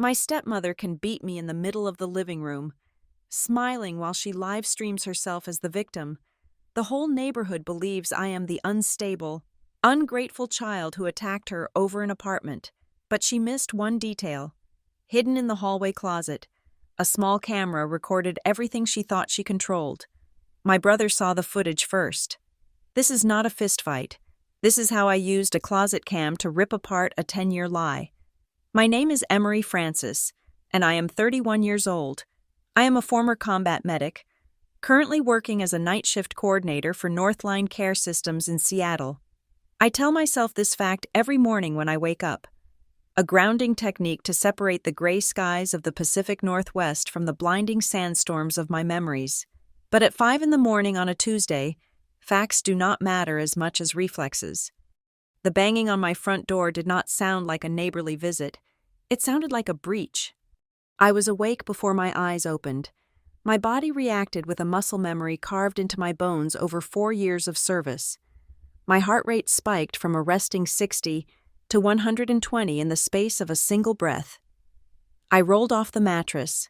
My stepmother can beat me in the middle of the living room, smiling while she live streams herself as the victim. The whole neighborhood believes I am the unstable, ungrateful child who attacked her over an apartment. But she missed one detail. Hidden in the hallway closet, a small camera recorded everything she thought she controlled. My brother saw the footage first. This is not a fistfight. This is how I used a closet cam to rip apart a 10-year lie. My name is Emery Francis, and I am 31 years old. I am a former combat medic, currently working as a night shift coordinator for Northline Care Systems in Seattle. I tell myself this fact every morning when I wake up. A grounding technique to separate the gray skies of the Pacific Northwest from the blinding sandstorms of my memories. But at 5 in the morning on a Tuesday, facts do not matter as much as reflexes. The banging on my front door did not sound like a neighborly visit. It sounded like a breach. I was awake before my eyes opened. My body reacted with a muscle memory carved into my bones over 4 years of service. My heart rate spiked from a resting 60 to 120 in the space of a single breath. I rolled off the mattress,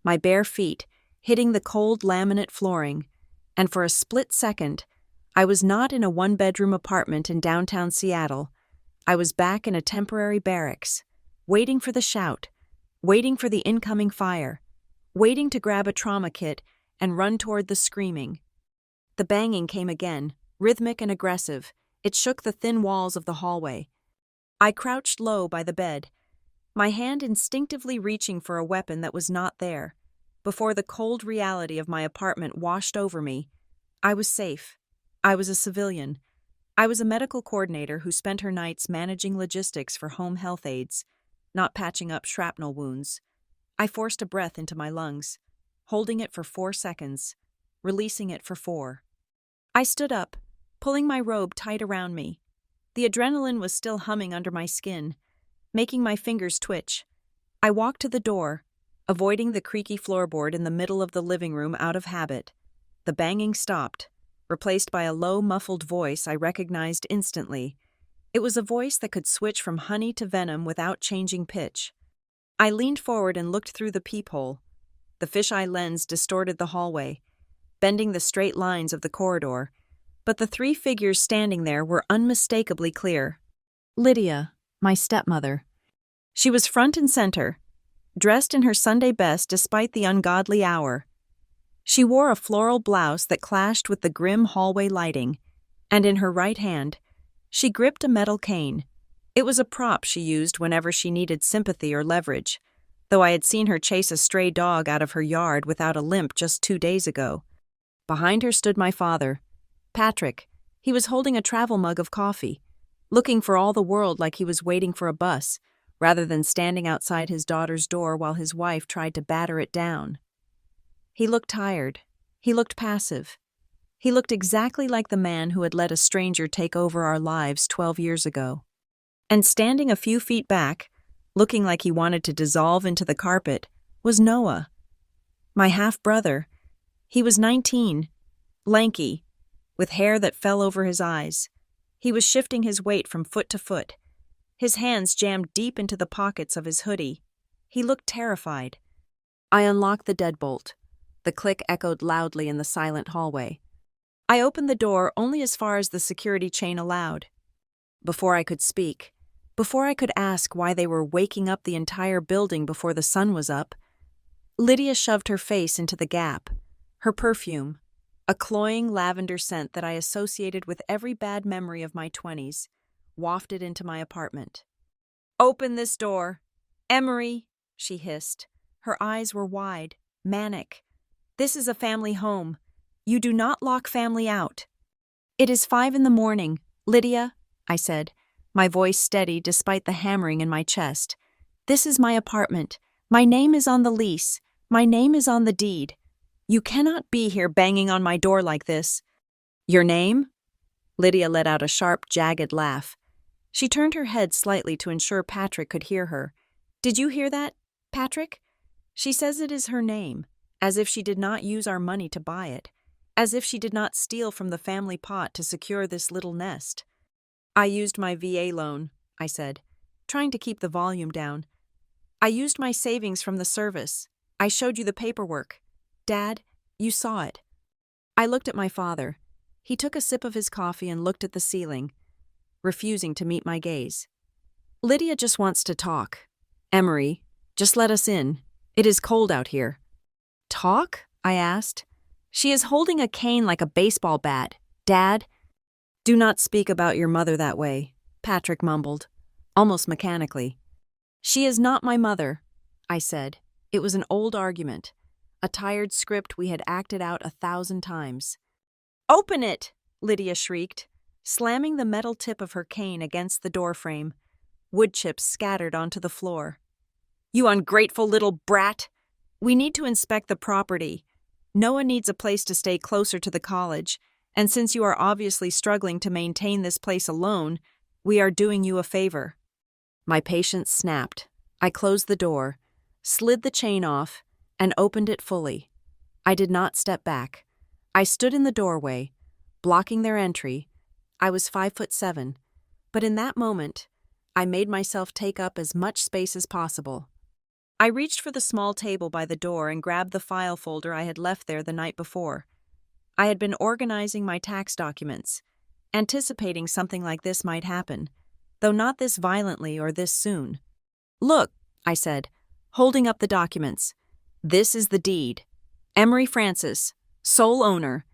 my bare feet hitting the cold laminate flooring, and for a split second, I was not in a one-bedroom apartment in downtown Seattle. I was back in a temporary barracks, waiting for the shout, waiting for the incoming fire, waiting to grab a trauma kit and run toward the screaming. The banging came again, rhythmic and aggressive. It shook the thin walls of the hallway. I crouched low by the bed, my hand instinctively reaching for a weapon that was not there. Before the cold reality of my apartment washed over me, I was safe. I was a civilian. I was a medical coordinator who spent her nights managing logistics for home health aides, not patching up shrapnel wounds. I forced a breath into my lungs, holding it for 4 seconds, releasing it for 4. I stood up, pulling my robe tight around me. The adrenaline was still humming under my skin, making my fingers twitch. I walked to the door, avoiding the creaky floorboard in the middle of the living room out of habit. The banging stopped, replaced by a low, muffled voice I recognized instantly. It was a voice that could switch from honey to venom without changing pitch. I leaned forward and looked through the peephole. The fisheye lens distorted the hallway, bending the straight lines of the corridor, but the 3 figures standing there were unmistakably clear. Lydia, my stepmother. She was front and center, dressed in her Sunday best despite the ungodly hour. She wore a floral blouse that clashed with the grim hallway lighting, and in her right hand, she gripped a metal cane. It was a prop she used whenever she needed sympathy or leverage, though I had seen her chase a stray dog out of her yard without a limp just 2 days ago. Behind her stood my father, Patrick. He was holding a travel mug of coffee, looking for all the world like he was waiting for a bus, rather than standing outside his daughter's door while his wife tried to batter it down. He looked tired. He looked passive. He looked exactly like the man who had let a stranger take over our lives 12 years ago. And standing a few feet back, looking like he wanted to dissolve into the carpet, was Noah, my half-brother. He was 19, lanky, with hair that fell over his eyes. He was shifting his weight from foot to foot, his hands jammed deep into the pockets of his hoodie. He looked terrified. I unlocked the deadbolt. The click echoed loudly in the silent hallway. I opened the door only as far as the security chain allowed. Before I could speak, before I could ask why they were waking up the entire building before the sun was up, Lydia shoved her face into the gap. Her perfume, a cloying lavender scent that I associated with every bad memory of my 20s, wafted into my apartment. "Open this door. Emery," she hissed. Her eyes were wide, manic. "This is a family home. You do not lock family out." "It is 5 in the morning, Lydia," I said, my voice steady despite the hammering in my chest. "This is my apartment. My name is on the lease. My name is on the deed. You cannot be here banging on my door like this." "Your name?" Lydia let out a sharp, jagged laugh. She turned her head slightly to ensure Patrick could hear her. "Did you hear that, Patrick? She says it is her name, as if she did not use our money to buy it, as if she did not steal from the family pot to secure this little nest." "I used my VA loan," I said, trying to keep the volume down. I used my savings from the service. I showed you the paperwork. Dad, you saw it." I looked at my father. He took a sip of his coffee and looked at the ceiling, refusing to meet my gaze. "Lydia just wants to talk. Emery, just let us in. It is cold out here." "Talk?" I asked. "She is holding a cane like a baseball bat. Dad." "Do not speak about your mother that way," Patrick mumbled, almost mechanically. "She is not my mother," I said. It was an old argument, a tired script we had acted out 1,000 times. "Open it!" Lydia shrieked, slamming the metal tip of her cane against the doorframe. Wood chips scattered onto the floor. "You ungrateful little brat! We need to inspect the property. Noah needs a place to stay closer to the college, and since you are obviously struggling to maintain this place alone, we are doing you a favor." My patience snapped. I closed the door, slid the chain off, and opened it fully. I did not step back. I stood in the doorway, blocking their entry. I was 5'7", but in that moment, I made myself take up as much space as possible. I reached for the small table by the door and grabbed the file folder I had left there the night before. I had been organizing my tax documents, anticipating something like this might happen, though not this violently or this soon. "Look," I said, holding up the documents. "This is the deed. Emery Francis, sole owner.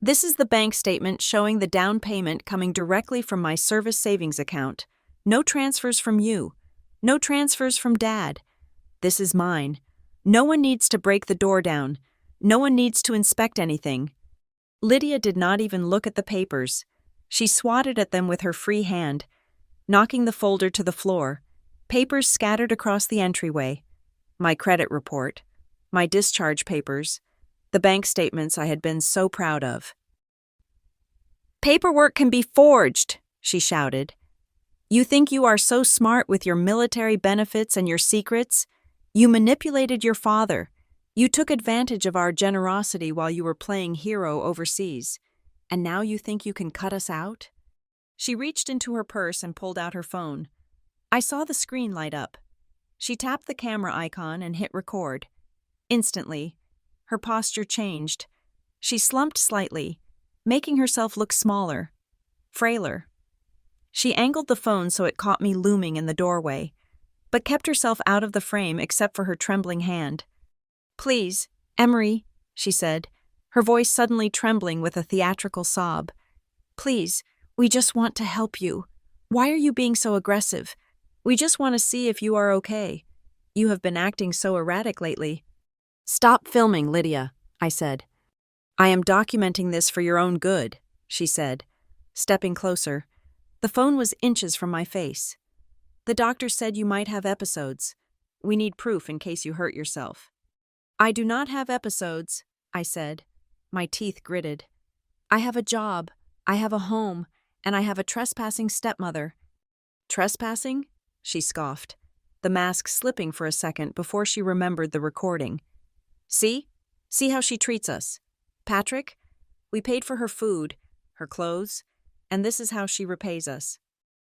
This is the bank statement showing the down payment coming directly from my service savings account. No transfers from you. No transfers from Dad. This is mine. No one needs to break the door down. No one needs to inspect anything." Lydia did not even look at the papers. She swatted at them with her free hand, knocking the folder to the floor. Papers scattered across the entryway. My credit report, my discharge papers, the bank statements I had been so proud of. "Paperwork can be forged," she shouted. "You think you are so smart with your military benefits and your secrets? You manipulated your father. You took advantage of our generosity while you were playing hero overseas. And now you think you can cut us out?" She reached into her purse and pulled out her phone. I saw the screen light up. She tapped the camera icon and hit record. Instantly, her posture changed. She slumped slightly, making herself look smaller, frailer. She angled the phone so it caught me looming in the doorway, but kept herself out of the frame except for her trembling hand. "Please, Emery," she said, her voice suddenly trembling with a theatrical sob. "Please, we just want to help you. Why are you being so aggressive? We just want to see if you are okay. You have been acting so erratic lately." "Stop filming, Lydia," I said. "I am documenting this for your own good," she said, stepping closer. The phone was inches from my face. "The doctor said you might have episodes. We need proof in case you hurt yourself." "I do not have episodes," I said. My teeth gritted. "I have a job, I have a home, and I have a trespassing stepmother." "Trespassing?" she scoffed, the mask slipping for a second before she remembered the recording. See how she treats us. Patrick, we paid for her food, her clothes, and this is how she repays us."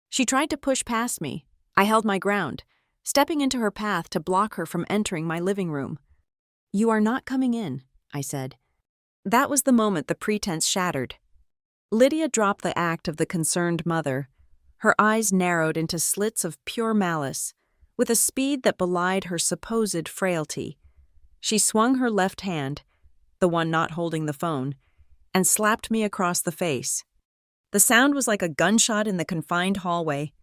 She tried to push past me. I held my ground, stepping into her path to block her from entering my living room. "You are not coming in," I said. That was the moment the pretense shattered. Lydia dropped the act of the concerned mother. Her eyes narrowed into slits of pure malice, with a speed that belied her supposed frailty. She swung her left hand, the one not holding the phone, and slapped me across the face. The sound was like a gunshot in the confined hallway.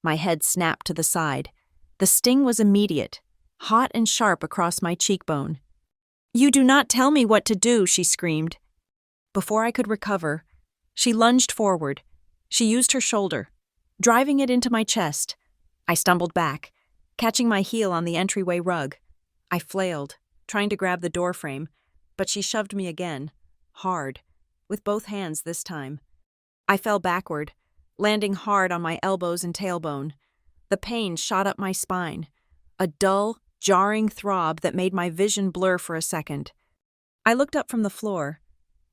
My head snapped to the side. The sting was immediate, hot and sharp across my cheekbone. "You do not tell me what to do," she screamed. Before I could recover, she lunged forward. She used her shoulder, driving it into my chest. I stumbled back, catching my heel on the entryway rug. I flailed, trying to grab the doorframe, but she shoved me again, hard, with both hands this time. I fell backward, landing hard on my elbows and tailbone. The pain shot up my spine, a dull, jarring throb that made my vision blur for a second. I looked up from the floor.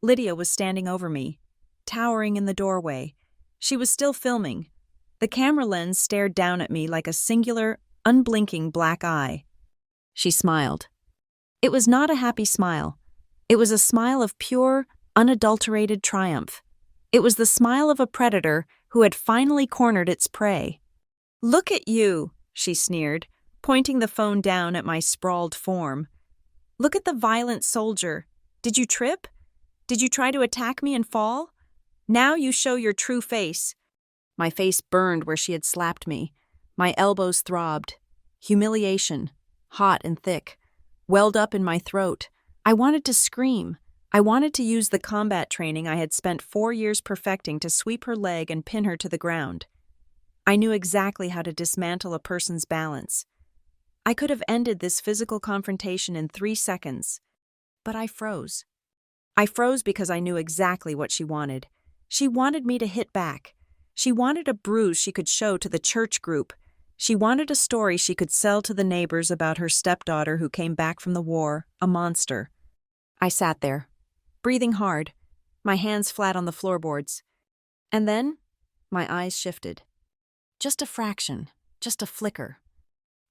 Lydia was standing over me, towering in the doorway. She was still filming. The camera lens stared down at me like a singular, unblinking black eye. She smiled. It was not a happy smile. It was a smile of pure, unadulterated triumph. It was the smile of a predator who had finally cornered its prey. "Look at you," she sneered, pointing the phone down at my sprawled form. "Look at the violent soldier. Did you trip? Did you try to attack me and fall? Now you show your true face." My face burned where she had slapped me. My elbows throbbed. Humiliation, hot and thick, welled up in my throat. I wanted to scream. I wanted to use the combat training I had spent 4 years perfecting to sweep her leg and pin her to the ground. I knew exactly how to dismantle a person's balance. I could have ended this physical confrontation in 3 seconds. But I froze. I froze because I knew exactly what she wanted. She wanted me to hit back. She wanted a bruise she could show to the church group. She wanted a story she could sell to the neighbors about her stepdaughter who came back from the war, a monster. I sat there, breathing hard, my hands flat on the floorboards. And then, my eyes shifted. Just a fraction, just a flicker.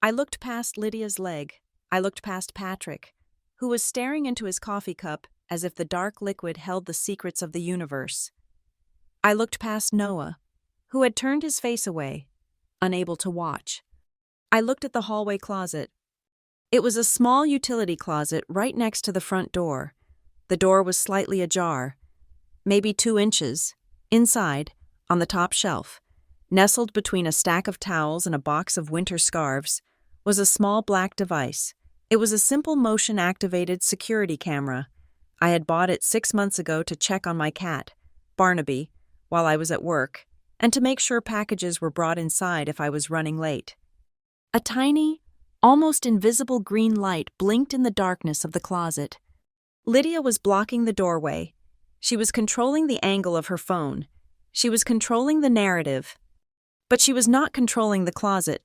I looked past Lydia's leg. I looked past Patrick, who was staring into his coffee cup as if the dark liquid held the secrets of the universe. I looked past Noah, who had turned his face away, unable to watch. I looked at the hallway closet. It was a small utility closet right next to the front door. The door was slightly ajar, maybe 2 inches. Inside, on the top shelf, nestled between a stack of towels and a box of winter scarves, was a small black device. It was a simple motion-activated security camera. I had bought it 6 months ago to check on my cat, Barnaby, while I was at work, and to make sure packages were brought inside if I was running late. A tiny, almost invisible green light blinked in the darkness of the closet. Lydia was blocking the doorway. She was controlling the angle of her phone. She was controlling the narrative. But she was not controlling the closet.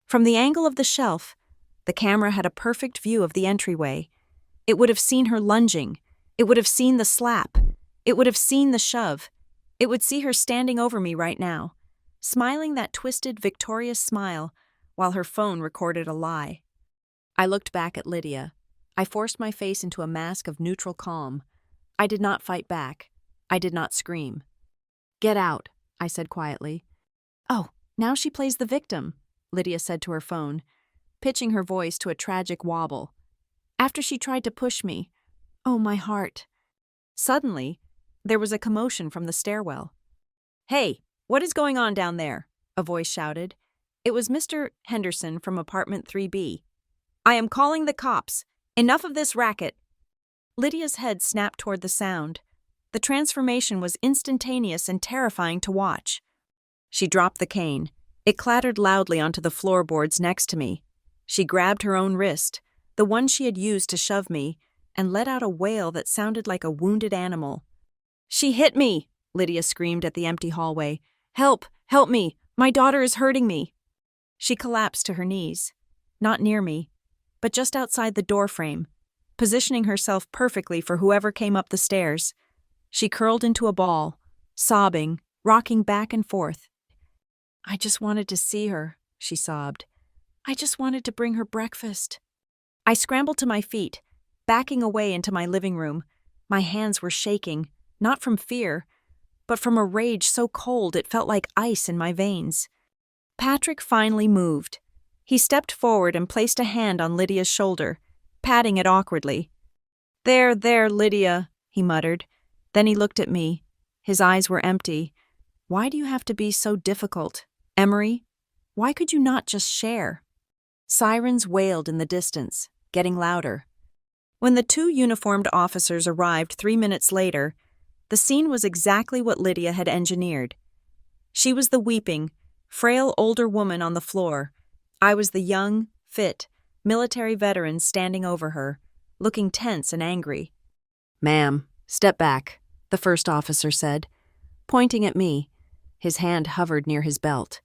From the angle of the shelf, the camera had a perfect view of the entryway. It would have seen her lunging. It would have seen the slap. It would have seen the shove. It would see her standing over me right now, smiling that twisted, victorious smile while her phone recorded a lie. I looked back at Lydia. I forced my face into a mask of neutral calm. I did not fight back. I did not scream. "Get out," I said quietly. "Oh, now she plays the victim," Lydia said to her phone, pitching her voice to a tragic wobble. "After she tried to push me. Oh, my heart." Suddenly, there was a commotion from the stairwell. "Hey, what is going on down there?" a voice shouted. It was Mr. Henderson from apartment 3B. "I am calling the cops. Enough of this racket." Lydia's head snapped toward the sound. The transformation was instantaneous and terrifying to watch. She dropped the cane. It clattered loudly onto the floorboards next to me. She grabbed her own wrist, the one she had used to shove me, and let out a wail that sounded like a wounded animal. "She hit me!" Lydia screamed at the empty hallway. "Help! Help me! My daughter is hurting me!" She collapsed to her knees, not near me, but just outside the doorframe, positioning herself perfectly for whoever came up the stairs. She curled into a ball, sobbing, rocking back and forth. "I just wanted to see her," she sobbed. "I just wanted to bring her breakfast." I scrambled to my feet, backing away into my living room. My hands were shaking, not from fear, but from a rage so cold it felt like ice in my veins. Patrick finally moved. He stepped forward and placed a hand on Lydia's shoulder, patting it awkwardly. There, Lydia," he muttered. Then he looked at me. His eyes were empty. "Why do you have to be so difficult? Emery, why could you not just share?" Sirens wailed in the distance, getting louder. When the 2 uniformed officers arrived 3 minutes later, the scene was exactly what Lydia had engineered. She was the weeping, frail older woman on the floor. I was the young, fit, military veteran standing over her, looking tense and angry. "Ma'am, step back," the first officer said, pointing at me. His hand hovered near his belt.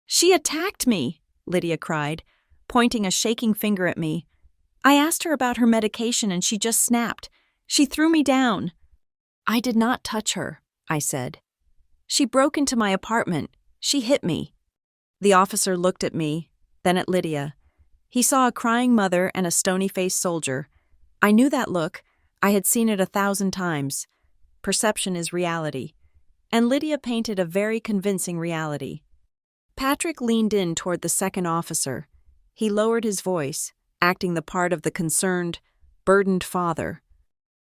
"She attacked me," Lydia cried, pointing a shaking finger at me. "I asked her about her medication and she just snapped. She threw me down." "I did not touch her," I said. "She broke into my apartment. She hit me." The officer looked at me, then at Lydia. He saw a crying mother and a stony-faced soldier. I knew that look. I had seen it 1,000 times. Perception is reality. And Lydia painted a very convincing reality. Patrick leaned in toward the second officer. He lowered his voice, acting the part of the concerned, burdened father.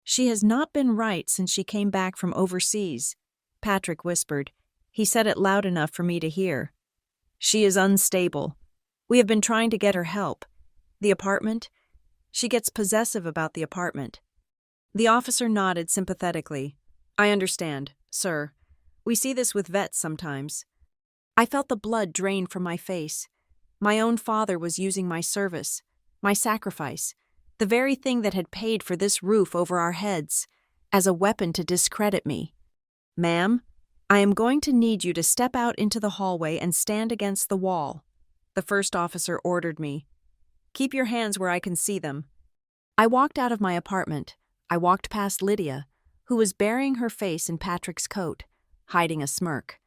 "She has not been right since she came back from overseas," Patrick whispered. He said it loud enough for me to hear. "She is unstable. We have been trying to get her help. The apartment? She gets possessive about the apartment." The officer nodded sympathetically. "I understand, sir. We see this with vets sometimes." I felt the blood drain from my face. My own father was using my service, my sacrifice, the very thing that had paid for this roof over our heads, as a weapon to discredit me. "Ma'am, I am going to need you to step out into the hallway and stand against the wall," the first officer ordered me. "Keep your hands where I can see them." I walked out of my apartment. I walked past Lydia, who was burying her face in Patrick's coat, hiding a smirk.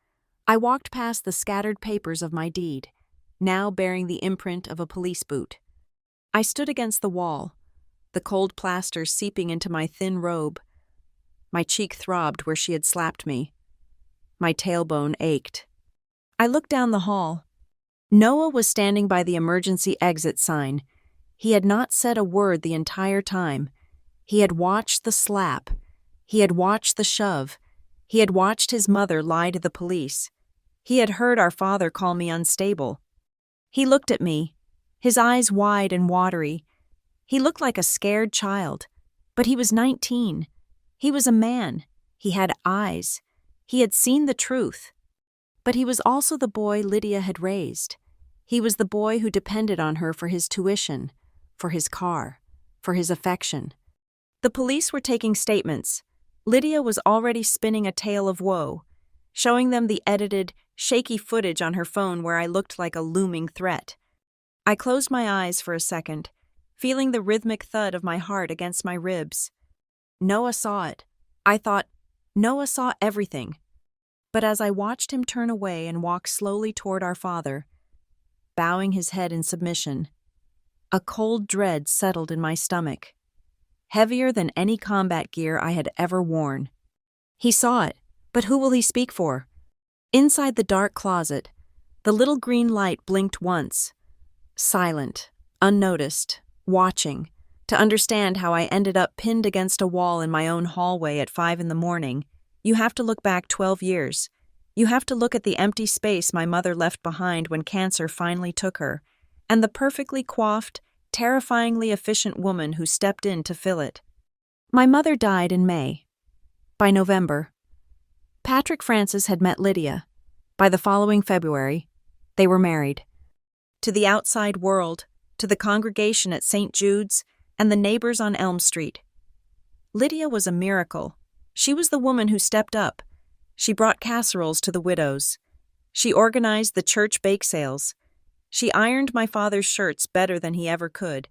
I walked past the scattered papers of my deed, now bearing the imprint of a police boot. I stood against the wall, the cold plaster seeping into my thin robe. My cheek throbbed where she had slapped me. My tailbone ached. I looked down the hall. Noah was standing by the emergency exit sign. He had not said a word the entire time. He had watched the slap. He had watched the shove. He had watched his mother lie to the police. He had heard our father call me unstable. He looked at me, his eyes wide and watery. He looked like a scared child, but he was 19. He was a man. He had eyes. He had seen the truth. But he was also the boy Lydia had raised. He was the boy who depended on her for his tuition, for his car, for his affection. The police were taking statements. Lydia was already spinning a tale of woe, showing them the edited, shaky footage on her phone where I looked like a looming threat. I closed my eyes for a second, feeling the rhythmic thud of my heart against my ribs. Noah saw it. I thought, Noah saw everything. But as I watched him turn away and walk slowly toward our father, bowing his head in submission, a cold dread settled in my stomach, heavier than any combat gear I had ever worn. He saw it, but who will he speak for? Inside the dark closet, the little green light blinked once, silent, unnoticed, watching, to understand how I ended up pinned against a wall in my own hallway at 5 a.m. You have to look back 12 years. You have to look at the empty space my mother left behind when cancer finally took her, and the perfectly coiffed, terrifyingly efficient woman who stepped in to fill it. My mother died in May. By November, Patrick Francis had met Lydia. By the following February, they were married. To the outside world, to the congregation at St. Jude's, and the neighbors on Elm Street, Lydia was a miracle. She was the woman who stepped up. She brought casseroles to the widows. She organized the church bake sales. She ironed my father's shirts better than he ever could.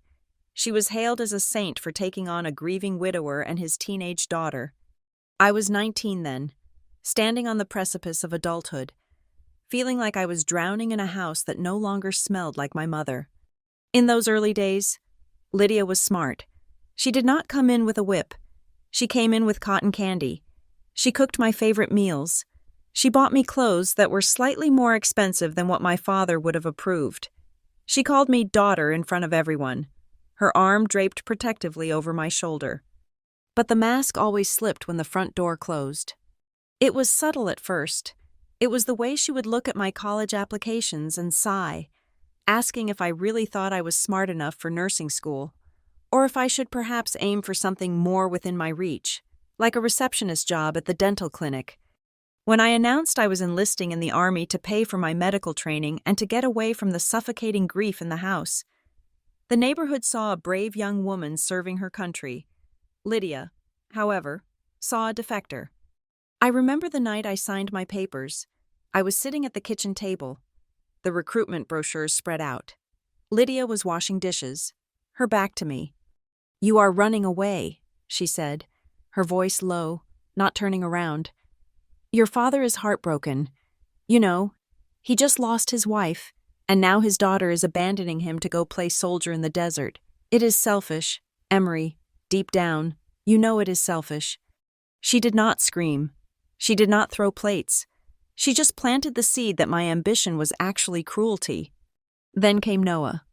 She was hailed as a saint for taking on a grieving widower and his teenage daughter. I was 19 then, standing on the precipice of adulthood, feeling like I was drowning in a house that no longer smelled like my mother. In those early days, Lydia was smart. She did not come in with a whip. She came in with cotton candy. She cooked my favorite meals. She bought me clothes that were slightly more expensive than what my father would have approved. She called me daughter in front of everyone, her arm draped protectively over my shoulder. But the mask always slipped when the front door closed. It was subtle at first. It was the way she would look at my college applications and sigh, asking if I really thought I was smart enough for nursing school, or if I should perhaps aim for something more within my reach, like a receptionist job at the dental clinic. When I announced I was enlisting in the Army to pay for my medical training and to get away from the suffocating grief in the house, the neighborhood saw a brave young woman serving her country. Lydia, however, saw a defector. I remember the night I signed my papers. I was sitting at the kitchen table. The recruitment brochures spread out. Lydia was washing dishes, her back to me. "You are running away," she said, her voice low, not turning around. "Your father is heartbroken. You know, he just lost his wife. And now his daughter is abandoning him to go play soldier in the desert. It is selfish, Emery, deep down, you know it is selfish. She did not scream. She did not throw plates. She just planted the seed that my ambition was actually cruelty. Then came Noah.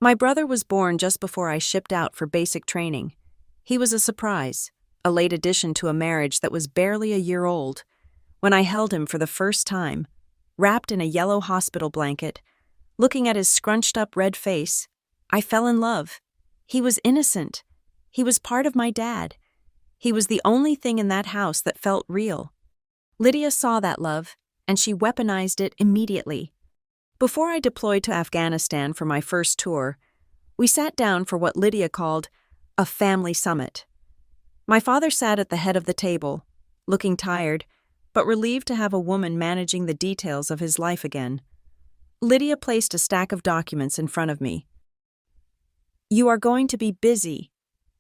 My brother was born just before I shipped out for basic training. He was a surprise, a late addition to a marriage that was barely a year old. When I held him for the first time, wrapped in a yellow hospital blanket, looking at his scrunched-up red face, I fell in love. He was innocent. He was part of my dad. He was the only thing in that house that felt real. Lydia saw that love, and she weaponized it immediately. Before I deployed to Afghanistan for my first tour, we sat down for what Lydia called a family summit. My father sat at the head of the table, looking tired, but relieved to have a woman managing the details of his life again. Lydia placed a stack of documents in front of me. "You are going to be busy,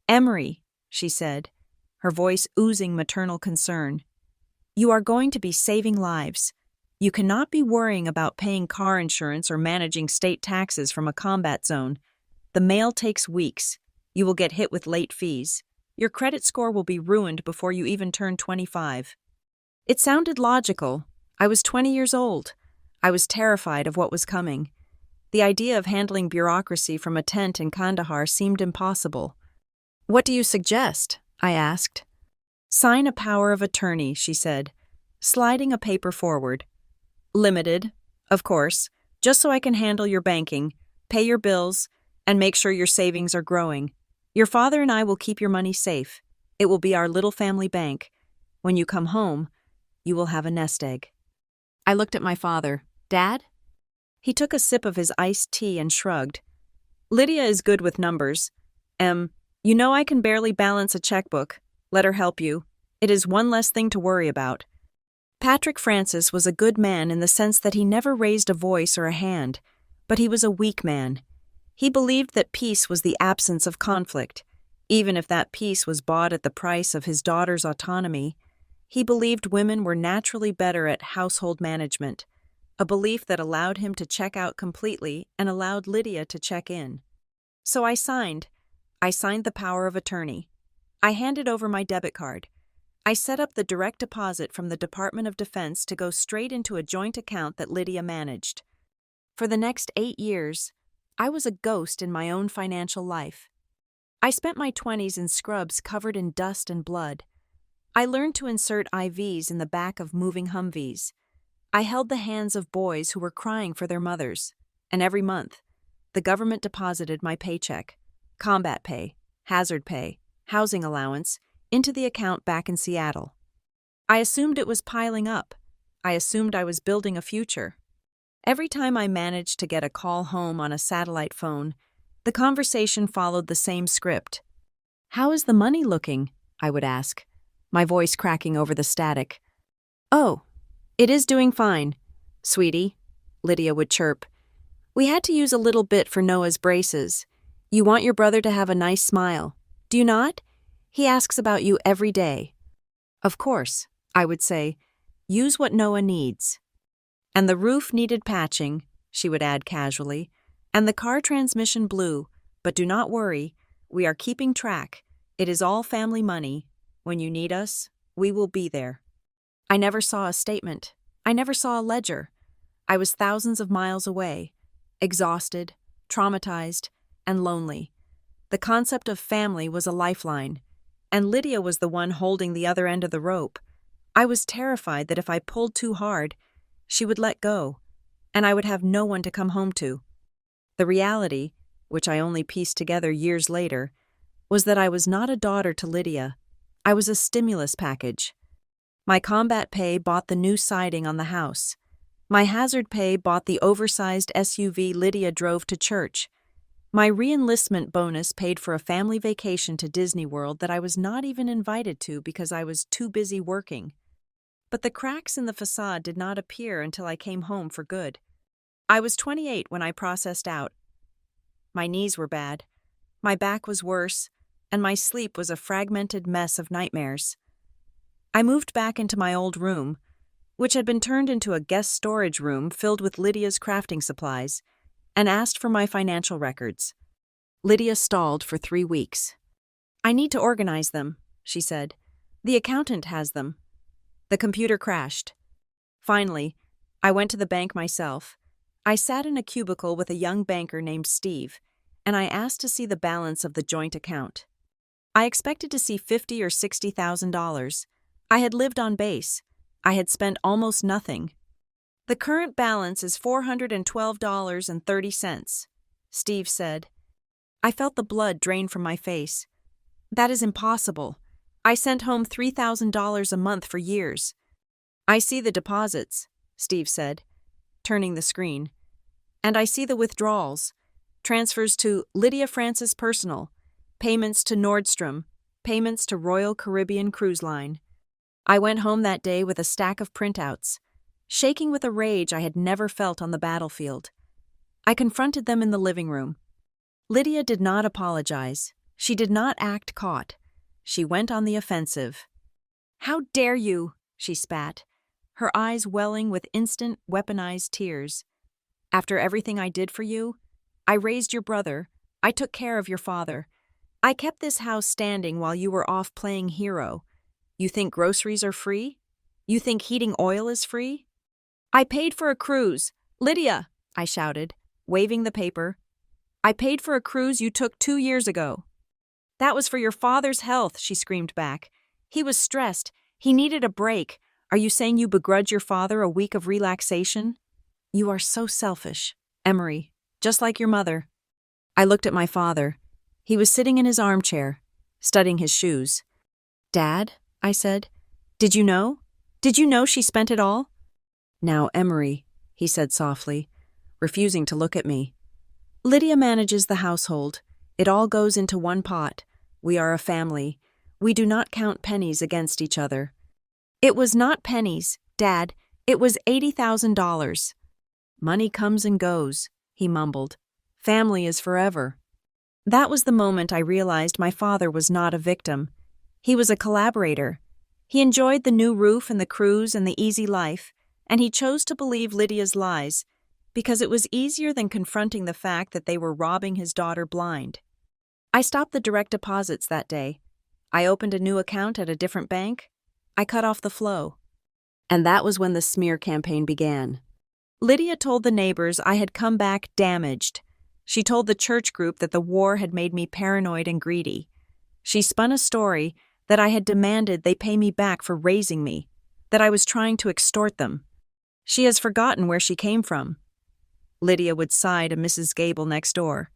Emery," she said, her voice oozing maternal concern. "You are going to be saving lives. You cannot be worrying about paying car insurance or managing state taxes from a combat zone. The mail takes weeks. You will get hit with late fees. Your credit score will be ruined before you even turn 25. It sounded logical. I was 20 years old. I was terrified of what was coming. The idea of handling bureaucracy from a tent in Kandahar seemed impossible. "What do you suggest?" I asked. "Sign a power of attorney," she said, sliding a paper forward. "Limited, of course, just so I can handle your banking, pay your bills, and make sure your savings are growing. Your father and I will keep your money safe. It will be our little family bank. When you come home, you will have a nest egg." I looked at my father. "Dad?" He took a sip of his iced tea and shrugged. "Lydia is good with numbers. You know I can barely balance a checkbook. Let her help you. It is one less thing to worry about." Patrick Francis was a good man in the sense that he never raised a voice or a hand, but he was a weak man. He believed that peace was the absence of conflict, even if that peace was bought at the price of his daughter's autonomy. He believed women were naturally better at household management, a belief that allowed him to check out completely and allowed Lydia to check in. So I signed the power of attorney. I handed over my debit card. I set up the direct deposit from the Department of Defense to go straight into a joint account that Lydia managed. For the next 8 years, I was a ghost in my own financial life. I spent my 20s in scrubs covered in dust and blood. I learned to insert IVs in the back of moving Humvees. I held the hands of boys who were crying for their mothers, and every month, the government deposited my paycheck, combat pay, hazard pay, housing allowance, into the account back in Seattle. I assumed it was piling up. I assumed I was building a future. Every time I managed to get a call home on a satellite phone, the conversation followed the same script. "How is the money looking?" I would ask, my voice cracking over the static. "Oh, it is doing fine, sweetie," Lydia would chirp. "We had to use a little bit for Noah's braces. You want your brother to have a nice smile, do you not? He asks about you every day." "Of course," I would say, "use what Noah needs." "And the roof needed patching," she would add casually, "and the car transmission blew, but do not worry, we are keeping track. It is all family money. When you need us, we will be there." I never saw a statement. I never saw a ledger. I was thousands of miles away, exhausted, traumatized, and lonely. The concept of family was a lifeline, and Lydia was the one holding the other end of the rope. I was terrified that if I pulled too hard, she would let go, and I would have no one to come home to. The reality, which I only pieced together years later, was that I was not a daughter to Lydia. I was a stimulus package. My combat pay bought the new siding on the house. My hazard pay bought the oversized SUV Lydia drove to church. My re-enlistment bonus paid for a family vacation to Disney World that I was not even invited to because I was too busy working. But the cracks in the facade did not appear until I came home for good. I was 28 when I processed out. My knees were bad, my back was worse, and my sleep was a fragmented mess of nightmares. I moved back into my old room, which had been turned into a guest storage room filled with Lydia's crafting supplies, and asked for my financial records. Lydia stalled for 3 weeks. "I need to organize them," she said. "The accountant has them." The computer crashed. Finally, I went to the bank myself. I sat in a cubicle with a young banker named Steve, and I asked to see the balance of the joint account. I expected to see $50,000 or $60,000. I had lived on base. I had spent almost nothing. "The current balance is $412.30, Steve said. I felt the blood drain from my face. "That is impossible. I sent home $3,000 a month for years." "I see the deposits," Steve said, turning the screen. "And I see the withdrawals. Transfers to Lydia Francis Personal, payments to Nordstrom, payments to Royal Caribbean Cruise Line." I went home that day with a stack of printouts, shaking with a rage I had never felt on the battlefield. I confronted them in the living room. Lydia did not apologize. She did not act caught. She went on the offensive. "How dare you?" she spat, her eyes welling with instant, weaponized tears. "After everything I did for you, I raised your brother, I took care of your father. I kept this house standing while you were off playing hero. You think groceries are free? You think heating oil is free? I paid for a cruise. Lydia," I shouted, waving the paper. "I paid for a cruise you took 2 years ago." "That was for your father's health," she screamed back. "He was stressed. He needed a break. Are you saying you begrudge your father a week of relaxation?" "You are so selfish, Emery, just like your mother." I looked at my father. He was sitting in his armchair, studying his shoes. "Dad," I said, "did you know? Did you know she spent it all?" "Now, Emery," he said softly, refusing to look at me. "Lydia manages the household. It all goes into one pot. We are a family. We do not count pennies against each other." "It was not pennies, Dad. It was $80,000. "Money comes and goes," he mumbled. "Family is forever." That was the moment I realized my father was not a victim. He was a collaborator. He enjoyed the new roof and the cruise and the easy life, and he chose to believe Lydia's lies because it was easier than confronting the fact that they were robbing his daughter blind. I stopped the direct deposits that day. I opened a new account at a different bank. I cut off the flow. And that was when the smear campaign began. Lydia told the neighbors I had come back damaged. She told the church group that the war had made me paranoid and greedy. She spun a story that I had demanded they pay me back for raising me, that I was trying to extort them. She has forgotten where she came from. Lydia would sigh to Mrs. Gable next door.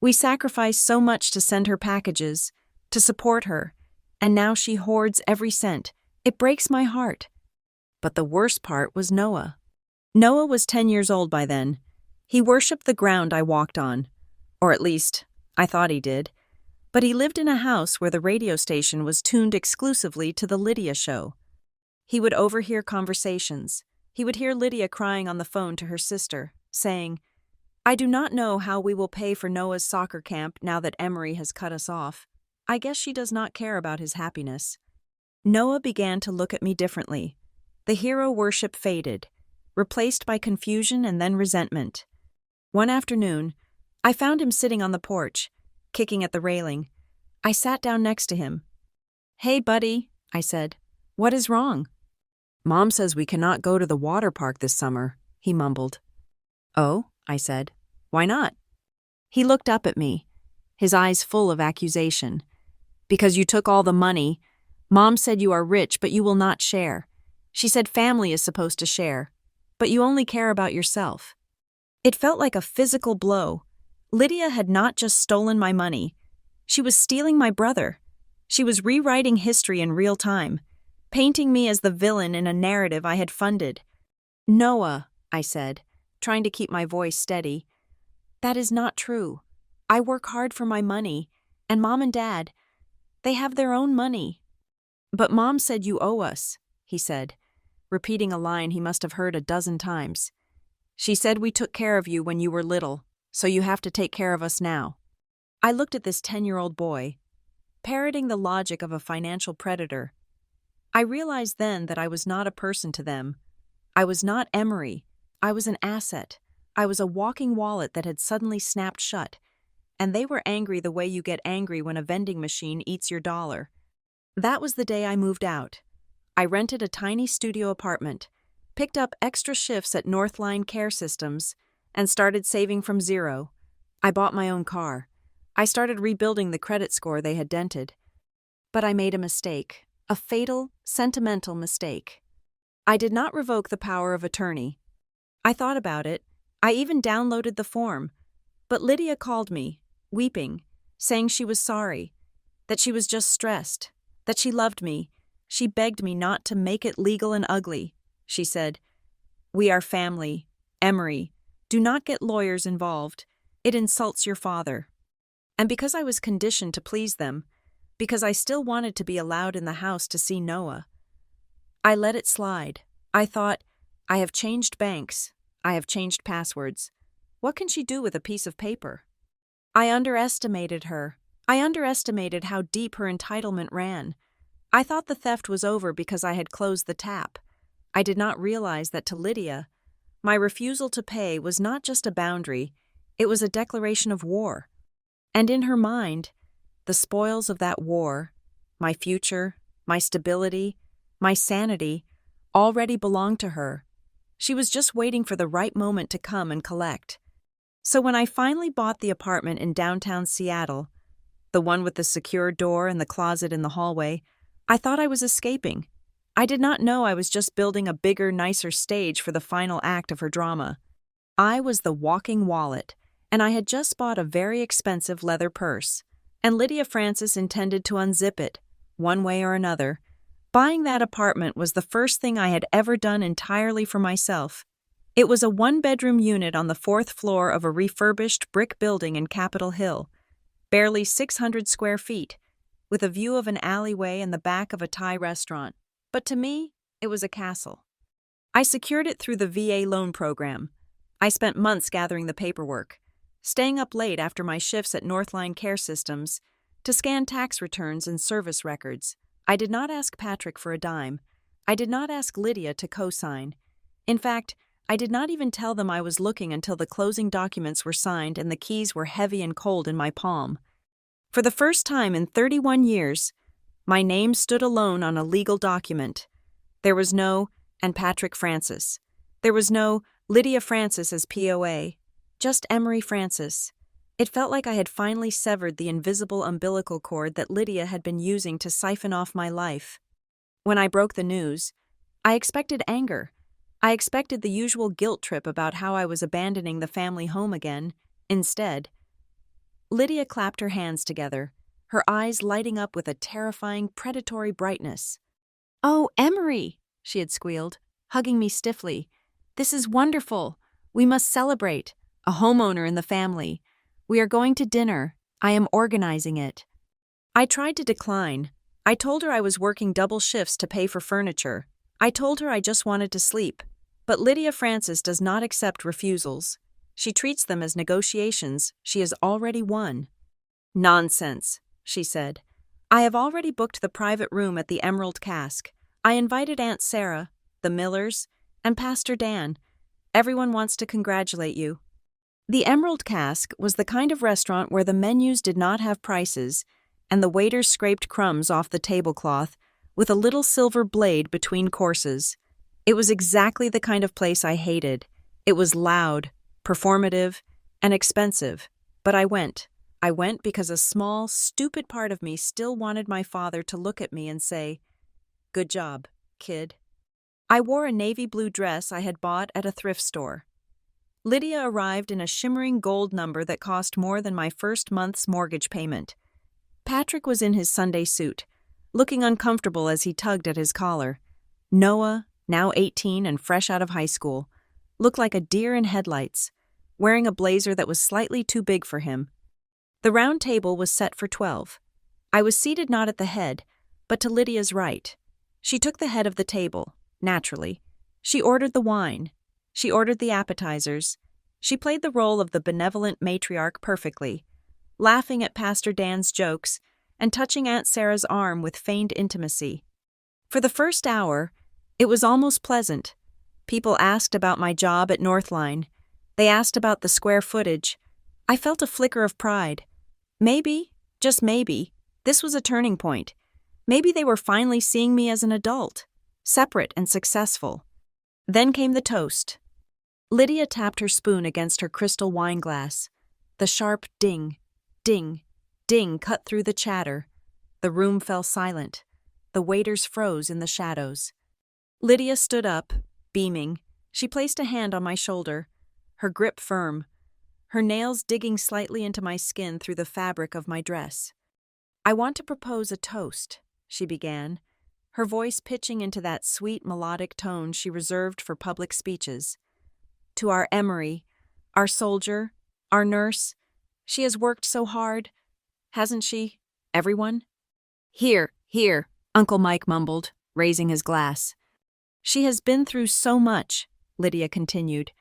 "We sacrificed so much to send her packages, to support her, and now she hoards every cent. It breaks my heart." But the worst part was Noah. Noah was 10 years old by then. He worshipped the ground I walked on. Or at least, I thought he did. But he lived in a house where the radio station was tuned exclusively to the Lydia show. He would overhear conversations. He would hear Lydia crying on the phone to her sister, saying, "I do not know how we will pay for Noah's soccer camp now that Emery has cut us off. I guess she does not care about his happiness." Noah began to look at me differently. The hero worship faded, replaced by confusion and then resentment. One afternoon, I found him sitting on the porch, kicking at the railing. I sat down next to him. "Hey, buddy," I said. "What is wrong?" "Mom says we cannot go to the water park this summer," he mumbled. "Oh," I said. "Why not?" He looked up at me, his eyes full of accusation. "Because you took all the money. Mom said you are rich, but you will not share. She said family is supposed to share, but you only care about yourself." It felt like a physical blow. Lydia had not just stolen my money. She was stealing my brother. She was rewriting history in real time, painting me as the villain in a narrative I had funded. "Noah," I said, trying to keep my voice steady, "that is not true. I work hard for my money, and Mom and Dad, they have their own money." "But Mom said you owe us," he said, repeating a line he must have heard a dozen times. "She said we took care of you when you were little, so you have to take care of us now." I looked at this 10-year-old boy, parroting the logic of a financial predator. I realized then that I was not a person to them. I was not Emery. I was an asset. I was a walking wallet that had suddenly snapped shut, and they were angry the way you get angry when a vending machine eats your dollar. That was the day I moved out. I rented a tiny studio apartment, picked up extra shifts at Northline Care Systems, and started saving from zero. I bought my own car. I started rebuilding the credit score they had dented. But I made a mistake, a fatal, sentimental mistake. I did not revoke the power of attorney. I thought about it. I even downloaded the form. But Lydia called me, weeping, saying she was sorry, that she was just stressed, that she loved me. She begged me not to make it legal and ugly. She said, "We are family. Emery, do not get lawyers involved. It insults your father." And because I was conditioned to please them, because I still wanted to be allowed in the house to see Noah, I let it slide. I thought, I have changed banks. I have changed passwords. What can she do with a piece of paper? I underestimated her. I underestimated how deep her entitlement ran. I thought the theft was over because I had closed the tap. I did not realize that to Lydia, my refusal to pay was not just a boundary, it was a declaration of war. And in her mind, the spoils of that war, my future, my stability, my sanity, already belonged to her. She was just waiting for the right moment to come and collect. So when I finally bought the apartment in downtown Seattle, the one with the secure door and the closet in the hallway, I thought I was escaping. I did not know I was just building a bigger, nicer stage for the final act of her drama. I was the walking wallet, and I had just bought a very expensive leather purse, and Lydia Francis intended to unzip it, one way or another. Buying that apartment was the first thing I had ever done entirely for myself. It was a one-bedroom unit on the 4th floor of a refurbished brick building in Capitol Hill, barely 600 square feet, with a view of an alleyway and the back of a Thai restaurant. But to me, it was a castle. I secured it through the VA loan program. I spent months gathering the paperwork, staying up late after my shifts at Northline Care Systems to scan tax returns and service records. I did not ask Patrick for a dime. I did not ask Lydia to co-sign. In fact, I did not even tell them I was looking until the closing documents were signed and the keys were heavy and cold in my palm. For the first time in 31 years, my name stood alone on a legal document. There was no "and Patrick Francis." There was no Lydia Francis as POA, just Emery Francis. It felt like I had finally severed the invisible umbilical cord that Lydia had been using to siphon off my life. When I broke the news, I expected anger. I expected the usual guilt trip about how I was abandoning the family home again. Instead, Lydia clapped her hands together, her eyes lighting up with a terrifying, predatory brightness. "Oh, Emery," she had squealed, hugging me stiffly. "This is wonderful. We must celebrate. A homeowner in the family. We are going to dinner. I am organizing it." I tried to decline. I told her I was working double shifts to pay for furniture. I told her I just wanted to sleep. But Lydia Francis does not accept refusals. She treats them as negotiations she has already won. "Nonsense," she said. "I have already booked the private room at the Emerald Cask. I invited Aunt Sarah, the Millers, and Pastor Dan. Everyone wants to congratulate you." The Emerald Cask was the kind of restaurant where the menus did not have prices, and the waiters scraped crumbs off the tablecloth with a little silver blade between courses. It was exactly the kind of place I hated. It was loud, performative, and expensive. But I went. I went because a small, stupid part of me still wanted my father to look at me and say, "Good job, kid." I wore a navy blue dress I had bought at a thrift store. Lydia arrived in a shimmering gold number that cost more than my first month's mortgage payment. Patrick was in his Sunday suit, looking uncomfortable as he tugged at his collar. Noah, now 18 and fresh out of high school, looked like a deer in headlights, wearing a blazer that was slightly too big for him. The round table was set for 12. I was seated not at the head, but to Lydia's right. She took the head of the table, naturally. She ordered the wine. She ordered the appetizers. She played the role of the benevolent matriarch perfectly, laughing at Pastor Dan's jokes and touching Aunt Sarah's arm with feigned intimacy. For the first hour, it was almost pleasant. People asked about my job at Northline. They asked about the square footage. I felt a flicker of pride. Maybe, just maybe, this was a turning point. Maybe they were finally seeing me as an adult, separate and successful. Then came the toast. Lydia tapped her spoon against her crystal wine glass. The sharp ding, ding, ding cut through the chatter. The room fell silent. The waiters froze in the shadows. Lydia stood up, beaming. She placed a hand on my shoulder, her grip firm, her nails digging slightly into my skin through the fabric of my dress. "I want to propose a toast," she began, her voice pitching into that sweet melodic tone she reserved for public speeches. "To our Emery, our soldier, our nurse. She has worked so hard, hasn't she, everyone?" "Here, here," Uncle Mike mumbled, raising his glass. "She has been through so much," Lydia continued,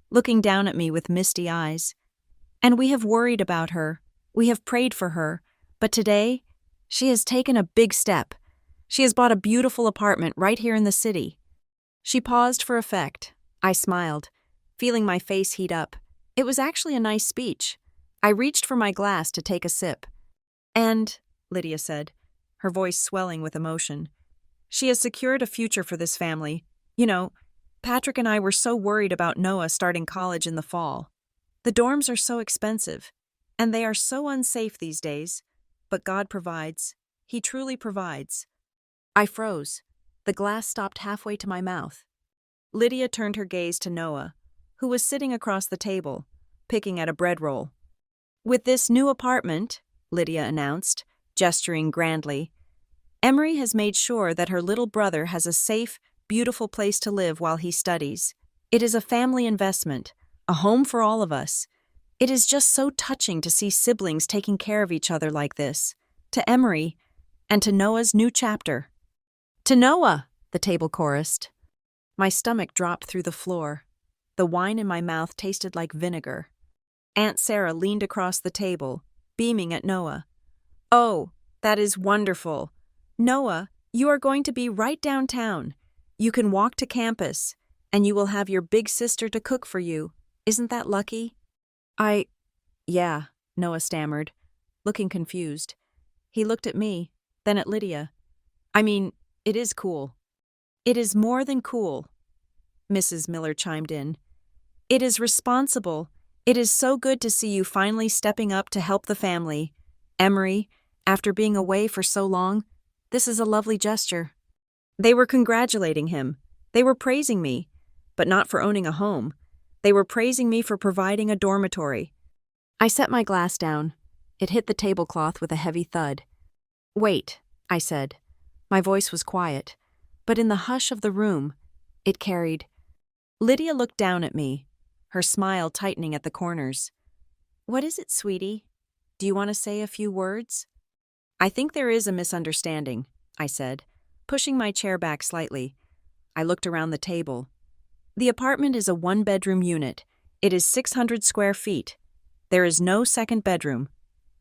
looking down at me with misty eyes. "And we have worried about her, we have prayed for her, but today, she has taken a big step. She has bought a beautiful apartment right here in the city." She paused for effect. I smiled, feeling my face heat up. It was actually a nice speech. I reached for my glass to take a sip. "And," Lydia said, her voice swelling with emotion, "she has secured a future for this family. You know, Patrick and I were so worried about Noah starting college in the fall. The dorms are so expensive, and they are so unsafe these days. But God provides. He truly provides." I froze. The glass stopped halfway to my mouth. Lydia turned her gaze to Noah, who was sitting across the table, picking at a bread roll. "With this new apartment," Lydia announced, gesturing grandly, "Emery has made sure that her little brother has a safe, beautiful place to live while he studies. It is a family investment, a home for all of us. It is just so touching to see siblings taking care of each other like this. To Emery, and to Noah's new chapter." "To Noah," the table chorused. My stomach dropped through the floor. The wine in my mouth tasted like vinegar. Aunt Sarah leaned across the table, beaming at Noah. "Oh, that is wonderful. Noah, you are going to be right downtown. You can walk to campus, and you will have your big sister to cook for you. Isn't that lucky?" Yeah, Noah stammered, looking confused. He looked at me, then at Lydia. "I mean, it is cool." "It is more than cool," Mrs. Miller chimed in. "It is responsible. It is so good to see you finally stepping up to help the family. Emery, after being away for so long, this is a lovely gesture." They were congratulating him. They were praising me, but not for owning a home. They were praising me for providing a dormitory. I set my glass down. It hit the tablecloth with a heavy thud. "Wait," I said. My voice was quiet, but in the hush of the room, it carried. Lydia looked down at me, her smile tightening at the corners. "What is it, sweetie? Do you want to say a few words?" "I think there is a misunderstanding," I said, pushing my chair back slightly. I looked around the table. "The apartment is a one-bedroom unit. It is 600 square feet. There is no second bedroom.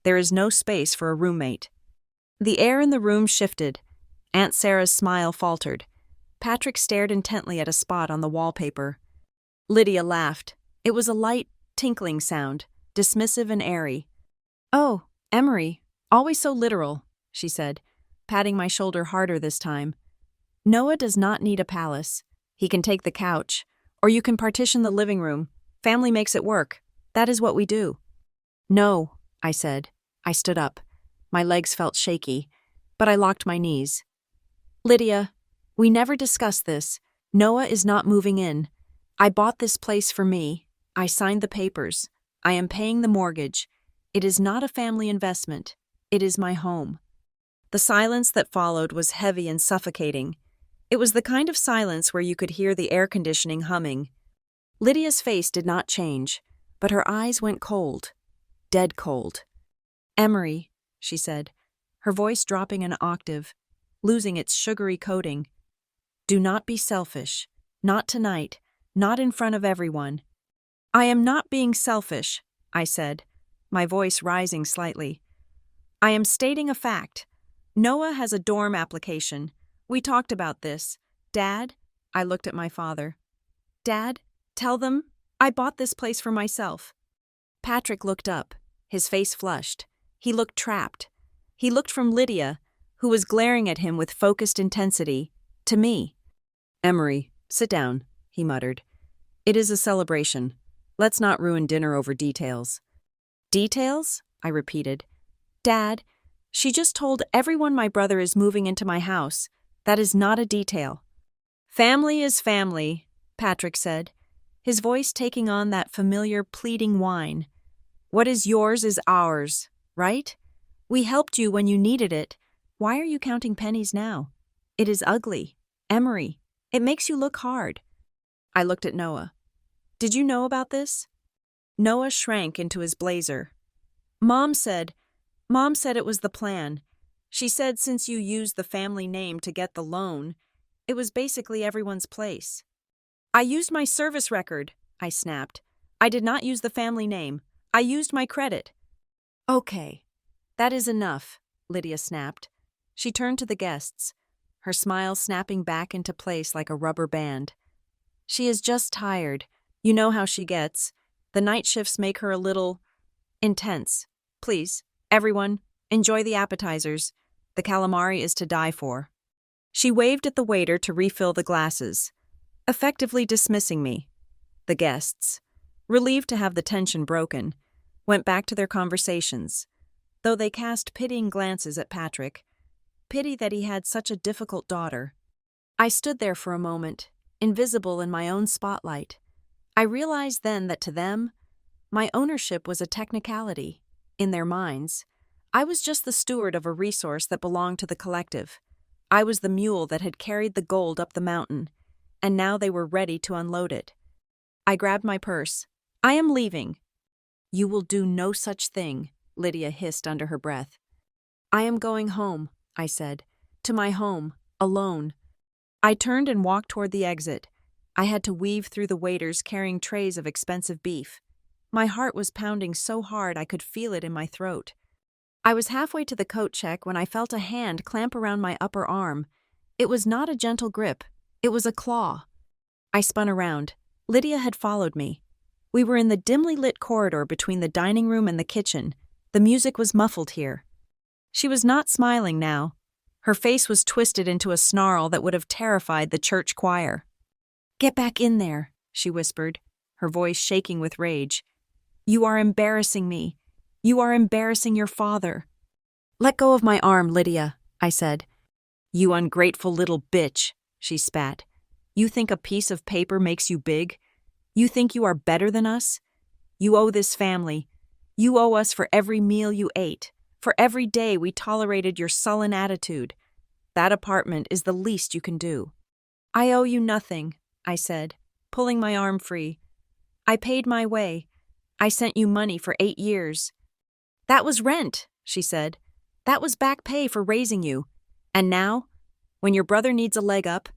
There is no space for a roommate." The air in the room shifted. Aunt Sarah's smile faltered. Patrick stared intently at a spot on the wallpaper. Lydia laughed. It was a light, tinkling sound, dismissive and airy. "Oh, Emery, always so literal," she said, patting my shoulder harder this time. "Noah does not need a palace. He can take the couch, or you can partition the living room. Family makes it work. That is what we do." "No," I said. I stood up. My legs felt shaky, but I locked my knees. "Lydia, we never discussed this. Noah is not moving in. I bought this place for me. I signed the papers. I am paying the mortgage. It is not a family investment. It is my home." The silence that followed was heavy and suffocating. It was the kind of silence where you could hear the air conditioning humming. Lydia's face did not change, but her eyes went cold, dead cold. "Emery," she said, her voice dropping an octave, losing its sugary coating. "Do not be selfish. Not tonight. Not in front of everyone." "I am not being selfish," I said, my voice rising slightly. "I am stating a fact. Noah has a dorm application. We talked about this. Dad? I looked at my father. Dad, tell them I bought this place for myself. Patrick looked up, his face flushed. He looked trapped. He looked from Lydia, who was glaring at him with focused intensity, to me. Emery, sit down, he muttered. It is a celebration. Let's not ruin dinner over details. Details? I repeated. Dad, she just told everyone my brother is moving into my house. That is not a detail. Family is family, Patrick said, his voice taking on that familiar pleading whine. What is yours is ours, right? We helped you when you needed it. Why are you counting pennies now? It is ugly. Emery, it makes you look hard. I looked at Noah. Did you know about this? Noah shrank into his blazer. Mom said it was the plan. She said since you used the family name to get the loan, it was basically everyone's place. I used my service record, I snapped. I did not use the family name. I used my credit. Okay, that is enough, Lydia snapped. She turned to the guests, her smile snapping back into place like a rubber band. She is just tired. You know how she gets. The night shifts make her a little intense. Please, everyone, enjoy the appetizers. The calamari is to die for. She waved at the waiter to refill the glasses, effectively dismissing me. The guests, relieved to have the tension broken, went back to their conversations, though they cast pitying glances at Patrick. Pity that he had such a difficult daughter. I stood there for a moment, invisible in my own spotlight. I realized then that to them, my ownership was a technicality. In their minds, I was just the steward of a resource that belonged to the collective. I was the mule that had carried the gold up the mountain, and now they were ready to unload it. I grabbed my purse. I am leaving. You will do no such thing, Lydia hissed under her breath. I am going home, I said, to my home, alone. I turned and walked toward the exit. I had to weave through the waiters carrying trays of expensive beef. My heart was pounding so hard I could feel it in my throat. I was halfway to the coat check when I felt a hand clamp around my upper arm. It was not a gentle grip. It was a claw. I spun around. Lydia had followed me. We were in the dimly lit corridor between the dining room and the kitchen. The music was muffled here. She was not smiling now. Her face was twisted into a snarl that would have terrified the church choir. Get back in there, she whispered, her voice shaking with rage. You are embarrassing me. You are embarrassing your father. Let go of my arm, Lydia, I said. You ungrateful little bitch, she spat. You think a piece of paper makes you big? You think you are better than us? You owe this family. You owe us for every meal you ate, for every day we tolerated your sullen attitude. That apartment is the least you can do. I owe you nothing, I said, pulling my arm free. I paid my way. I sent you money for 8 years. That was rent, she said. That was back pay for raising you. And now, when your brother needs a leg up,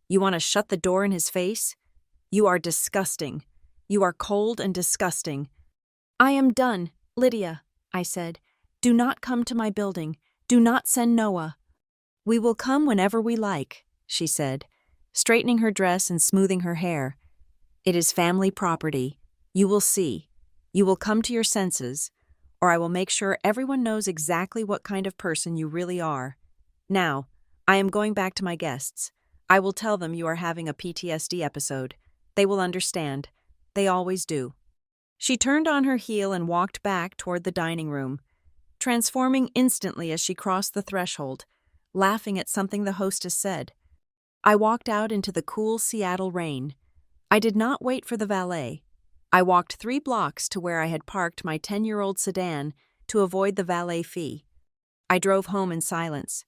you want to shut the door in his face? You are disgusting. You are cold and disgusting. I am done, Lydia, I said. Do not come to my building. Do not send Noah. We will come whenever we like, she said, straightening her dress and smoothing her hair. It is family property. You will see. You will come to your senses, or I will make sure everyone knows exactly what kind of person you really are. Now, I am going back to my guests. I will tell them you are having a PTSD episode. They will understand. They always do. She turned on her heel and walked back toward the dining room, transforming instantly as she crossed the threshold, laughing at something the hostess said. I walked out into the cool Seattle rain. I did not wait for the valet. I walked 3 blocks to where I had parked my 10-year-old sedan to avoid the valet fee. I drove home in silence.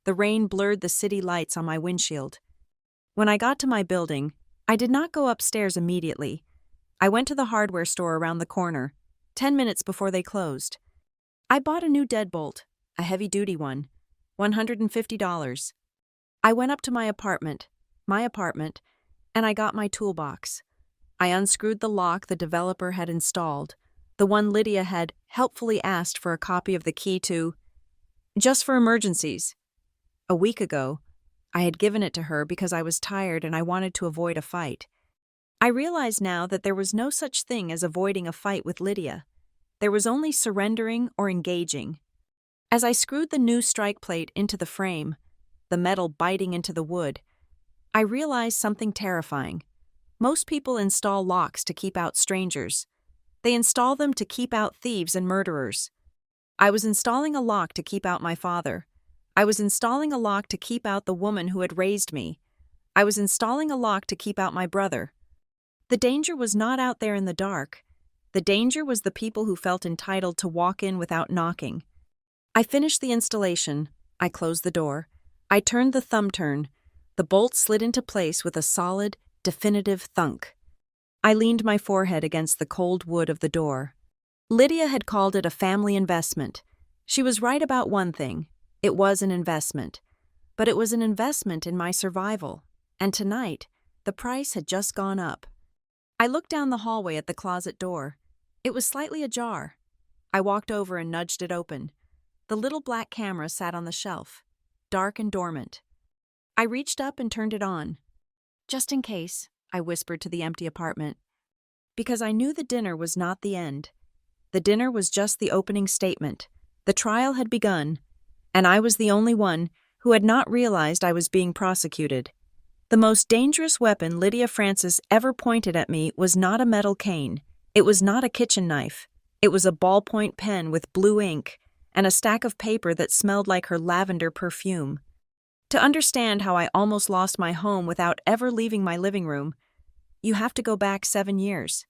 The rain blurred the city lights on my windshield. When I got to my building, I did not go upstairs immediately. I went to the hardware store around the corner, 10 minutes before they closed. I bought a new deadbolt, a heavy-duty one, $150. I went up to my apartment, and I got my toolbox. I unscrewed the lock the developer had installed, the one Lydia had helpfully asked for a copy of the key to, just for emergencies. A week ago, I had given it to her because I was tired and I wanted to avoid a fight. I realized now that there was no such thing as avoiding a fight with Lydia. There was only surrendering or engaging. As I screwed the new strike plate into the frame, the metal biting into the wood, I realized something terrifying. Most people install locks to keep out strangers. They install them to keep out thieves and murderers. I was installing a lock to keep out my father. I was installing a lock to keep out the woman who had raised me. I was installing a lock to keep out my brother. The danger was not out there in the dark. The danger was the people who felt entitled to walk in without knocking. I finished the installation. I closed the door. I turned the thumb turn. The bolt slid into place with a solid, definitive thunk. I leaned my forehead against the cold wood of the door. Lydia had called it a family investment. She was right about one thing. It was an investment. But it was an investment in my survival. And tonight, the price had just gone up. I looked down the hallway at the closet door. It was slightly ajar. I walked over and nudged it open. The little black camera sat on the shelf, dark and dormant. I reached up and turned it on. Just in case, I whispered to the empty apartment. Because I knew the dinner was not the end. The dinner was just the opening statement. The trial had begun, and I was the only one who had not realized I was being prosecuted. The most dangerous weapon Lydia Francis ever pointed at me was not a metal cane. It was not a kitchen knife. It was a ballpoint pen with blue ink and a stack of paper that smelled like her lavender perfume. To understand how I almost lost my home without ever leaving my living room, you have to go back 7 years.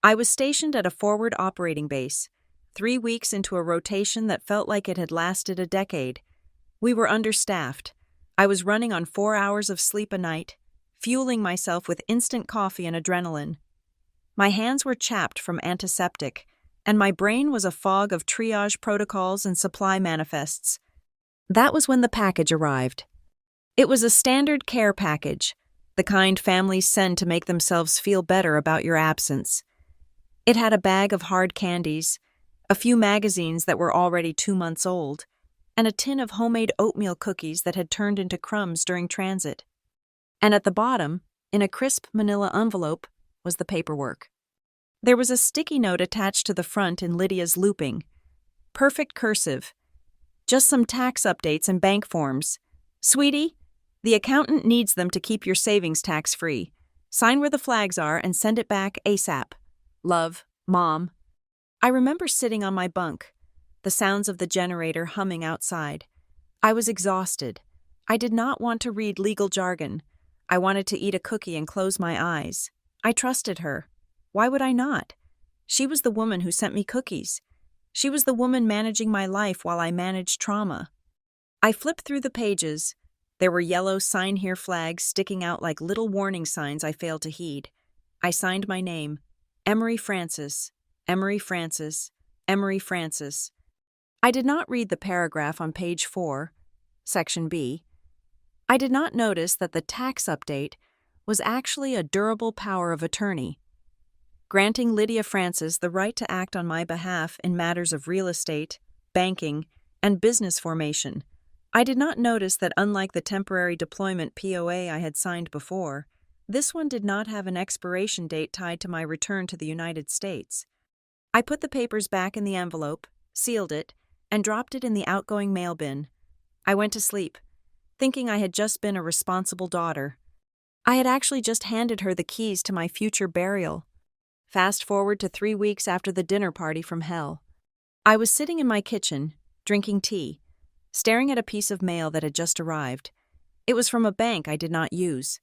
I was stationed at a forward operating base, 3 weeks into a rotation that felt like it had lasted a decade. We were understaffed. I was running on 4 hours of sleep a night, fueling myself with instant coffee and adrenaline. My hands were chapped from antiseptic, and my brain was a fog of triage protocols and supply manifests. That was when the package arrived. It was a standard care package, the kind families send to make themselves feel better about your absence. It had a bag of hard candies, a few magazines that were already 2 months old, and a tin of homemade oatmeal cookies that had turned into crumbs during transit. And at the bottom, in a crisp manila envelope, was the paperwork. There was a sticky note attached to the front in Lydia's looping. Perfect cursive. Just some tax updates and bank forms. Sweetie, the accountant needs them to keep your savings tax-free. Sign where the flags are and send it back ASAP. Love, Mom. I remember sitting on my bunk, the sounds of the generator humming outside. I was exhausted. I did not want to read legal jargon. I wanted to eat a cookie and close my eyes. I trusted her. Why would I not? She was the woman who sent me cookies. She was the woman managing my life while I managed trauma. I flipped through the pages. There were yellow sign here flags sticking out like little warning signs I failed to heed. I signed my name. Emery Francis, Emery Francis, Emery Francis. I did not read the paragraph on page 4, section B. I did not notice that the tax update was actually a durable power of attorney, granting Lydia Francis the right to act on my behalf in matters of real estate, banking, and business formation. I did not notice that unlike the temporary deployment POA I had signed before, this one did not have an expiration date tied to my return to the United States. I put the papers back in the envelope, sealed it, and dropped it in the outgoing mail bin. I went to sleep, thinking I had just been a responsible daughter. I had actually just handed her the keys to my future burial. Fast forward to 3 weeks after the dinner party from hell. I was sitting in my kitchen, drinking tea, staring at a piece of mail that had just arrived. It was from a bank I did not use.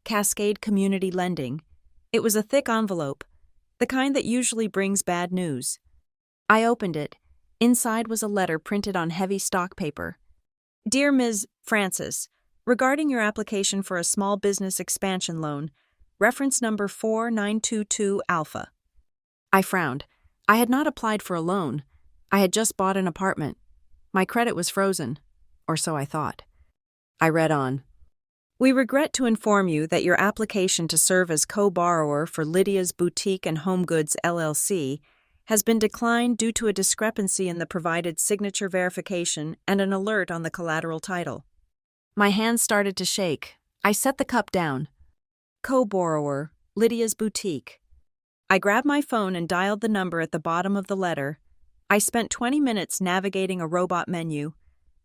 Cascade Community Lending. It was a thick envelope, the kind that usually brings bad news. I opened it. Inside was a letter printed on heavy stock paper. Dear Ms. Francis, regarding your application for a small business expansion loan, reference number 4922 Alpha. I frowned. I had not applied for a loan. I had just bought an apartment. My credit was frozen, or so I thought. I read on. We regret to inform you that your application to serve as co-borrower for Lydia's Boutique and Home Goods LLC has been declined due to a discrepancy in the provided signature verification and an alert on the collateral title. My hands started to shake. I set the cup down. Co-borrower, Lydia's boutique. I grabbed my phone and dialed the number at the bottom of the letter. I spent 20 minutes navigating a robot menu,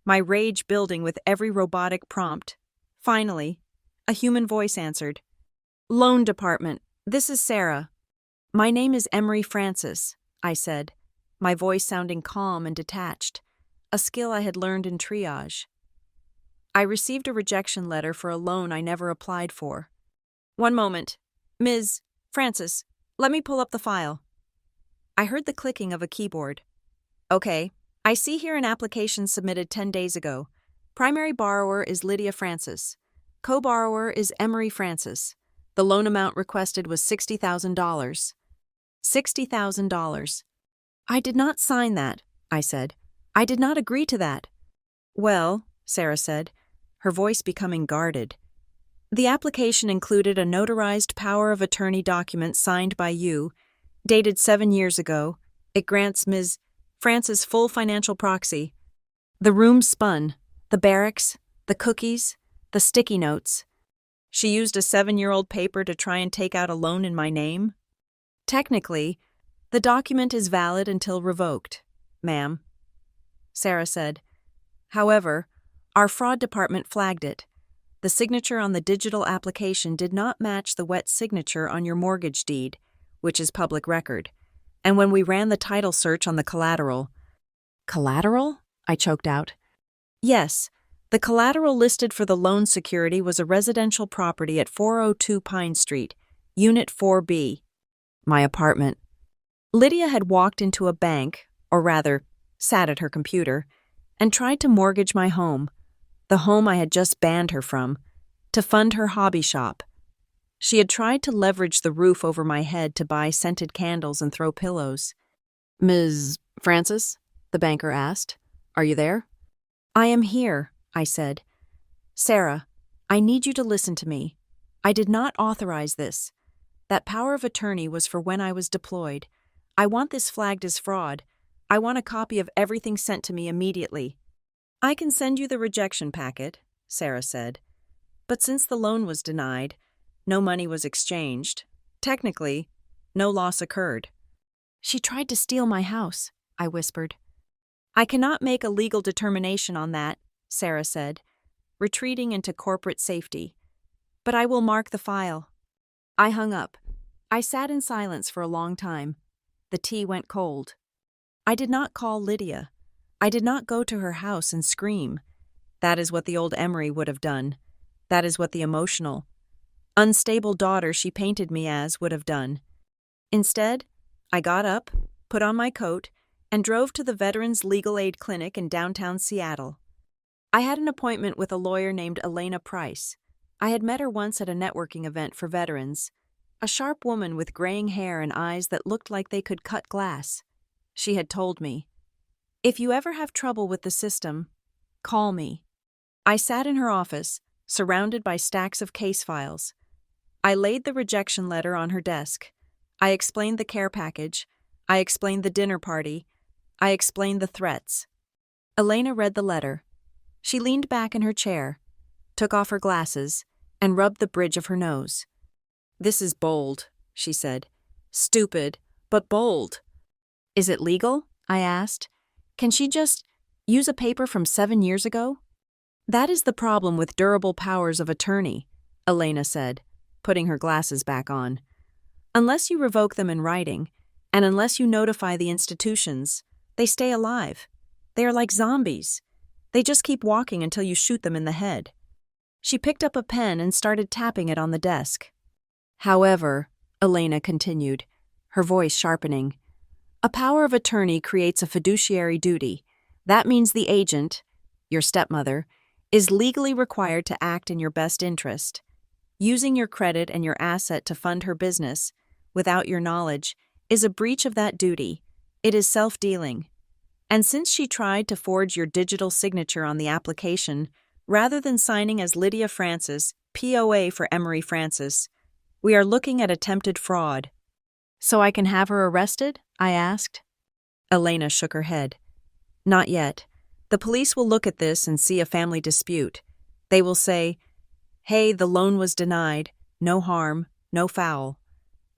my rage building with every robotic prompt. Finally, a human voice answered. Loan department, this is Sarah. My name is Emery Francis, I said, my voice sounding calm and detached, a skill I had learned in triage. I received a rejection letter for a loan I never applied for. One moment. Ms. Francis, let me pull up the file. I heard the clicking of a keyboard. Okay, I see here an application submitted 10 days ago. Primary borrower is Lydia Francis. Co-borrower is Emery Francis. The loan amount requested was $60,000. $60,000. I did not sign that, I said. I did not agree to that. Well, Sarah said, her voice becoming guarded. The application included a notarized power of attorney document signed by you, dated 7 years ago. It grants Ms. Francis full financial proxy. The room spun, the barracks, the cookies, the sticky notes. She used a 7-year-old paper to try and take out a loan in my name? Technically, the document is valid until revoked, ma'am, Sarah said. However, our fraud department flagged it. The signature on the digital application did not match the wet signature on your mortgage deed, which is public record. And when we ran the title search on the collateral— Collateral? I choked out. Yes, the collateral listed for the loan security was a residential property at 402 Pine Street, Unit 4B, my apartment. Lydia had walked into a bank, or rather, sat at her computer, and tried to mortgage my home, the home I had just banned her from, to fund her hobby shop. She had tried to leverage the roof over my head to buy scented candles and throw pillows. Ms. Francis? The banker asked. Are you there? I am here, I said. Sarah, I need you to listen to me. I did not authorize this. That power of attorney was for when I was deployed. I want this flagged as fraud. I want a copy of everything sent to me immediately. I can send you the rejection packet, Sarah said. But since the loan was denied, no money was exchanged. Technically, no loss occurred. She tried to steal my house, I whispered. I cannot make a legal determination on that, Sarah said, retreating into corporate safety. But I will mark the file. I hung up. I sat in silence for a long time. The tea went cold. I did not call Lydia. I did not go to her house and scream. That is what the old Emery would have done. That is what the emotional, unstable daughter she painted me as would have done. Instead, I got up, put on my coat, and drove to the Veterans Legal Aid Clinic in downtown Seattle. I had an appointment with a lawyer named Elena Price. I had met her once at a networking event for veterans, a sharp woman with graying hair and eyes that looked like they could cut glass. She had told me, "If you ever have trouble with the system, call me." I sat in her office, surrounded by stacks of case files. I laid the rejection letter on her desk. I explained the care package. I explained the dinner party. I explained the threats. Elena read the letter. She leaned back in her chair, took off her glasses, and rubbed the bridge of her nose. "This is bold," she said. "Stupid, but bold." "Is it legal?" I asked. "Can she just use a paper from 7 years ago?" "That is the problem with durable powers of attorney," Elena said, putting her glasses back on. "Unless you revoke them in writing, and unless you notify the institutions, they stay alive. They are like zombies. They just keep walking until you shoot them in the head." She picked up a pen and started tapping it on the desk. "However," Elena continued, her voice sharpening, "a power of attorney creates a fiduciary duty. That means the agent, your stepmother, is legally required to act in your best interest. Using your credit and your asset to fund her business, without your knowledge, is a breach of that duty. It is self-dealing. And since she tried to forge your digital signature on the application, rather than signing as Lydia Francis, POA for Emery Francis, we are looking at attempted fraud." "So I can have her arrested?" I asked. Elena shook her head. "Not yet. The police will look at this and see a family dispute. They will say, "Hey, the loan was denied. No harm, no foul."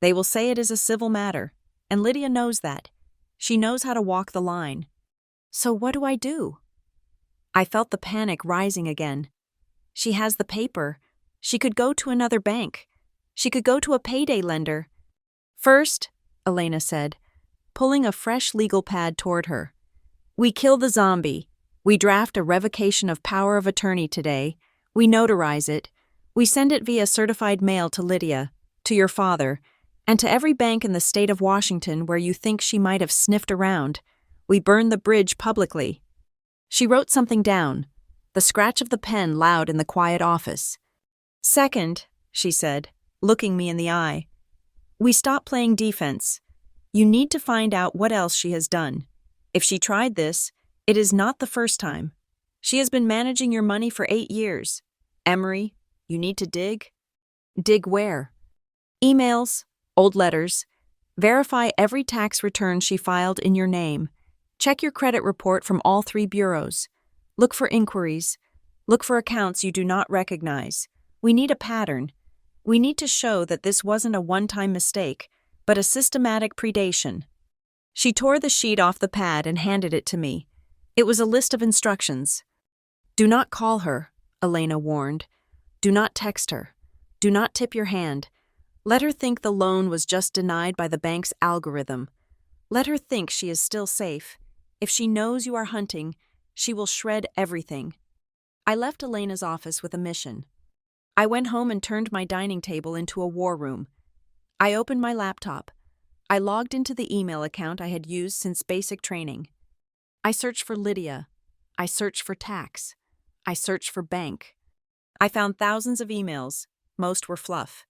They will say it is a civil matter, and Lydia knows that. She knows how to walk the line. So what do I do? I felt the panic rising again. She has the paper. She could go to another bank. She could go to a payday lender. First, Elena said, pulling a fresh legal pad toward her. We kill the zombie. We draft a revocation of power of attorney today. We notarize it. We send it via certified mail to Lydia, to your father, and to every bank in the state of Washington where you think she might have sniffed around. We burn the bridge publicly. She wrote something down, the scratch of the pen loud in the quiet office. Second, she said, looking me in the eye, we stop playing defense. You need to find out what else she has done. If she tried this, it is not the first time. She has been managing your money for 8 years. Emery, you need to dig. Dig where? Emails, old letters. Verify every tax return she filed in your name. Check your credit report from all 3 bureaus. Look for inquiries. Look for accounts you do not recognize. We need a pattern. We need to show that this wasn't a one-time mistake, but a systematic predation. She tore the sheet off the pad and handed it to me. It was a list of instructions. Do not call her, Elena warned. Do not text her. Do not tip your hand. Let her think the loan was just denied by the bank's algorithm. Let her think she is still safe. If she knows you are hunting, she will shred everything. I left Elena's office with a mission. I went home and turned my dining table into a war room. I opened my laptop. I logged into the email account I had used since basic training. I searched for Lydia. I searched for tax. I searched for bank. I found thousands of emails. Most were fluff.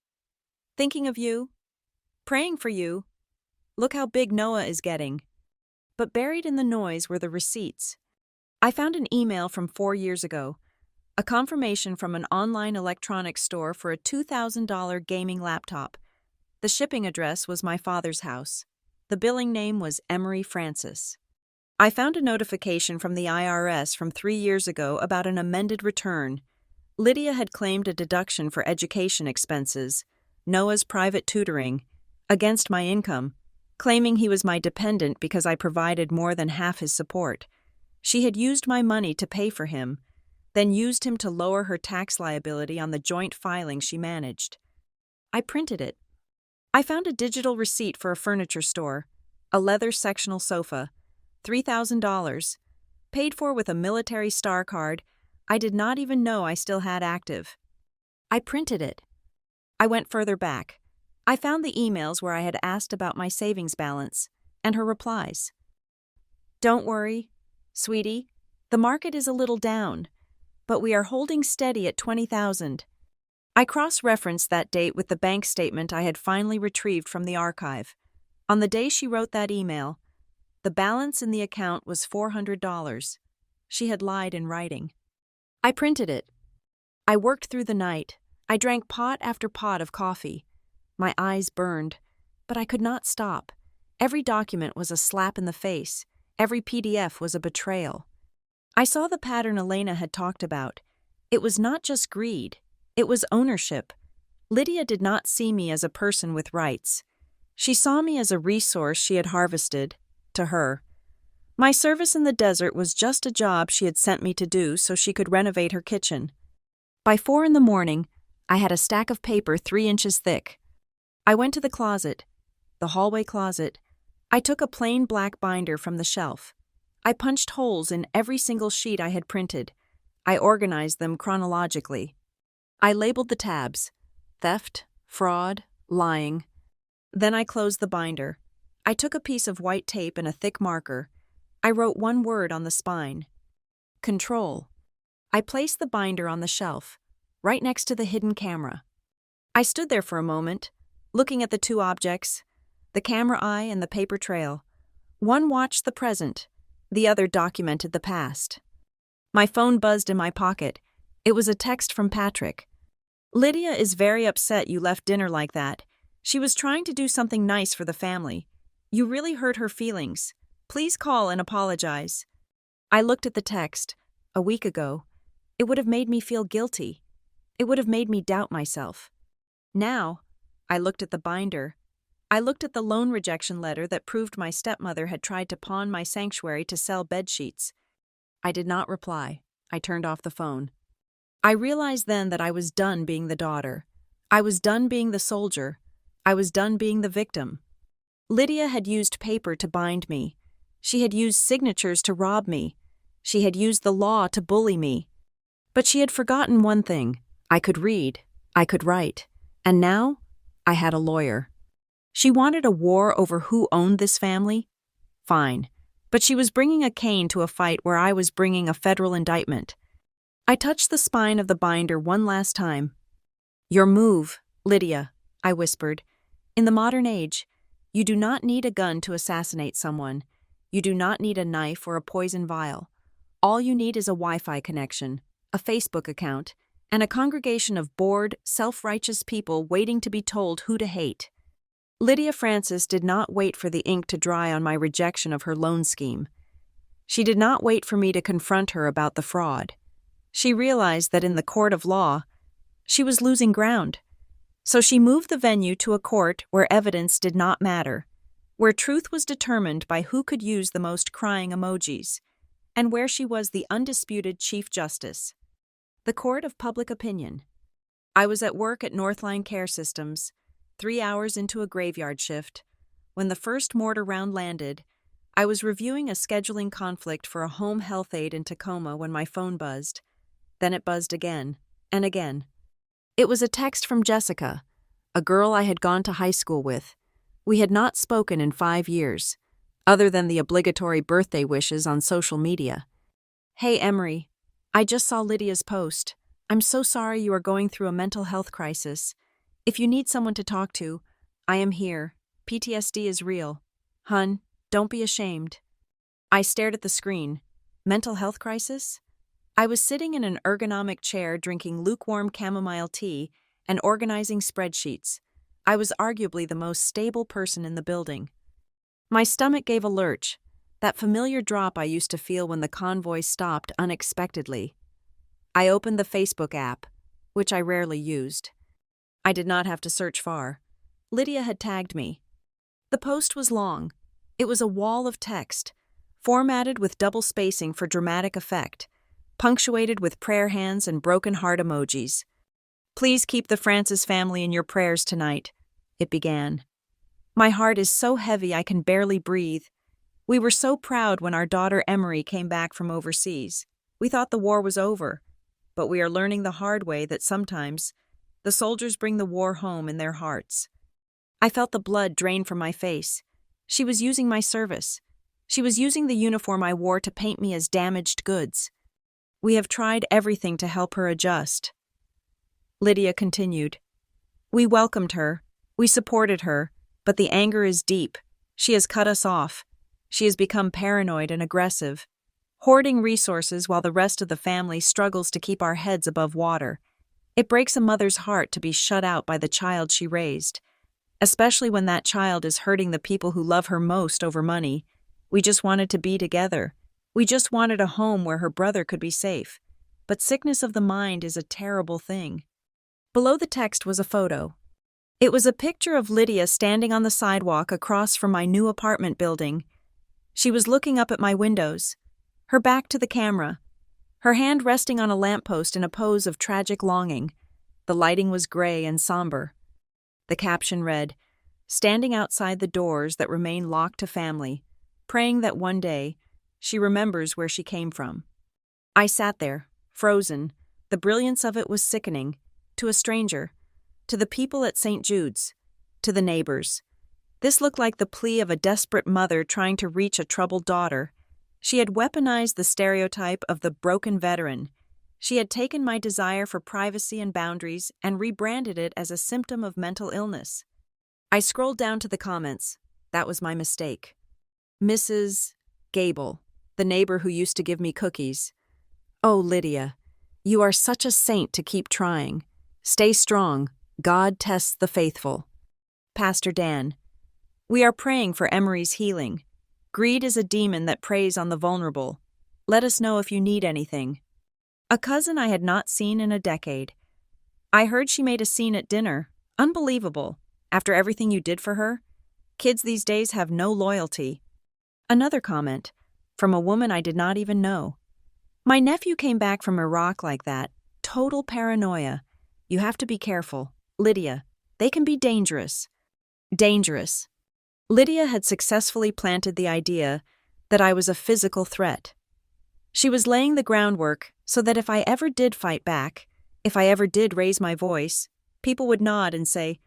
Thinking of you. Praying for you. Look how big Noah is getting. But buried in the noise were the receipts. I found an email from 4 years ago, a confirmation from an online electronics store for a $2,000 gaming laptop. The shipping address was my father's house. The billing name was Emery Francis. I found a notification from the IRS from 3 years ago about an amended return. Lydia had claimed a deduction for education expenses, Noah's private tutoring, against my income, claiming he was my dependent because I provided more than half his support. She had used my money to pay for him, then used him to lower her tax liability on the joint filing she managed. I printed it. I found a digital receipt for a furniture store, a leather sectional sofa, $3,000, paid for with a military star card I did not even know I still had active. I printed it. I went further back. I found the emails where I had asked about my savings balance, and her replies. Don't worry, sweetie, the market is a little down, but we are holding steady at 20,000. I cross-referenced that date with the bank statement I had finally retrieved from the archive. On the day she wrote that email, the balance in the account was $400. She had lied in writing. I printed it. I worked through the night. I drank pot after pot of coffee. My eyes burned, but I could not stop. Every document was a slap in the face. Every PDF was a betrayal. I saw the pattern Elena had talked about. It was not just greed. It was ownership. Lydia did not see me as a person with rights. She saw me as a resource she had harvested, to her. My service in the desert was just a job she had sent me to do so she could renovate her kitchen. By 4 a.m, I had a stack of paper 3 inches thick. I went to the closet, the hallway closet. I took a plain black binder from the shelf. I punched holes in every single sheet I had printed. I organized them chronologically. I labeled the tabs: theft, fraud, lying. Then I closed the binder. I took a piece of white tape and a thick marker. I wrote one word on the spine: control. I placed the binder on the shelf, right next to the hidden camera. I stood there for a moment, looking at the 2 objects, the camera eye and the paper trail. One watched the present, the other documented the past. My phone buzzed in my pocket. It was a text from Patrick. Lydia is very upset you left dinner like that. She was trying to do something nice for the family. You really hurt her feelings. Please call and apologize. I looked at the text. A week ago. It would have made me feel guilty. It would have made me doubt myself. Now, I looked at the binder. I looked at the loan rejection letter that proved my stepmother had tried to pawn my sanctuary to sell bedsheets. I did not reply. I turned off the phone. I realized then that I was done being the daughter. I was done being the soldier. I was done being the victim. Lydia had used paper to bind me. She had used signatures to rob me. She had used the law to bully me. But she had forgotten one thing. I could read. I could write. And now, I had a lawyer. She wanted a war over who owned this family? Fine. But she was bringing a cane to a fight where I was bringing a federal indictment. I touched the spine of the binder one last time. Your move, Lydia, I whispered. In the modern age, you do not need a gun to assassinate someone. You do not need a knife or a poison vial. All you need is a Wi-Fi connection, a Facebook account, and a congregation of bored, self-righteous people waiting to be told who to hate. Lydia Francis did not wait for the ink to dry on my rejection of her loan scheme. She did not wait for me to confront her about the fraud. She realized that in the court of law, she was losing ground. So she moved the venue to a court where evidence did not matter, where truth was determined by who could use the most crying emojis, and where she was the undisputed Chief Justice. The court of public opinion. I was at work at Northline Care Systems, 3 hours into a graveyard shift. When the first mortar round landed, I was reviewing a scheduling conflict for a home health aide in Tacoma when my phone buzzed. Then it buzzed again, and again. It was a text from Jessica, a girl I had gone to high school with. We had not spoken in 5 years, other than the obligatory birthday wishes on social media. Hey, Emery, I just saw Lydia's post. I'm so sorry you are going through a mental health crisis. If you need someone to talk to, I am here. PTSD is real. Hun, don't be ashamed. I stared at the screen. Mental health crisis? I was sitting in an ergonomic chair drinking lukewarm chamomile tea and organizing spreadsheets. I was arguably the most stable person in the building. My stomach gave a lurch, that familiar drop I used to feel when the convoy stopped unexpectedly. I opened the Facebook app, which I rarely used. I did not have to search far. Lydia had tagged me. The post was long. It was a wall of text, formatted with double spacing for dramatic effect, punctuated with prayer hands and broken heart emojis. Please keep the Francis family in your prayers tonight, it began. My heart is so heavy I can barely breathe. We were so proud when our daughter Emery came back from overseas. We thought the war was over, but we are learning the hard way that sometimes the soldiers bring the war home in their hearts. I felt the blood drain from my face. She was using my service. She was using the uniform I wore to paint me as damaged goods. We have tried everything to help her adjust. Lydia continued. We welcomed her. We supported her. But the anger is deep. She has cut us off. She has become paranoid and aggressive, hoarding resources while the rest of the family struggles to keep our heads above water. It breaks a mother's heart to be shut out by the child she raised, especially when that child is hurting the people who love her most over money. We just wanted to be together. We just wanted a home where her brother could be safe. But sickness of the mind is a terrible thing. Below the text was a photo. It was a picture of Lydia standing on the sidewalk across from my new apartment building. She was looking up at my windows, her back to the camera, her hand resting on a lamppost in a pose of tragic longing. The lighting was gray and somber. The caption read, "Standing outside the doors that remain locked to family, praying that one day she remembers where she came from." I sat there, frozen. The brilliance of it was sickening. To a stranger, to the people at St. Jude's, to the neighbors. This looked like the plea of a desperate mother trying to reach a troubled daughter. She had weaponized the stereotype of the broken veteran. She had taken my desire for privacy and boundaries and rebranded it as a symptom of mental illness. I scrolled down to the comments. That was my mistake. Mrs. Gable, the neighbor who used to give me cookies. Oh, Lydia, you are such a saint to keep trying. Stay strong. God tests the faithful. Pastor Dan, we are praying for Emery's healing. Greed is a demon that preys on the vulnerable. Let us know if you need anything. A cousin I had not seen in a decade. I heard she made a scene at dinner. Unbelievable. After everything you did for her? Kids these days have no loyalty. Another comment, from a woman I did not even know. My nephew came back from Iraq like that. Total paranoia. You have to be careful. Lydia, they can be dangerous. Dangerous. Lydia had successfully planted the idea that I was a physical threat. She was laying the groundwork so that if I ever did fight back, if I ever did raise my voice, people would nod and say,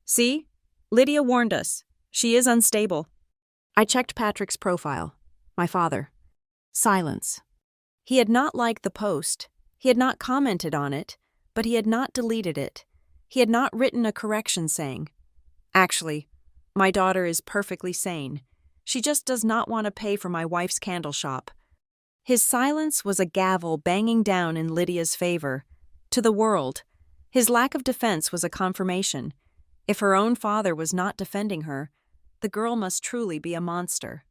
"See? Lydia warned us. She is unstable." I checked Patrick's profile. My father. Silence. He had not liked the post. He had not commented on it, but he had not deleted it. He had not written a correction saying, "Actually, my daughter is perfectly sane. She just does not want to pay for my wife's candle shop." His silence was a gavel banging down in Lydia's favor. To the world, his lack of defense was a confirmation. If her own father was not defending her, the girl must truly be a monster.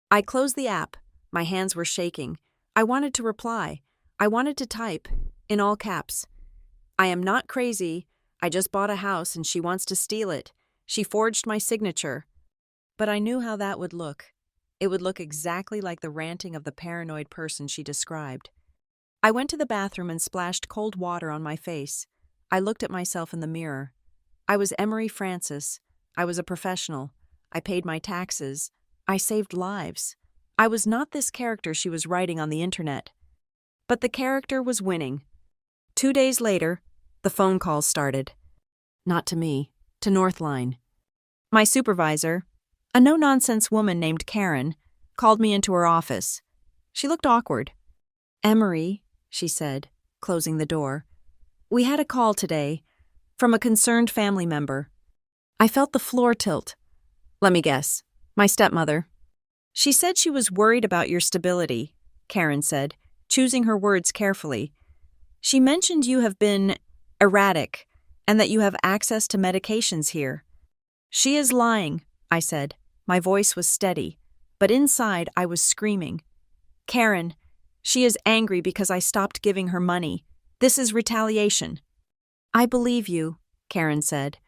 I closed the app. My hands were shaking. I wanted to reply. I wanted to type, in all caps. "I am not crazy. I just bought a house and she wants to steal it. She forged my signature." But I knew how that would look. It would look exactly like the ranting of the paranoid person she described. I went to the bathroom and splashed cold water on my face. I looked at myself in the mirror. I was Emery Francis. I was a professional. I paid my taxes. I saved lives. I was not this character she was writing on the internet. But the character was winning. 2 days later, the phone calls started. Not to me, to Northline. My supervisor, a no-nonsense woman named Karen, called me into her office. She looked awkward. "Emery," she said, closing the door. "We had a call today from a concerned family member." I felt the floor tilt. "Let me guess. My stepmother." "She said she was worried about your stability," Karen said, choosing her words carefully. "She mentioned you have been erratic and that you have access to medications here." "She is lying," I said. My voice was steady, but inside I was screaming. "Karen, she is angry because I stopped giving her money. This is retaliation." "I believe you," Karen said,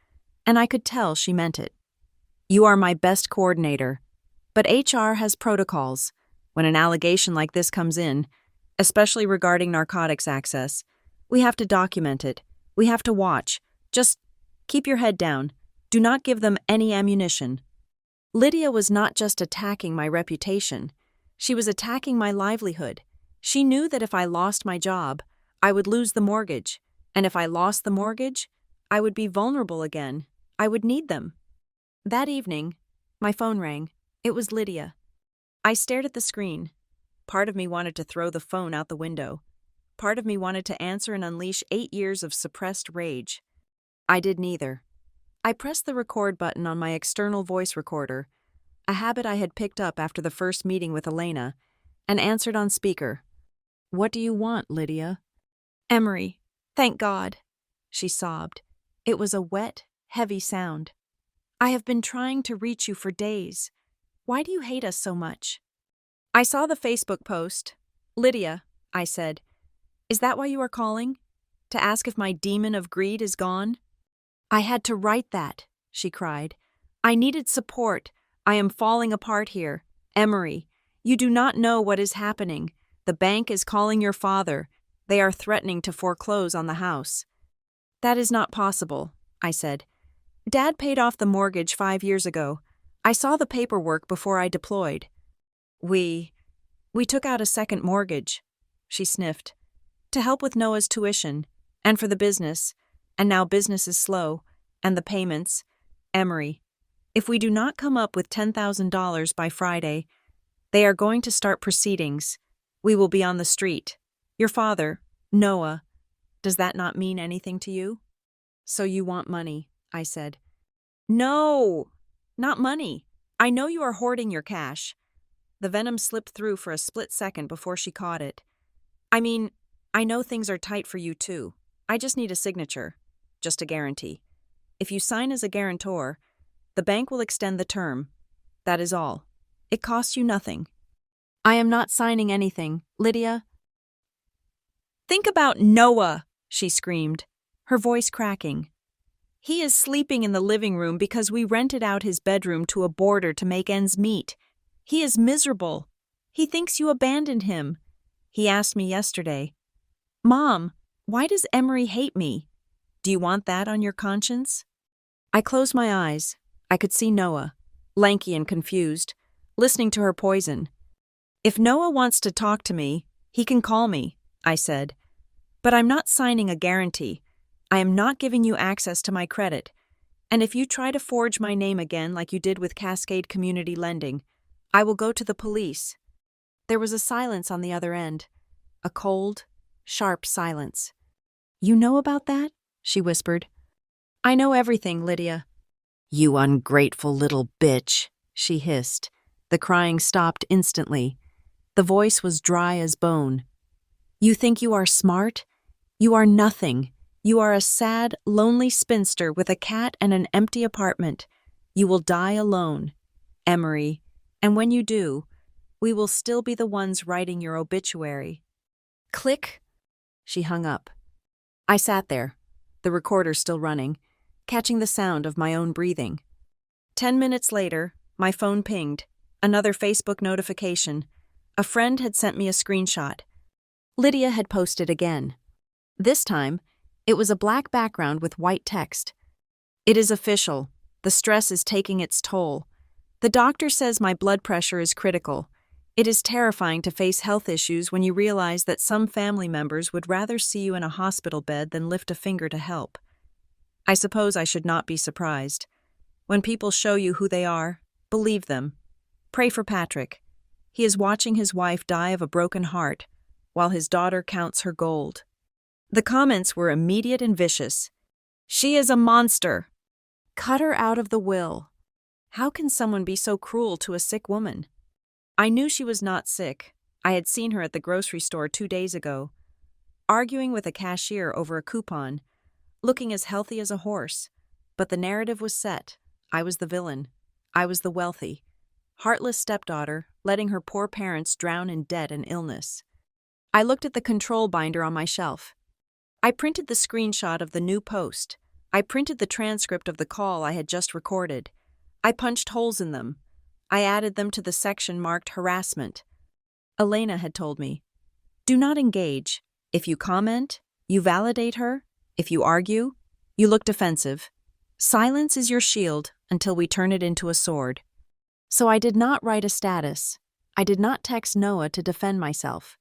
and I could tell she meant it. "You are my best coordinator, but HR has protocols. When an allegation like this comes in, especially regarding narcotics access, we have to document it. We have to watch. Just keep your head down. Do not give them any ammunition." Lydia was not just attacking my reputation. She was attacking my livelihood. She knew that if I lost my job, I would lose the mortgage. And if I lost the mortgage, I would be vulnerable again. I would need them. That evening, my phone rang. It was Lydia. I stared at the screen. Part of me wanted to throw the phone out the window. Part of me wanted to answer and unleash 8 years of suppressed rage. I did neither. I pressed the record button on my external voice recorder, a habit I had picked up after the first meeting with Elena, and answered on speaker. "What do you want, Lydia?" "Emery, thank God," she sobbed. It was a wet, heavy sound. "I have been trying to reach you for days. Why do you hate us so much?" I saw the Facebook post. "Lydia," I said, "is that why you are calling? To ask if my demon of greed is gone?" "I had to write that," she cried. "I needed support. I am falling apart here. Emery, you do not know what is happening. The bank is calling your father. They are threatening to foreclose on the house." "That is not possible," I said. "Dad paid off the mortgage 5 years ago. I saw the paperwork before I deployed." We took out a second mortgage," she sniffed, "to help with Noah's tuition, and for the business, and now business is slow, and the payments. Emery, if we do not come up with $10,000 by Friday, they are going to start proceedings. We will be on the street. Your father, Noah, does that not mean anything to you?" "So you want money," I said. "No, not money. I know you are hoarding your cash." The venom slipped through for a split second before she caught it. "I mean, I know things are tight for you too. I just need a signature. Just a guarantee. If you sign as a guarantor, the bank will extend the term. That is all. It costs you nothing." "I am not signing anything, Lydia." Think about Noah, she screamed, her voice cracking. He is sleeping in the living room because we rented out his bedroom to a boarder to make ends meet. He is miserable. He thinks you abandoned him. He asked me yesterday, Mom, why does Emery hate me? Do you want that on your conscience? I closed my eyes. I could see Noah, lanky and confused, listening to her poison. If Noah wants to talk to me, he can call me, I said. But I'm not signing a guarantee. I am not giving you access to my credit. And if you try to forge my name again like you did with Cascade Community Lending, I will go to the police. There was a silence on the other end. A cold, sharp silence. You know about that? She whispered. I know everything, Lydia. You ungrateful little bitch, she hissed. The crying stopped instantly. The voice was dry as bone. You think you are smart? You are nothing. You are a sad, lonely spinster with a cat and an empty apartment. You will die alone, Emery, and when you do, we will still be the ones writing your obituary. Click. She hung up. I sat there, the recorder still running, catching the sound of my own breathing. 10 minutes later, my phone pinged. Another Facebook notification. A friend had sent me a screenshot. Lydia had posted again. This time, it was a black background with white text. It is official. The stress is taking its toll. The doctor says my blood pressure is critical. It is terrifying to face health issues when you realize that some family members would rather see you in a hospital bed than lift a finger to help. I suppose I should not be surprised. When people show you who they are, believe them. Pray for Patrick. He is watching his wife die of a broken heart, while his daughter counts her gold. The comments were immediate and vicious. She is a monster. Cut her out of the will. How can someone be so cruel to a sick woman? I knew she was not sick. I had seen her at the grocery store 2 days ago, arguing with a cashier over a coupon, looking as healthy as a horse. But the narrative was set. I was the villain. I was the wealthy, heartless stepdaughter, letting her poor parents drown in debt and illness. I looked at the control binder on my shelf. I printed the screenshot of the new post. I printed the transcript of the call I had just recorded. I punched holes in them. I added them to the section marked harassment. Elena had told me, do not engage. If you comment, you validate her. If you argue, you look defensive. Silence is your shield until we turn it into a sword. So I did not write a status. I did not text Noah to defend myself.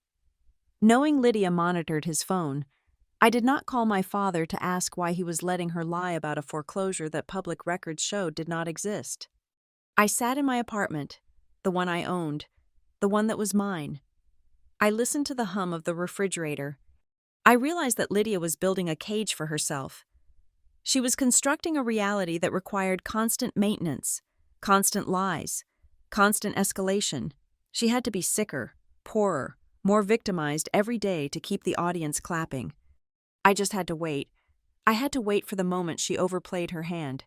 Knowing Lydia monitored his phone, I did not call my father to ask why he was letting her lie about a foreclosure that public records showed did not exist. I sat in my apartment, the one I owned, the one that was mine. I listened to the hum of the refrigerator. I realized that Lydia was building a cage for herself. She was constructing a reality that required constant maintenance, constant lies, constant escalation. She had to be sicker, poorer, more victimized every day to keep the audience clapping. I just had to wait. I had to wait for the moment she overplayed her hand.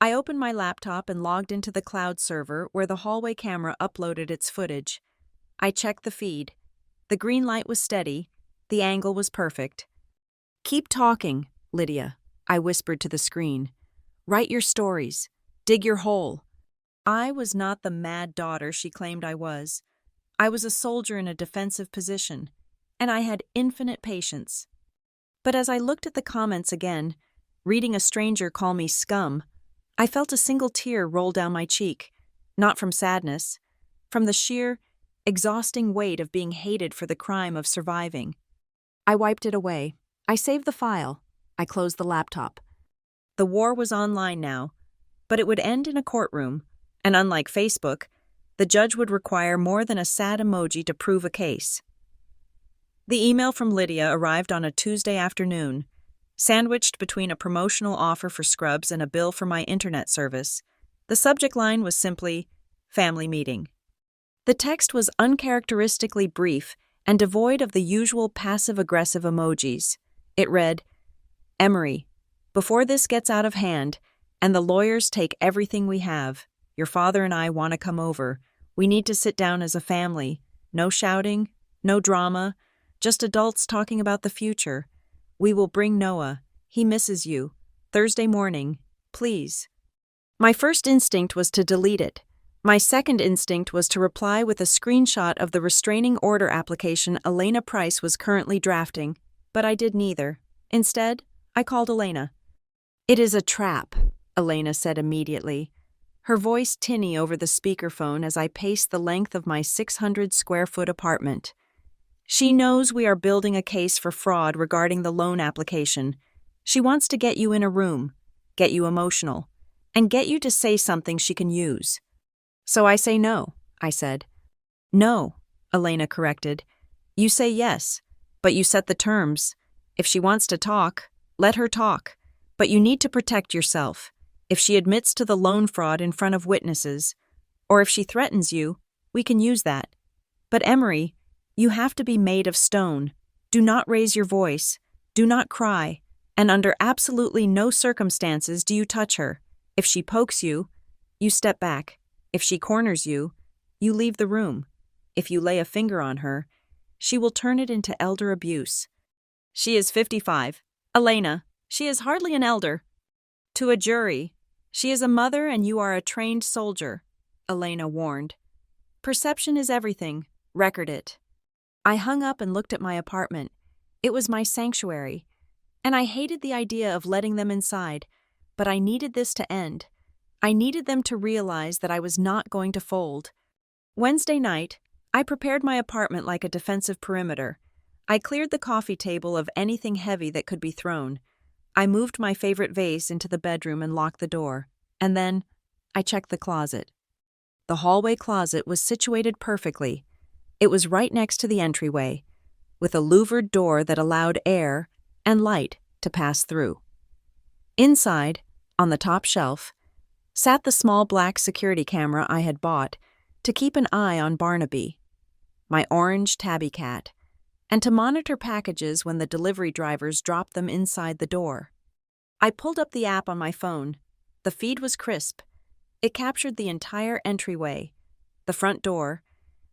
I opened my laptop and logged into the cloud server where the hallway camera uploaded its footage. I checked the feed. The green light was steady. The angle was perfect. Keep talking, Lydia, I whispered to the screen. Write your stories. Dig your hole. I was not the mad daughter she claimed I was. I was a soldier in a defensive position, and I had infinite patience. But as I looked at the comments again, reading a stranger call me scum, I felt a single tear roll down my cheek, not from sadness, from the sheer, exhausting weight of being hated for the crime of surviving. I wiped it away. I saved the file. I closed the laptop. The war was online now, but it would end in a courtroom, and unlike Facebook, the judge would require more than a sad emoji to prove a case. The email from Lydia arrived on a Tuesday afternoon, sandwiched between a promotional offer for Scrubs and a bill for my internet service. The subject line was simply, family meeting. The text was uncharacteristically brief and devoid of the usual passive-aggressive emojis. It read, Emery, before this gets out of hand and the lawyers take everything we have, your father and I want to come over. We need to sit down as a family. No shouting, no drama, just adults talking about the future. We will bring Noah. He misses you. Thursday morning, please. My first instinct was to delete it. My second instinct was to reply with a screenshot of the restraining order application Elena Price was currently drafting, but I did neither. Instead, I called Elena. "It is a trap," Elena said immediately, her voice tinny over the speakerphone as I paced the length of my 600-square-foot apartment. "She knows we are building a case for fraud regarding the loan application. She wants to get you in a room, get you emotional, and get you to say something she can use." "So I say no," I said. "No," Elena corrected. "You say yes, but you set the terms. If she wants to talk, let her talk. But you need to protect yourself. If she admits to the loan fraud in front of witnesses, or if she threatens you, we can use that. But Emery, you have to be made of stone. Do not raise your voice. Do not cry. And under absolutely no circumstances do you touch her. If she pokes you, you step back. If she corners you, you leave the room. If you lay a finger on her, she will turn it into elder abuse. She is 55. Elena, she is hardly an elder. To a jury, she is a mother and you are a trained soldier," Elena warned. "Perception is everything. Record it." I hung up and looked at my apartment. It was my sanctuary, and I hated the idea of letting them inside, but I needed this to end. I needed them to realize that I was not going to fold. Wednesday night, I prepared my apartment like a defensive perimeter. I cleared the coffee table of anything heavy that could be thrown. I moved my favorite vase into the bedroom and locked the door. And then, I checked the closet. The hallway closet was situated perfectly. It was right next to the entryway, with a louvered door that allowed air and light to pass through. Inside, on the top shelf, sat the small black security camera I had bought to keep an eye on Barnaby, my orange tabby cat, and to monitor packages when the delivery drivers dropped them inside the door. I pulled up the app on my phone. The feed was crisp. It captured the entire entryway, the front door,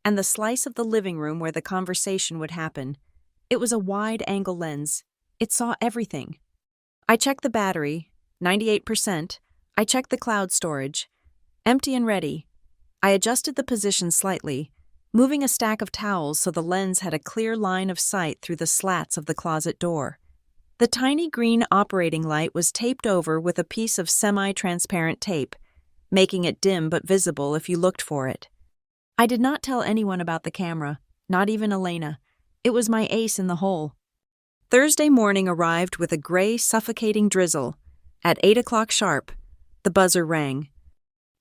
and the slice of the living room where the conversation would happen. It was a wide-angle lens. It saw everything. I checked the battery, 98%. I checked the cloud storage, empty and ready. I adjusted the position slightly, moving a stack of towels so the lens had a clear line of sight through the slats of the closet door. The tiny green operating light was taped over with a piece of semi-transparent tape, making it dim but visible if you looked for it. I did not tell anyone about the camera, not even Elena. It was my ace in the hole. Thursday morning arrived with a gray, suffocating drizzle. At 8 o'clock sharp, the buzzer rang.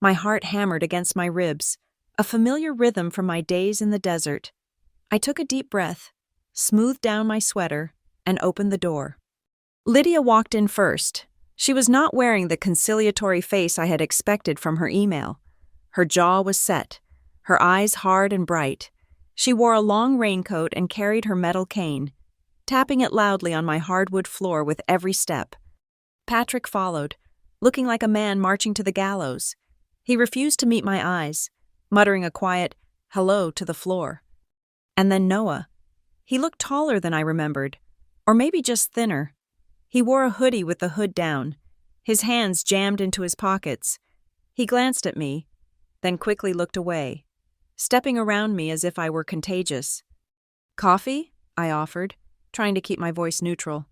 My heart hammered against my ribs, a familiar rhythm from my days in the desert. I took a deep breath, smoothed down my sweater, and opened the door. Lydia walked in first. She was not wearing the conciliatory face I had expected from her email. Her jaw was set, her eyes hard and bright. She wore a long raincoat and carried her metal cane, tapping it loudly on my hardwood floor with every step. Patrick followed, looking like a man marching to the gallows. He refused to meet my eyes, muttering a quiet hello to the floor. And then Noah. He looked taller than I remembered, or maybe just thinner. He wore a hoodie with the hood down, his hands jammed into his pockets. He glanced at me, then quickly looked away, stepping around me as if I were contagious. "Coffee?" I offered, trying to keep my voice neutral.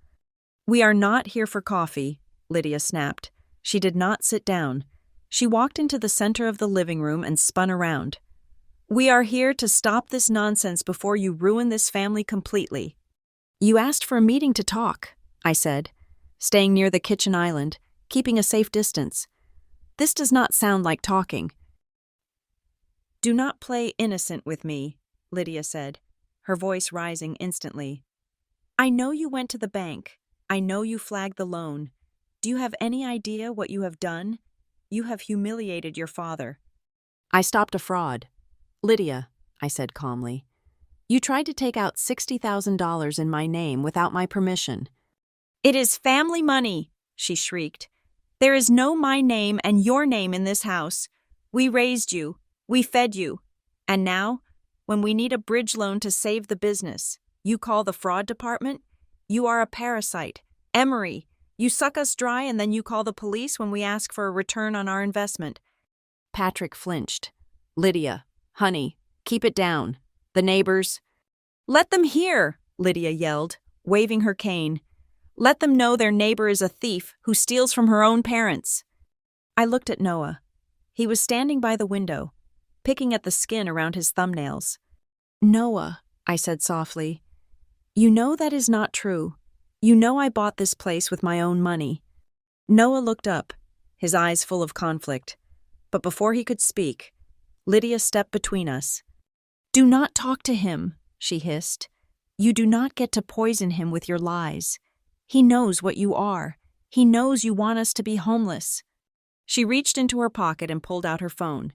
"We are not here for coffee," Lydia snapped. She did not sit down. She walked into the center of the living room and spun around. "We are here to stop this nonsense before you ruin this family completely." "You asked for a meeting to talk," I said, staying near the kitchen island, keeping a safe distance. "This does not sound like talking." "Do not play innocent with me," Lydia said, her voice rising instantly. "I know you went to the bank. I know you flagged the loan. Do you have any idea what you have done? You have humiliated your father." "I stopped a fraud. Lydia," I said calmly. "You tried to take out $60,000 in my name without my permission." "It is family money," she shrieked. "There is no my name and your name in this house. We raised you. We fed you. And now, when we need a bridge loan to save the business, You call the fraud department? You are a parasite. Emery, you suck us dry and then you call the police when we ask for a return on our investment. Patrick flinched. Lydia, honey, keep it down. The neighbors. Let them hear, Lydia yelled, waving her cane. Let them know their neighbor is a thief who steals from her own parents. I looked at Noah. He was standing by the window, picking at the skin around his thumbnails. Noah, I said softly, you know that is not true. You know I bought this place with my own money. Noah looked up, his eyes full of conflict. But before he could speak, Lydia stepped between us. Do not talk to him, she hissed. You do not get to poison him with your lies. He knows what you are. He knows you want us to be homeless. She reached into her pocket and pulled out her phone.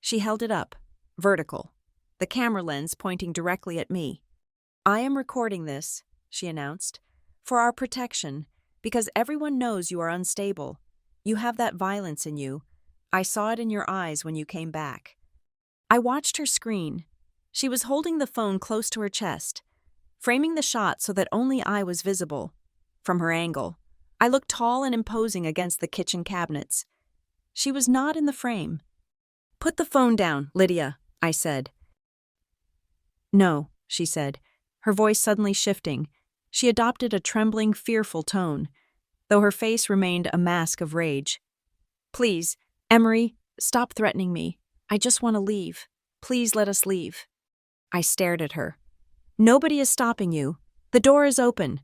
She held it up, vertical, the camera lens pointing directly at me. I am recording this, she announced, for our protection, because everyone knows you are unstable. You have that violence in you. I saw it in your eyes when you came back. I watched her screen. She was holding the phone close to her chest, framing the shot so that only I was visible. From her angle, I looked tall and imposing against the kitchen cabinets. She was not in the frame. Put the phone down, Lydia, I said. No, she said, her voice suddenly shifting. She adopted a trembling, fearful tone, though her face remained a mask of rage. Please, Emery, stop threatening me. I just want to leave. Please let us leave. I stared at her. Nobody is stopping you. The door is open.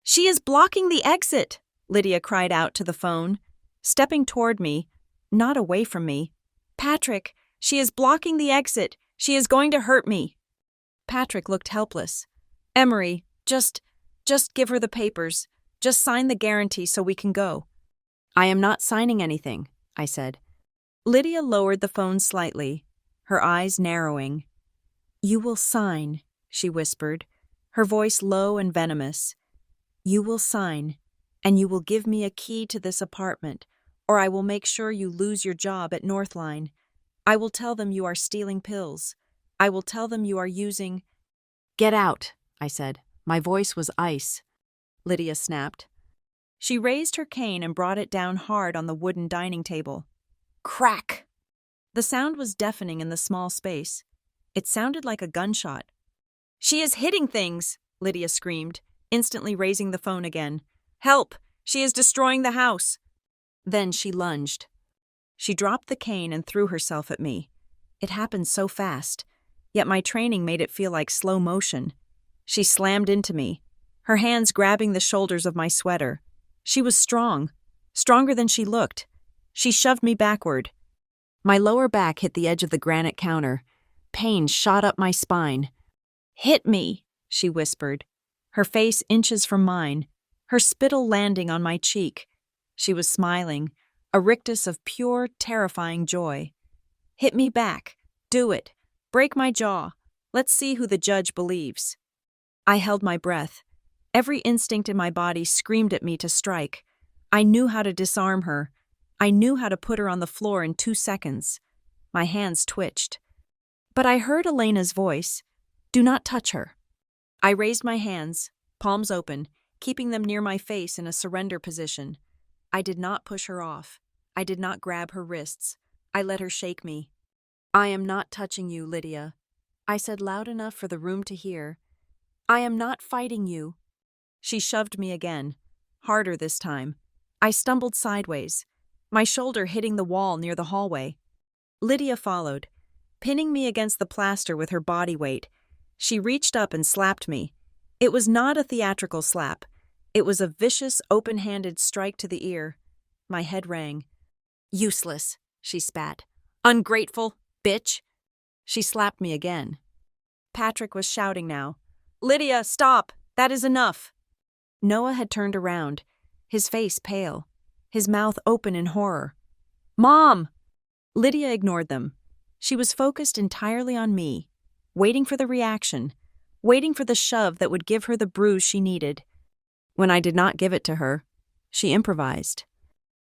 She is blocking the exit, Lydia cried out to the phone, stepping toward me, not away from me. Patrick, she is blocking the exit. She is going to hurt me. Patrick looked helpless. Emery, just give her the papers. Just sign the guarantee so we can go. I am not signing anything, I said. Lydia lowered the phone slightly, her eyes narrowing. You will sign, she whispered, her voice low and venomous. You will sign, and you will give me a key to this apartment, or I will make sure you lose your job at Northline. I will tell them you are stealing pills. I will tell them you are using— Get out, I said. My voice was ice. Lydia snapped. She raised her cane and brought it down hard on the wooden dining table. Crack! The sound was deafening in the small space. It sounded like a gunshot. She is hitting things, Lydia screamed, instantly raising the phone again. Help! She is destroying the house! Then she lunged. She dropped the cane and threw herself at me. It happened so fast, yet my training made it feel like slow motion. She slammed into me, her hands grabbing the shoulders of my sweater. She was strong, stronger than she looked. She shoved me backward. My lower back hit the edge of the granite counter. Pain shot up my spine. Hit me, she whispered, her face inches from mine, her spittle landing on my cheek. She was smiling, a rictus of pure, terrifying joy. Hit me back. Do it. Break my jaw. Let's see who the judge believes. I held my breath. Every instinct in my body screamed at me to strike. I knew how to disarm her. I knew how to put her on the floor in 2 seconds. My hands twitched. But I heard Elena's voice. Do not touch her. I raised my hands, palms open, keeping them near my face in a surrender position. I did not push her off. I did not grab her wrists. I let her shake me. I am not touching you, Lydia. I said loud enough for the room to hear. I am not fighting you. She shoved me again, harder this time. I stumbled sideways, my shoulder hitting the wall near the hallway. Lydia followed, pinning me against the plaster with her body weight. She reached up and slapped me. It was not a theatrical slap. It was a vicious, open-handed strike to the ear. My head rang. Useless, she spat. Ungrateful, bitch. She slapped me again. Patrick was shouting now. Lydia, stop! That is enough! Noah had turned around, his face pale, his mouth open in horror. Mom! Lydia ignored them. She was focused entirely on me, waiting for the reaction, waiting for the shove that would give her the bruise she needed. When I did not give it to her, she improvised.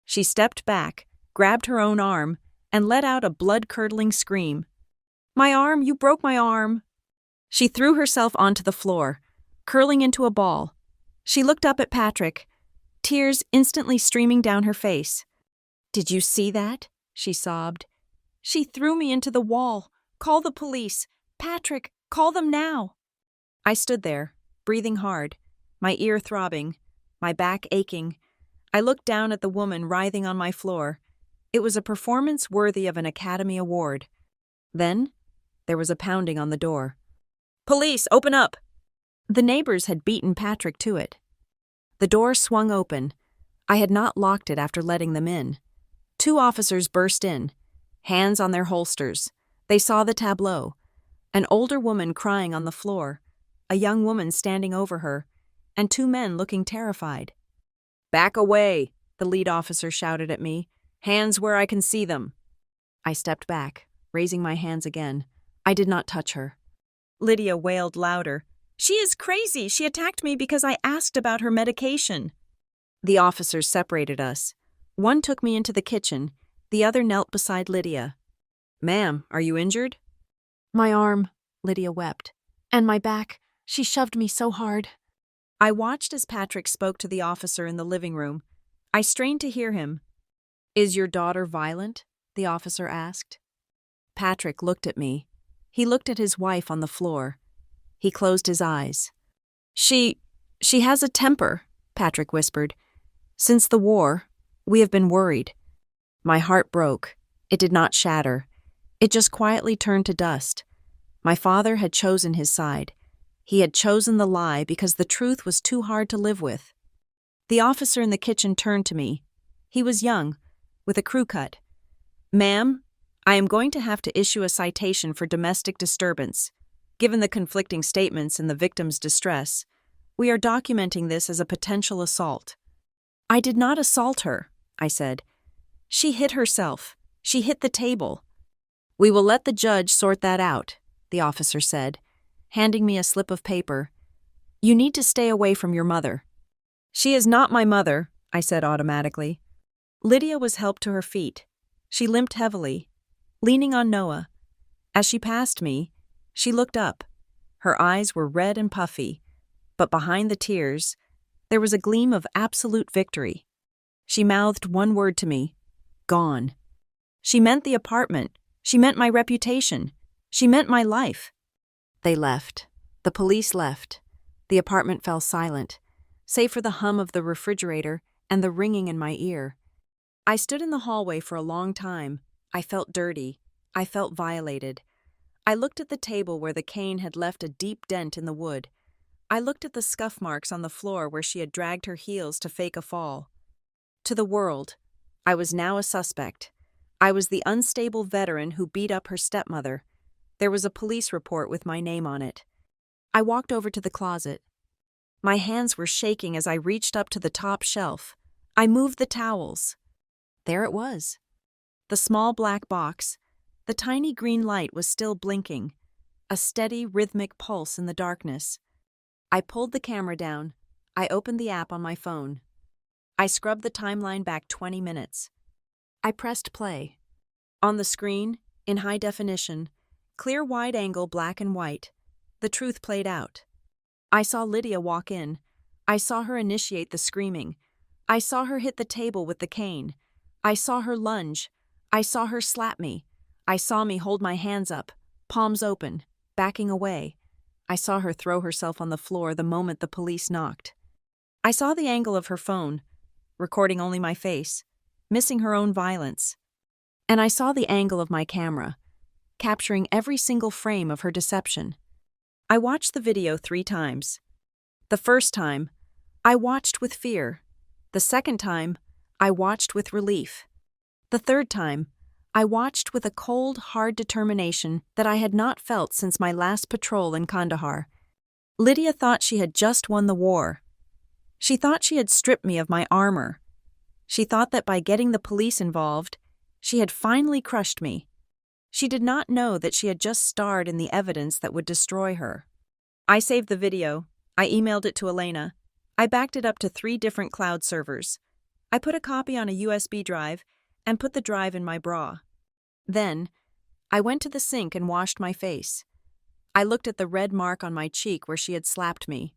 She stepped back, grabbed her own arm, and let out a blood-curdling scream. My arm! You broke my arm! She threw herself onto the floor, curling into a ball. She looked up at Patrick, tears instantly streaming down her face. "Did you see that?" she sobbed. "She threw me into the wall. Call the police. Patrick, call them now." I stood there, breathing hard, my ear throbbing, my back aching. I looked down at the woman writhing on my floor. It was a performance worthy of an Academy Award. Then, there was a pounding on the door. "Police, open up!" The neighbors had beaten Patrick to it. The door swung open. I had not locked it after letting them in. 2 officers burst in, hands on their holsters. They saw the tableau. An older woman crying on the floor, a young woman standing over her, and 2 men looking terrified. "Back away," the lead officer shouted at me. "Hands where I can see them." I stepped back, raising my hands again. I did not touch her. Lydia wailed louder. "She is crazy. She attacked me because I asked about her medication." The officers separated us. One took me into the kitchen. The other knelt beside Lydia. "Ma'am, are you injured?" "My arm," Lydia wept. "And my back. She shoved me so hard." I watched as Patrick spoke to the officer in the living room. I strained to hear him. "Is your daughter violent?" the officer asked. Patrick looked at me. He looked at his wife on the floor. He closed his eyes. She has a temper," Patrick whispered. "Since the war, we have been worried." My heart broke. It did not shatter. It just quietly turned to dust. My father had chosen his side. He had chosen the lie because the truth was too hard to live with. The officer in the kitchen turned to me. He was young, with a crew cut. "Ma'am, I am going to have to issue a citation for domestic disturbance. Given the conflicting statements and the victim's distress, we are documenting this as a potential assault." "I did not assault her," I said. "She hit herself. She hit the table." "We will let the judge sort that out," the officer said, handing me a slip of paper. "You need to stay away from your mother." "She is not my mother," I said automatically. Lydia was helped to her feet. She limped heavily, leaning on Noah. As she passed me, she looked up. Her eyes were red and puffy, but behind the tears, there was a gleam of absolute victory. She mouthed one word to me: "Gone." She meant the apartment. She meant my reputation. She meant my life. They left. The police left. The apartment fell silent, save for the hum of the refrigerator and the ringing in my ear. I stood in the hallway for a long time. I felt dirty. I felt violated. I looked at the table where the cane had left a deep dent in the wood. I looked at the scuff marks on the floor where she had dragged her heels to fake a fall. To the world, I was now a suspect. I was the unstable veteran who beat up her stepmother. There was a police report with my name on it. I walked over to the closet. My hands were shaking as I reached up to the top shelf. I moved the towels. There it was. The small black box. The tiny green light was still blinking, a steady, rhythmic pulse in the darkness. I pulled the camera down. I opened the app on my phone. I scrubbed the timeline back 20 minutes. I pressed play. On the screen, in high definition, clear wide-angle black and white, the truth played out. I saw Lydia walk in. I saw her initiate the screaming. I saw her hit the table with the cane. I saw her lunge. I saw her slap me. I saw me hold my hands up, palms open, backing away. I saw her throw herself on the floor the moment the police knocked. I saw the angle of her phone, recording only my face, missing her own violence. And I saw the angle of my camera, capturing every single frame of her deception. I watched the video 3 times. The first time, I watched with fear. The second time, I watched with relief. The third time, I watched with a cold, hard determination that I had not felt since my last patrol in Kandahar. Lydia thought she had just won the war. She thought she had stripped me of my armor. She thought that by getting the police involved, she had finally crushed me. She did not know that she had just starred in the evidence that would destroy her. I saved the video. I emailed it to Elena. I backed it up to 3 different cloud servers. I put a copy on a USB drive and put the drive in my bra. Then, I went to the sink and washed my face. I looked at the red mark on my cheek where she had slapped me.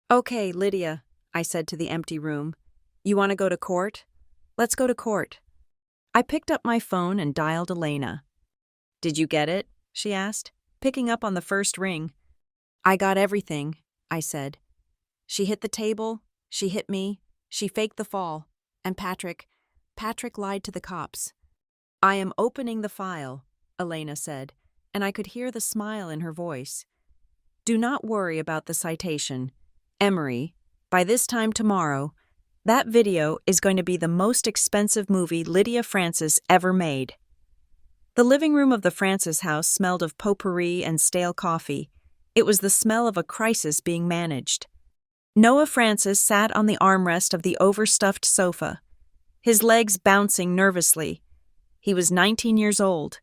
Okay, Lydia, I said to the empty room. You want to go to court? Let's go to court. I picked up my phone and dialed Elena. Did you get it? She asked, picking up on the first ring. I got everything, I said. She hit the table, she hit me, she faked the fall, and Patrick lied to the cops. I am opening the file, Elena said, and I could hear the smile in her voice. Do not worry about the citation. Emery, by this time tomorrow, that video is going to be the most expensive movie Lydia Francis ever made. The living room of the Francis house smelled of potpourri and stale coffee. It was the smell of a crisis being managed. Noah Francis sat on the armrest of the overstuffed sofa, his legs bouncing nervously. He was 19 years old,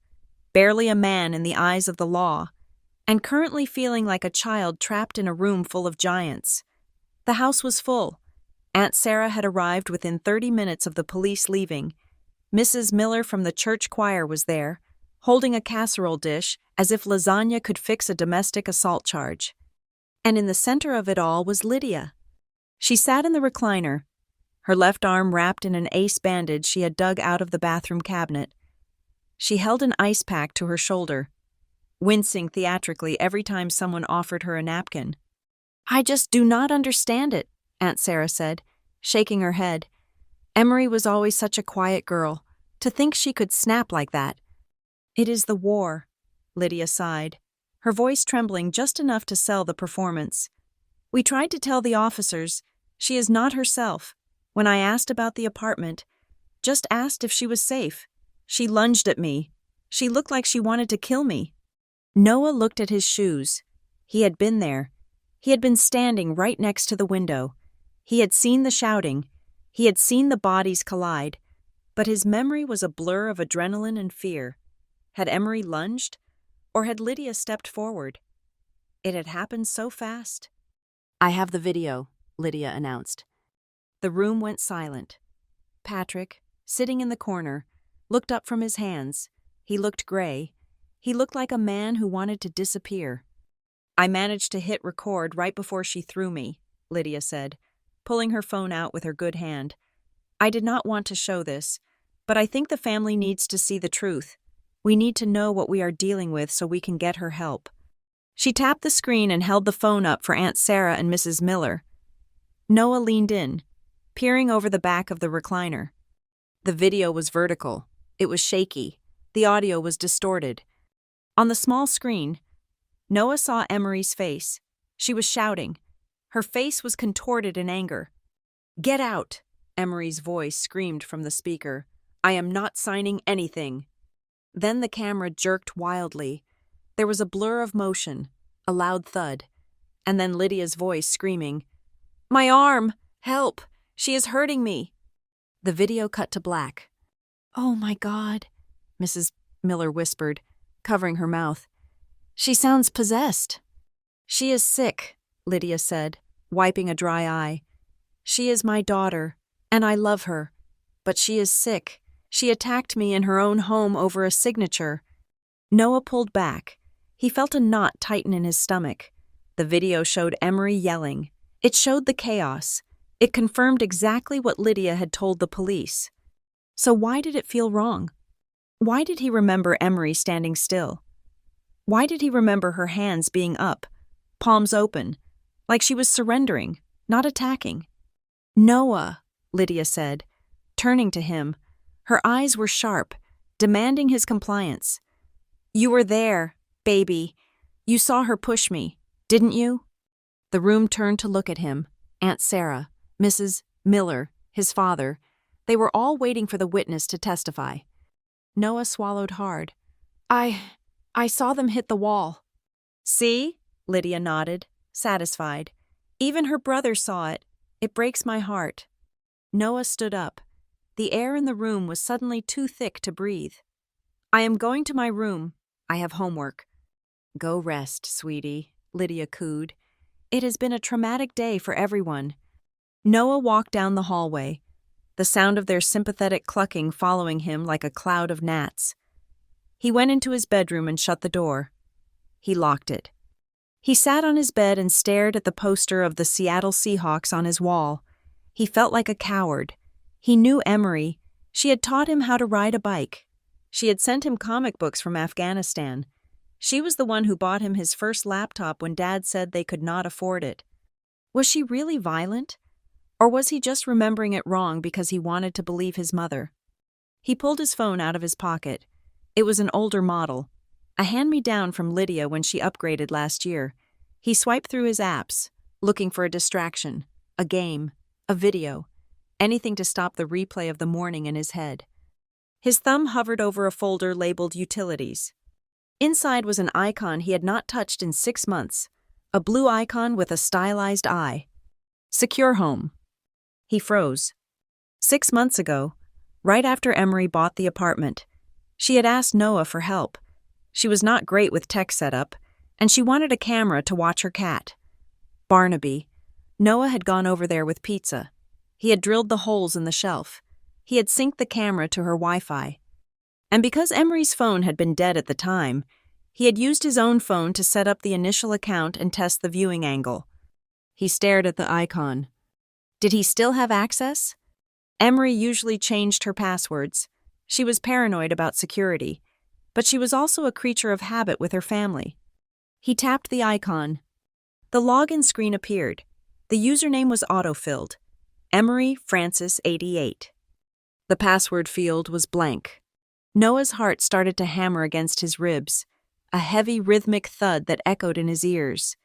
barely a man in the eyes of the law, and currently feeling like a child trapped in a room full of giants. The house was full. Aunt Sarah had arrived within 30 minutes of the police leaving. Mrs. Miller from the church choir was there, holding a casserole dish as if lasagna could fix a domestic assault charge. And in the center of it all was Lydia. She sat in the recliner, her left arm wrapped in an ace bandage she had dug out of the bathroom cabinet. She held an ice pack to her shoulder, wincing theatrically every time someone offered her a napkin. I just do not understand it, Aunt Sarah said, shaking her head. Emery was always such a quiet girl. To think she could snap like that. It is the war, Lydia sighed, her voice trembling just enough to sell the performance. We tried to tell the officers she is not herself. When I asked about the apartment, just asked if she was safe, she lunged at me. She looked like she wanted to kill me. Noah looked at his shoes. He had been there. He had been standing right next to the window. He had seen the shouting. He had seen the bodies collide. But his memory was a blur of adrenaline and fear. Had Emery lunged? Or had Lydia stepped forward? It had happened so fast. I have the video, Lydia announced. The room went silent. Patrick, sitting in the corner, looked up from his hands. He looked gray. He looked like a man who wanted to disappear. I managed to hit record right before she threw me, Lydia said, pulling her phone out with her good hand. I did not want to show this, but I think the family needs to see the truth. We need to know what we are dealing with so we can get her help. She tapped the screen and held the phone up for Aunt Sarah and Mrs. Miller. Noah leaned in, peering over the back of the recliner. The video was vertical. It was shaky. The audio was distorted. On the small screen, Noah saw Emery's face. She was shouting. Her face was contorted in anger. Get out, Emery's voice screamed from the speaker. I am not signing anything. Then the camera jerked wildly. There was a blur of motion, a loud thud, and then Lydia's voice screaming, My arm! Help! She is hurting me! The video cut to black. Oh my God, Mrs. Miller whispered, covering her mouth. She sounds possessed. She is sick, Lydia said, wiping a dry eye. She is my daughter, and I love her. But she is sick. She attacked me in her own home over a signature. Noah pulled back. He felt a knot tighten in his stomach. The video showed Emery yelling. It showed the chaos. It confirmed exactly what Lydia had told the police. So why did it feel wrong? Why did he remember Emery standing still? Why did he remember her hands being up, palms open, like she was surrendering, not attacking? Noah, Lydia said, turning to him. Her eyes were sharp, demanding his compliance. You were there, baby. You saw her push me, didn't you? The room turned to look at him. Aunt Sarah, Mrs. Miller, his father. They were all waiting for the witness to testify. Noah swallowed hard. I saw them hit the wall. See? Lydia nodded, satisfied. Even her brother saw it. It breaks my heart. Noah stood up. The air in the room was suddenly too thick to breathe. I am going to my room. I have homework. Go rest, sweetie, Lydia cooed. It has been a traumatic day for everyone. Noah walked down the hallway, the sound of their sympathetic clucking following him like a cloud of gnats. He went into his bedroom and shut the door. He locked it. He sat on his bed and stared at the poster of the Seattle Seahawks on his wall. He felt like a coward. He knew Emery. She had taught him how to ride a bike. She had sent him comic books from Afghanistan. She was the one who bought him his first laptop when Dad said they could not afford it. Was she really violent? Or was he just remembering it wrong because he wanted to believe his mother? He pulled his phone out of his pocket. It was an older model, a hand-me-down from Lydia when she upgraded last year. He swiped through his apps, looking for a distraction, a game, a video, anything to stop the replay of the morning in his head. His thumb hovered over a folder labeled Utilities. Inside was an icon he had not touched in 6 months, a blue icon with a stylized eye. Secure Home. He froze. 6 months ago, right after Emery bought the apartment, she had asked Noah for help. She was not great with tech setup, and she wanted a camera to watch her cat. Barnaby. Noah had gone over there with pizza. He had drilled the holes in the shelf. He had synced the camera to her Wi-Fi. And because Emery's phone had been dead at the time, he had used his own phone to set up the initial account and test the viewing angle. He stared at the icon. Did he still have access? Emery usually changed her passwords. She was paranoid about security, but she was also a creature of habit with her family. He tapped the icon. The login screen appeared. The username was autofilled. Emery Francis 88. The password field was blank. Noah's heart started to hammer against his ribs, a heavy rhythmic thud that echoed in his ears.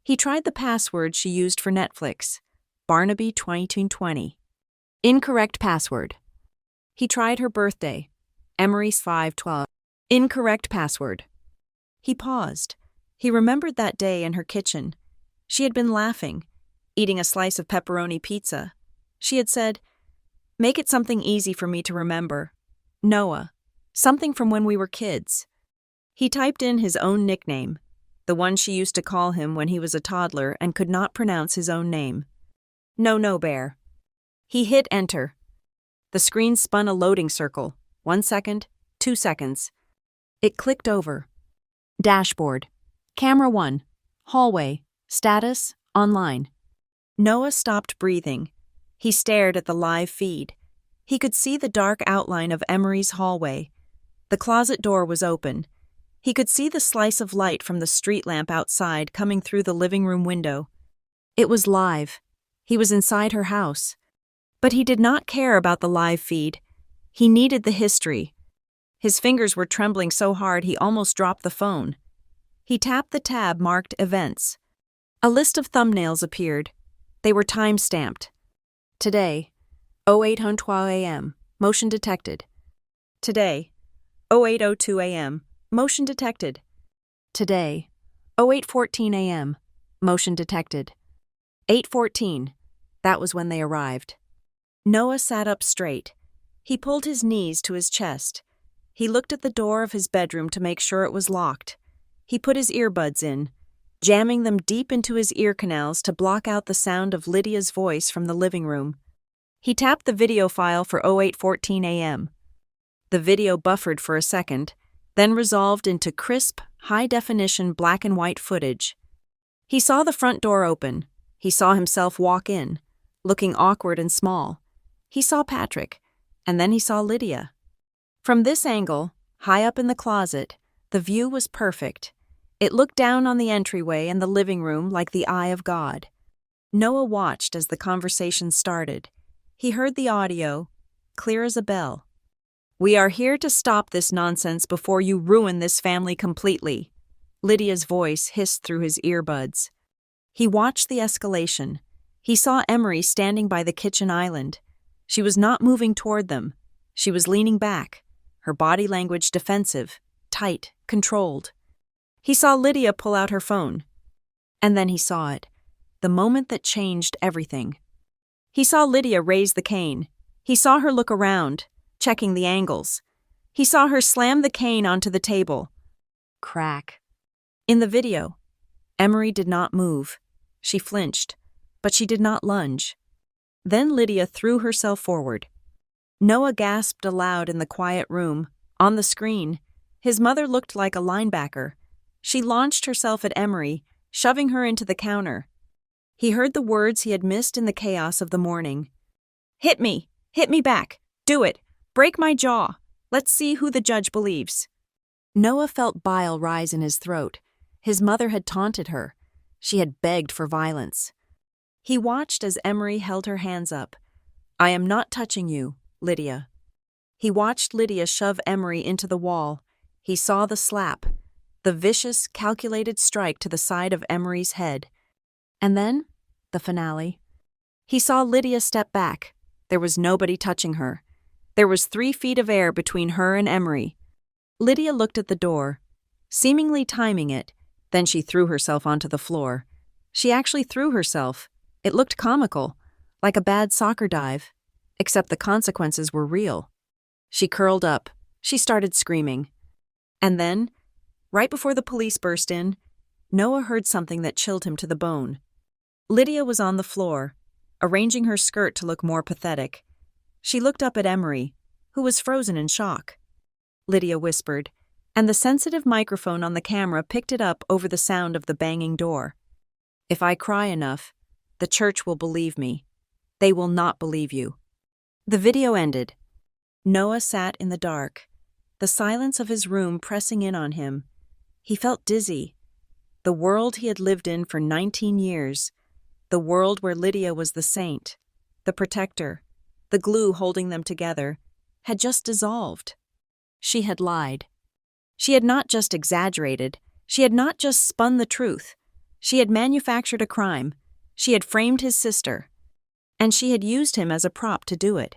He tried the password she used for Netflix, Barnaby 2220. Incorrect password. He tried her birthday, Emery 512. Incorrect password. He paused. He remembered that day in her kitchen. She had been laughing, eating a slice of pepperoni pizza. She had said, "Make it something easy for me to remember. Noah. Something from when we were kids." He typed in his own nickname, the one she used to call him when he was a toddler and could not pronounce his own name. No, Bear. He hit enter. The screen spun a loading circle. 1 second, 2 seconds. It clicked over. Dashboard. Camera 1. Hallway. Status. Online. Noah stopped breathing. He stared at the live feed. He could see the dark outline of Emery's hallway. The closet door was open. He could see the slice of light from the street lamp outside coming through the living room window. It was live. He was inside her house. But he did not care about the live feed. He needed the history. His fingers were trembling so hard he almost dropped the phone. He tapped the tab marked Events. A list of thumbnails appeared. They were time-stamped. Today, 08:12 a.m., motion detected. Today, 08:02 a.m., motion detected. Today, 08:14 a.m., motion detected. 8:14, that was when they arrived. Noah sat up straight. He pulled his knees to his chest. He looked at the door of his bedroom to make sure it was locked. He put his earbuds in, jamming them deep into his ear canals to block out the sound of Lydia's voice from the living room. He tapped the video file for 08:14 a.m. The video buffered for a second, then resolved into crisp, high-definition black and white footage. He saw the front door open. He saw himself walk in, looking awkward and small. He saw Patrick, and then he saw Lydia. From this angle, high up in the closet, the view was perfect. It looked down on the entryway and the living room like the eye of God. Noah watched as the conversation started. He heard the audio, clear as a bell. "We are here to stop this nonsense before you ruin this family completely." Lydia's voice hissed through his earbuds. He watched the escalation. He saw Emery standing by the kitchen island. She was not moving toward them. She was leaning back, her body language defensive, tight, controlled. He saw Lydia pull out her phone. And then he saw it, the moment that changed everything. He saw Lydia raise the cane. He saw her look around, checking the angles. He saw her slam the cane onto the table. Crack. In the video, Emery did not move. She flinched, but she did not lunge. Then Lydia threw herself forward. Noah gasped aloud in the quiet room. On the screen, his mother looked like a linebacker. She launched herself at Emery. shoving her into the counter. He heard the words he had missed in the chaos of the morning. "Hit me! Hit me back! Do it! Break my jaw! Let's see who the judge believes." Noah felt bile rise in his throat. His mother had taunted her. She had begged for violence. He watched as Emery held her hands up. "I am not touching you, Lydia." He watched Lydia shove Emery into the wall. He saw the slap, the vicious, calculated strike to the side of Emery's head. And then, the finale. He saw Lydia step back. There was nobody touching her. There was 3 feet of air between her and Emery. Lydia looked at the door, seemingly timing it, then she threw herself onto the floor. She actually threw herself. It looked comical, like a bad soccer dive, except the consequences were real. She curled up. She started screaming. And then, right before the police burst in, Noah heard something that chilled him to the bone. Lydia was on the floor, arranging her skirt to look more pathetic. She looked up at Emery, who was frozen in shock. Lydia whispered, and the sensitive microphone on the camera picked it up over the sound of the banging door. "If I cry enough, the church will believe me. They will not believe you." The video ended. Noah sat in the dark, the silence of his room pressing in on him. He felt dizzy. The world he had lived in for 19 years, the world where Lydia was the saint, the protector, the glue holding them together, had just dissolved. She had lied. She had not just exaggerated. She had not just spun the truth. She had manufactured a crime. She had framed his sister. And she had used him as a prop to do it.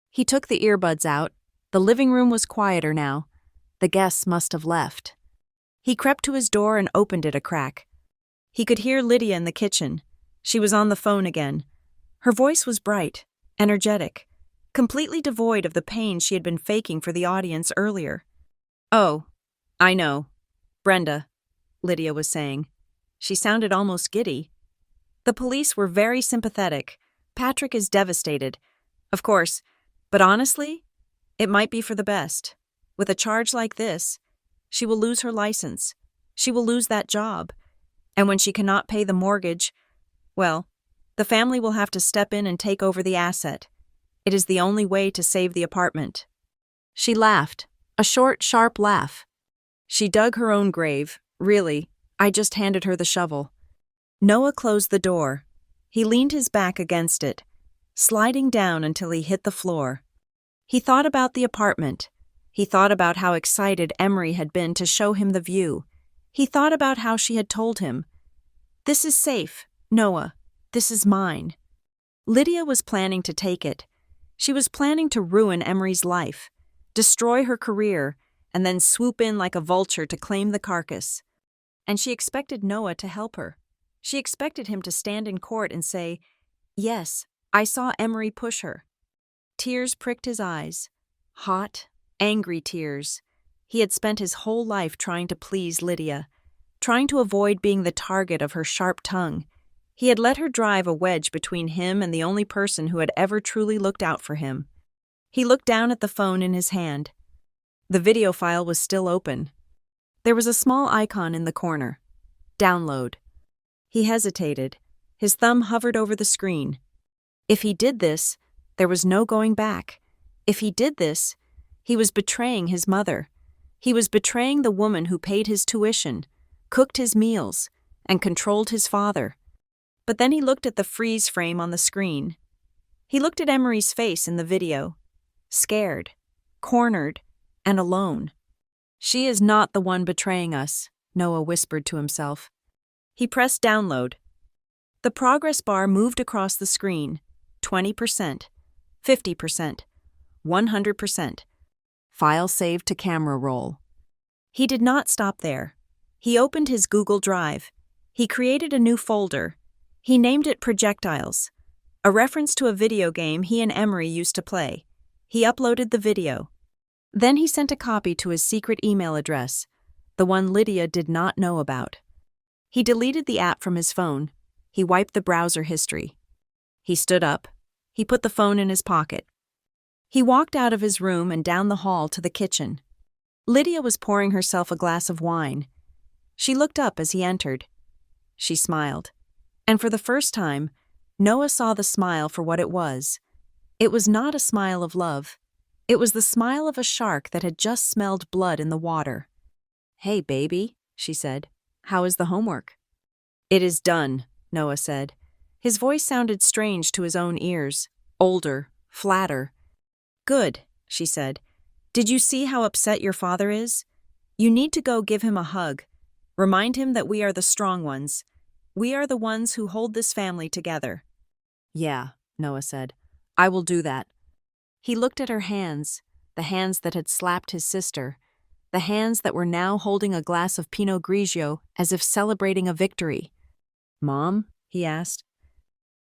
He took the earbuds out. The living room was quieter now. The guests must have left. He crept to his door and opened it a crack. He could hear Lydia in the kitchen. She was on the phone again. Her voice was bright, energetic, completely devoid of the pain she had been faking for the audience earlier. "Oh, I know. Brenda," Lydia was saying. She sounded almost giddy. "The police were very sympathetic. Patrick is devastated. Of course, but honestly, it might be for the best. With a charge like this, she will lose her license. She will lose that job. And when she cannot pay the mortgage, well, the family will have to step in and take over the asset. It is the only way to save the apartment." She laughed, a short, sharp laugh. She dug her own grave. Really, I just handed her the shovel. Noah closed the door. He leaned his back against it, sliding down until he hit the floor. He thought about the apartment. He thought about how excited Emery had been to show him the view. He thought about how she had told him, "This is safe, Noah. This is mine." Lydia was planning to take it. She was planning to ruin Emery's life, destroy her career, and then swoop in like a vulture to claim the carcass. And she expected Noah to help her. She expected him to stand in court and say, "Yes, I saw Emery push her." Tears pricked his eyes. Hot, angry tears. He had spent his whole life trying to please Lydia, trying to avoid being the target of her sharp tongue. He had let her drive a wedge between him and the only person who had ever truly looked out for him. He looked down at the phone in his hand. The video file was still open. There was a small icon in the corner. Download. He hesitated. His thumb hovered over the screen. If he did this, there was no going back. If he did this, he was betraying his mother. He was betraying the woman who paid his tuition, cooked his meals, and controlled his father. But then he looked at the freeze frame on the screen. He looked at Emery's face in the video, scared, cornered, and alone. "She is not the one betraying us," Noah whispered to himself. He pressed download. The progress bar moved across the screen. 20%, 50%, 100%. File saved to camera roll. He did not stop there. He opened his Google Drive. He created a new folder. He named it Projectiles, a reference to a video game he and Emery used to play. He uploaded the video. Then he sent a copy to his secret email address, the one Lydia did not know about. He deleted the app from his phone. He wiped the browser history. He stood up. He put the phone in his pocket. He walked out of his room and down the hall to the kitchen. Lydia was pouring herself a glass of wine. She looked up as he entered. She smiled. And for the first time, Noah saw the smile for what it was. It was not a smile of love. It was the smile of a shark that had just smelled blood in the water. "Hey, baby," she said. "How is the homework?" "It is done," Noah said. His voice sounded strange to his own ears, older, flatter. "Good," she said. "Did you see how upset your father is? You need to go give him a hug. Remind him that we are the strong ones. We are the ones who hold this family together." "Yeah," Noah said. "I will do that." He looked at her hands, the hands that had slapped his sister, the hands that were now holding a glass of Pinot Grigio as if celebrating a victory. "Mom?" he asked.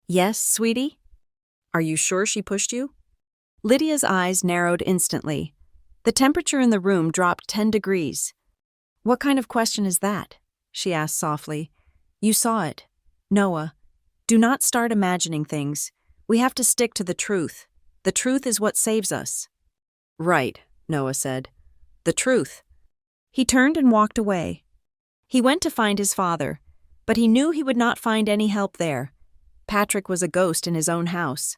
"Yes, sweetie?" "Are you sure she pushed you?" Lydia's eyes narrowed instantly. The temperature in the room dropped 10 degrees. "What kind of question is that?" she asked softly. "You saw it. Noah, do not start imagining things. We have to stick to the truth. The truth is what saves us." "Right," Noah said. "The truth." He turned and walked away. He went to find his father, but he knew he would not find any help there. Patrick was a ghost in his own house.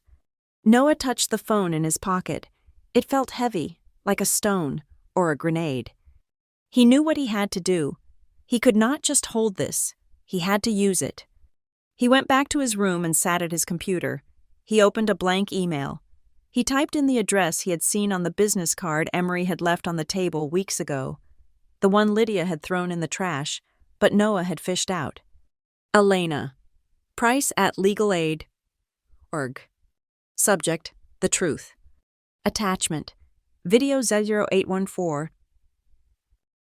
Noah touched the phone in his pocket. It felt heavy, like a stone or a grenade. He knew what he had to do. He could not just hold this. He had to use it. He went back to his room and sat at his computer. He opened a blank email. He typed in the address he had seen on the business card Emery had left on the table weeks ago, the one Lydia had thrown in the trash, but Noah had fished out. Elena. Price at legalaid.org. Subject: The Truth. Attachment: Video 0814.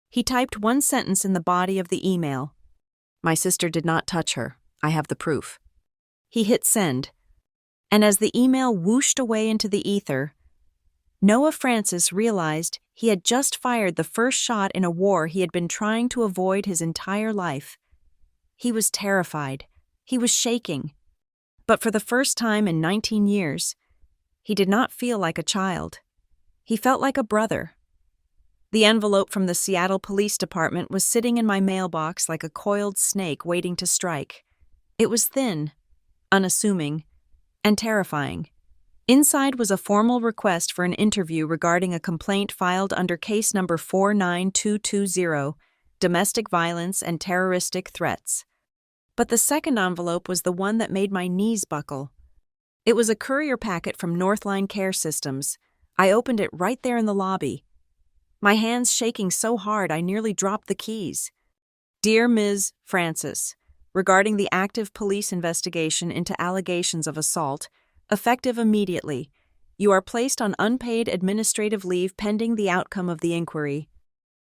He typed one sentence in the body of the email. "My sister did not touch her. I have the proof." He hit send. And as the email whooshed away into the ether, Noah Francis realized he had just fired the first shot in a war he had been trying to avoid his entire life. He was terrified. He was shaking. But for the first time in 19 years, he did not feel like a child. He felt like a brother. The envelope from the Seattle Police Department was sitting in my mailbox like a coiled snake waiting to strike. It was thin, unassuming, and terrifying. Inside was a formal request for an interview regarding a complaint filed under case number 49220, domestic violence and terroristic threats. But the second envelope was the one that made my knees buckle. It was a courier packet from Northline Care Systems. I opened it right there in the lobby, my hands shaking so hard I nearly dropped the keys. "Dear Ms. Francis, regarding the active police investigation into allegations of assault, effective immediately, you are placed on unpaid administrative leave pending the outcome of the inquiry."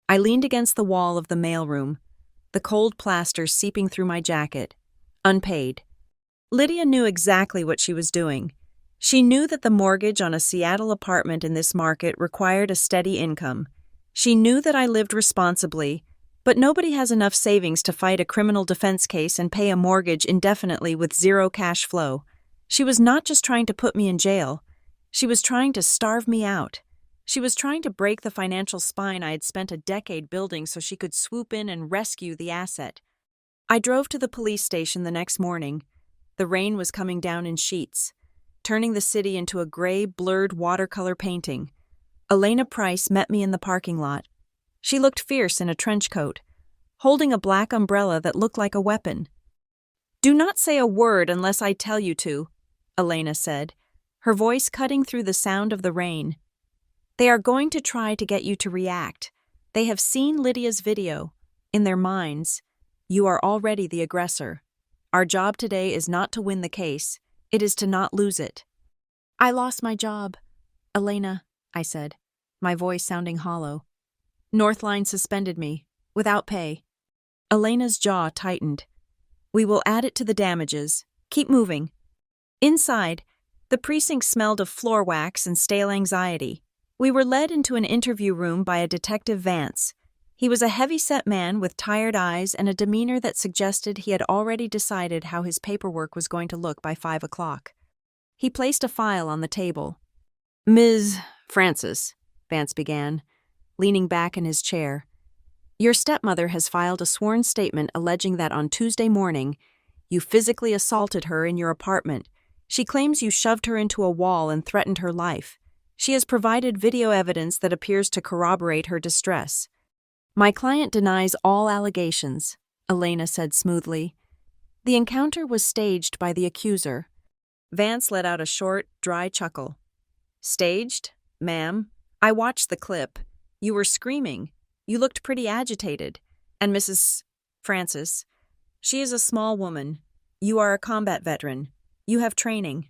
I leaned against the wall of the mailroom, the cold plaster seeping through my jacket. Unpaid. Lydia knew exactly what she was doing. She knew that the mortgage on a Seattle apartment in this market required a steady income. She knew that I lived responsibly, but nobody has enough savings to fight a criminal defense case and pay a mortgage indefinitely with zero cash flow. She was not just trying to put me in jail. She was trying to starve me out. She was trying to break the financial spine I had spent a decade building so she could swoop in and rescue the asset. I drove to the police station the next morning. The rain was coming down in sheets, turning the city into a gray, blurred watercolor painting. Elena Price met me in the parking lot. She looked fierce in a trench coat, holding a black umbrella that looked like a weapon. "Do not say a word unless I tell you to," Elena said, her voice cutting through the sound of the rain. "They are going to try to get you to react. They have seen Lydia's video. In their minds, you are already the aggressor. Our job today is not to win the case. It is to not lose it." "I lost my job, Elena," I said, my voice sounding hollow. "Northline suspended me, without pay." Elena's jaw tightened. "We will add it to the damages. Keep moving." Inside, the precinct smelled of floor wax and stale anxiety. We were led into an interview room by a Detective Vance. He was a heavy-set man with tired eyes and a demeanor that suggested he had already decided how his paperwork was going to look by 5 o'clock. He placed a file on the table. "Ms. Francis," Vance began, leaning back in his chair. Your stepmother has filed a sworn statement alleging that on Tuesday morning, you physically assaulted her in your apartment. She claims you shoved her into a wall and threatened her life. She has provided video evidence that appears to corroborate her distress. My client denies all allegations, Elena said smoothly. The encounter was staged by the accuser. Vance let out a short, dry chuckle. Staged? Ma'am, I watched the clip. You were screaming. You looked pretty agitated. And Mrs. Francis, she is a small woman. You are a combat veteran. You have training.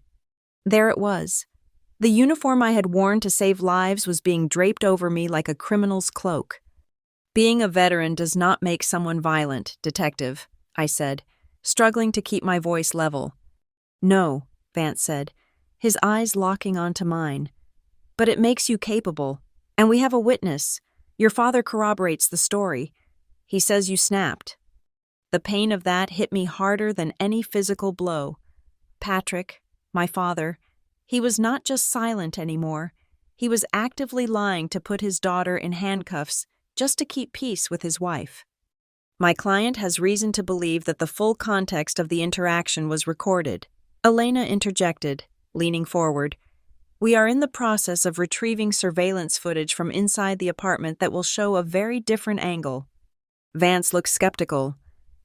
There it was. The uniform I had worn to save lives was being draped over me like a criminal's cloak. Being a veteran does not make someone violent, Detective, I said, struggling to keep my voice level. No, Vance said, his eyes locking onto mine. But it makes you capable. And we have a witness. Your father corroborates the story. He says you snapped. The pain of that hit me harder than any physical blow. Patrick, my father, he was not just silent anymore. He was actively lying to put his daughter in handcuffs just to keep peace with his wife. My client has reason to believe that the full context of the interaction was recorded. Elena interjected, leaning forward. We are in the process of retrieving surveillance footage from inside the apartment that will show a very different angle. Vance looked skeptical.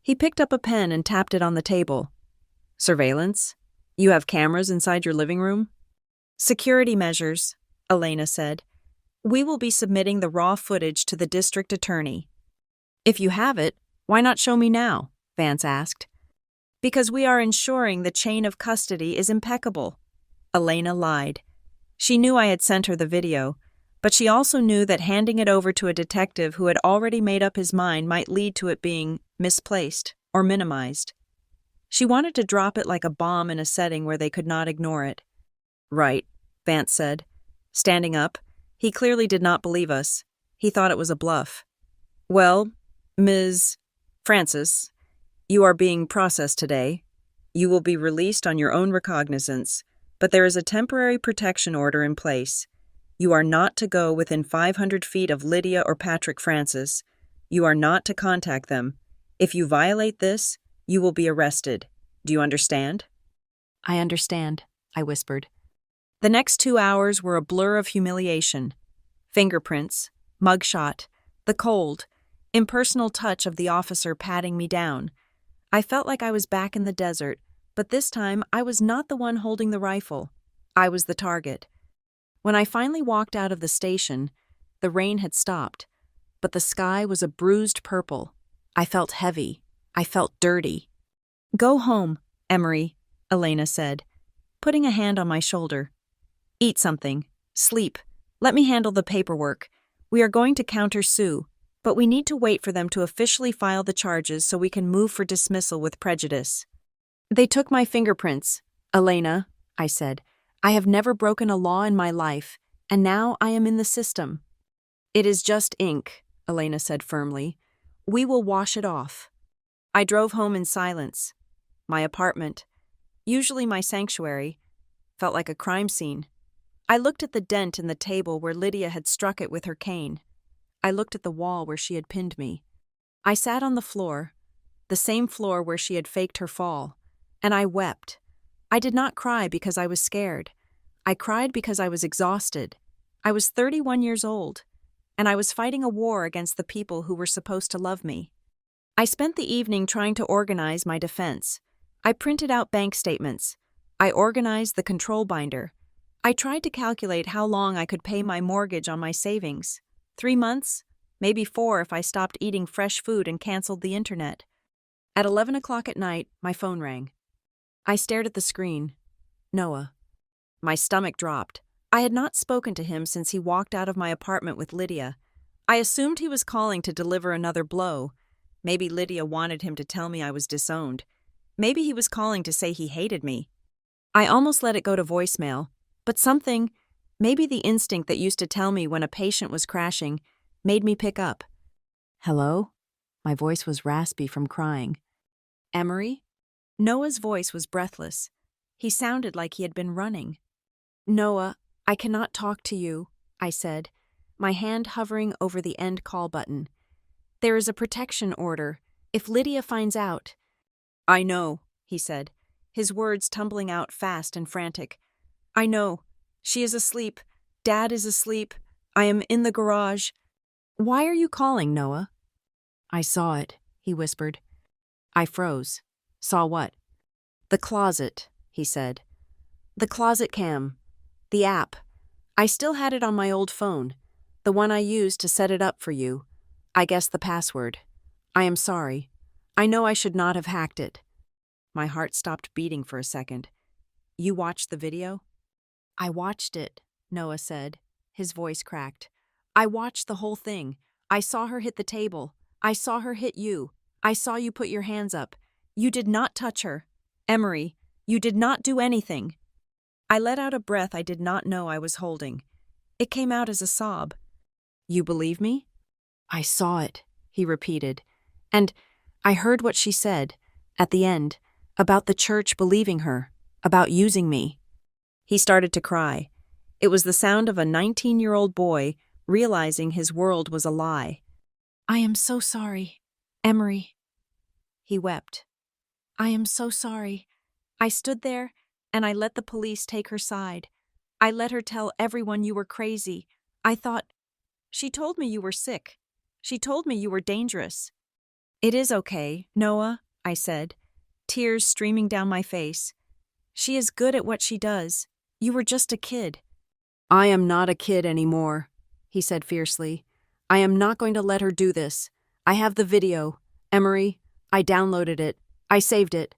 He picked up a pen and tapped it on the table. Surveillance? You have cameras inside your living room? Security measures, Elena said. We will be submitting the raw footage to the district attorney. If you have it, why not show me now? Vance asked. Because we are ensuring the chain of custody is impeccable. Elena lied. She knew I had sent her the video, but she also knew that handing it over to a detective who had already made up his mind might lead to it being misplaced or minimized. She wanted to drop it like a bomb in a setting where they could not ignore it. Right, Vance said. Standing up, he clearly did not believe us. He thought it was a bluff. Well, Ms. Francis, you are being processed today. You will be released on your own recognizance, but there is a temporary protection order in place. You are not to go within 500 feet of Lydia or Patrick Francis. You are not to contact them. If you violate this, you will be arrested. Do you understand? I understand, I whispered. The next 2 hours were a blur of humiliation. Fingerprints, mugshot, the cold, impersonal touch of the officer patting me down. I felt like I was back in the desert, but this time I was not the one holding the rifle. I was the target. When I finally walked out of the station, the rain had stopped, but the sky was a bruised purple. I felt heavy. I felt dirty. Go home, Emery, Elena said, putting a hand on my shoulder. Eat something. Sleep. Let me handle the paperwork. We are going to counter-sue, but we need to wait for them to officially file the charges so we can move for dismissal with prejudice. They took my fingerprints. Elena, I said, I have never broken a law in my life, and now I am in the system. It is just ink, Elena said firmly. We will wash it off. I drove home in silence. My apartment, usually my sanctuary, felt like a crime scene. I looked at the dent in the table where Lydia had struck it with her cane. I looked at the wall where she had pinned me. I sat on the floor, the same floor where she had faked her fall, and I wept. I did not cry because I was scared. I cried because I was exhausted. I was 31 years old, and I was fighting a war against the people who were supposed to love me. I spent the evening trying to organize my defense. I printed out bank statements. I organized the control binder. I tried to calculate how long I could pay my mortgage on my savings. 3 months? Maybe 4 if I stopped eating fresh food and canceled the internet. At 11 o'clock at night, my phone rang. I stared at the screen. Noah. My stomach dropped. I had not spoken to him since he walked out of my apartment with Lydia. I assumed he was calling to deliver another blow. Maybe Lydia wanted him to tell me I was disowned. Maybe he was calling to say he hated me. I almost let it go to voicemail, but something, maybe the instinct that used to tell me when a patient was crashing, made me pick up. Hello? My voice was raspy from crying. Emery? Noah's voice was breathless. He sounded like he had been running. Noah, I cannot talk to you, I said, my hand hovering over the end call button. There is a protection order. If Lydia finds out. I know, he said, his words tumbling out fast and frantic. I know. She is asleep. Dad is asleep. I am in the garage. Why are you calling, Noah? I saw it, he whispered. I froze. Saw what? The closet, he said. The closet cam. The app. I still had it on my old phone. The one I used to set it up for you. I guessed the password. I am sorry. I know I should not have hacked it. My heart stopped beating for a second. You watched the video? I watched it, Noah said. His voice cracked. I watched the whole thing. I saw her hit the table. I saw her hit you. I saw you put your hands up. You did not touch her. Emery, you did not do anything. I let out a breath I did not know I was holding. It came out as a sob. You believe me? I saw it, he repeated. And I heard what she said, at the end, about the church believing her, about using me. He started to cry. It was the sound of a 19-year-old boy realizing his world was a lie. I am so sorry, Emery. He wept. I am so sorry. I stood there, and I let the police take her side. I let her tell everyone you were crazy. I thought, she told me you were sick. She told me you were dangerous. It is okay, Noah, I said, tears streaming down my face. She is good at what she does. You were just a kid. I am not a kid anymore, he said fiercely. I am not going to let her do this. I have the video. Emery, I downloaded it. I saved it.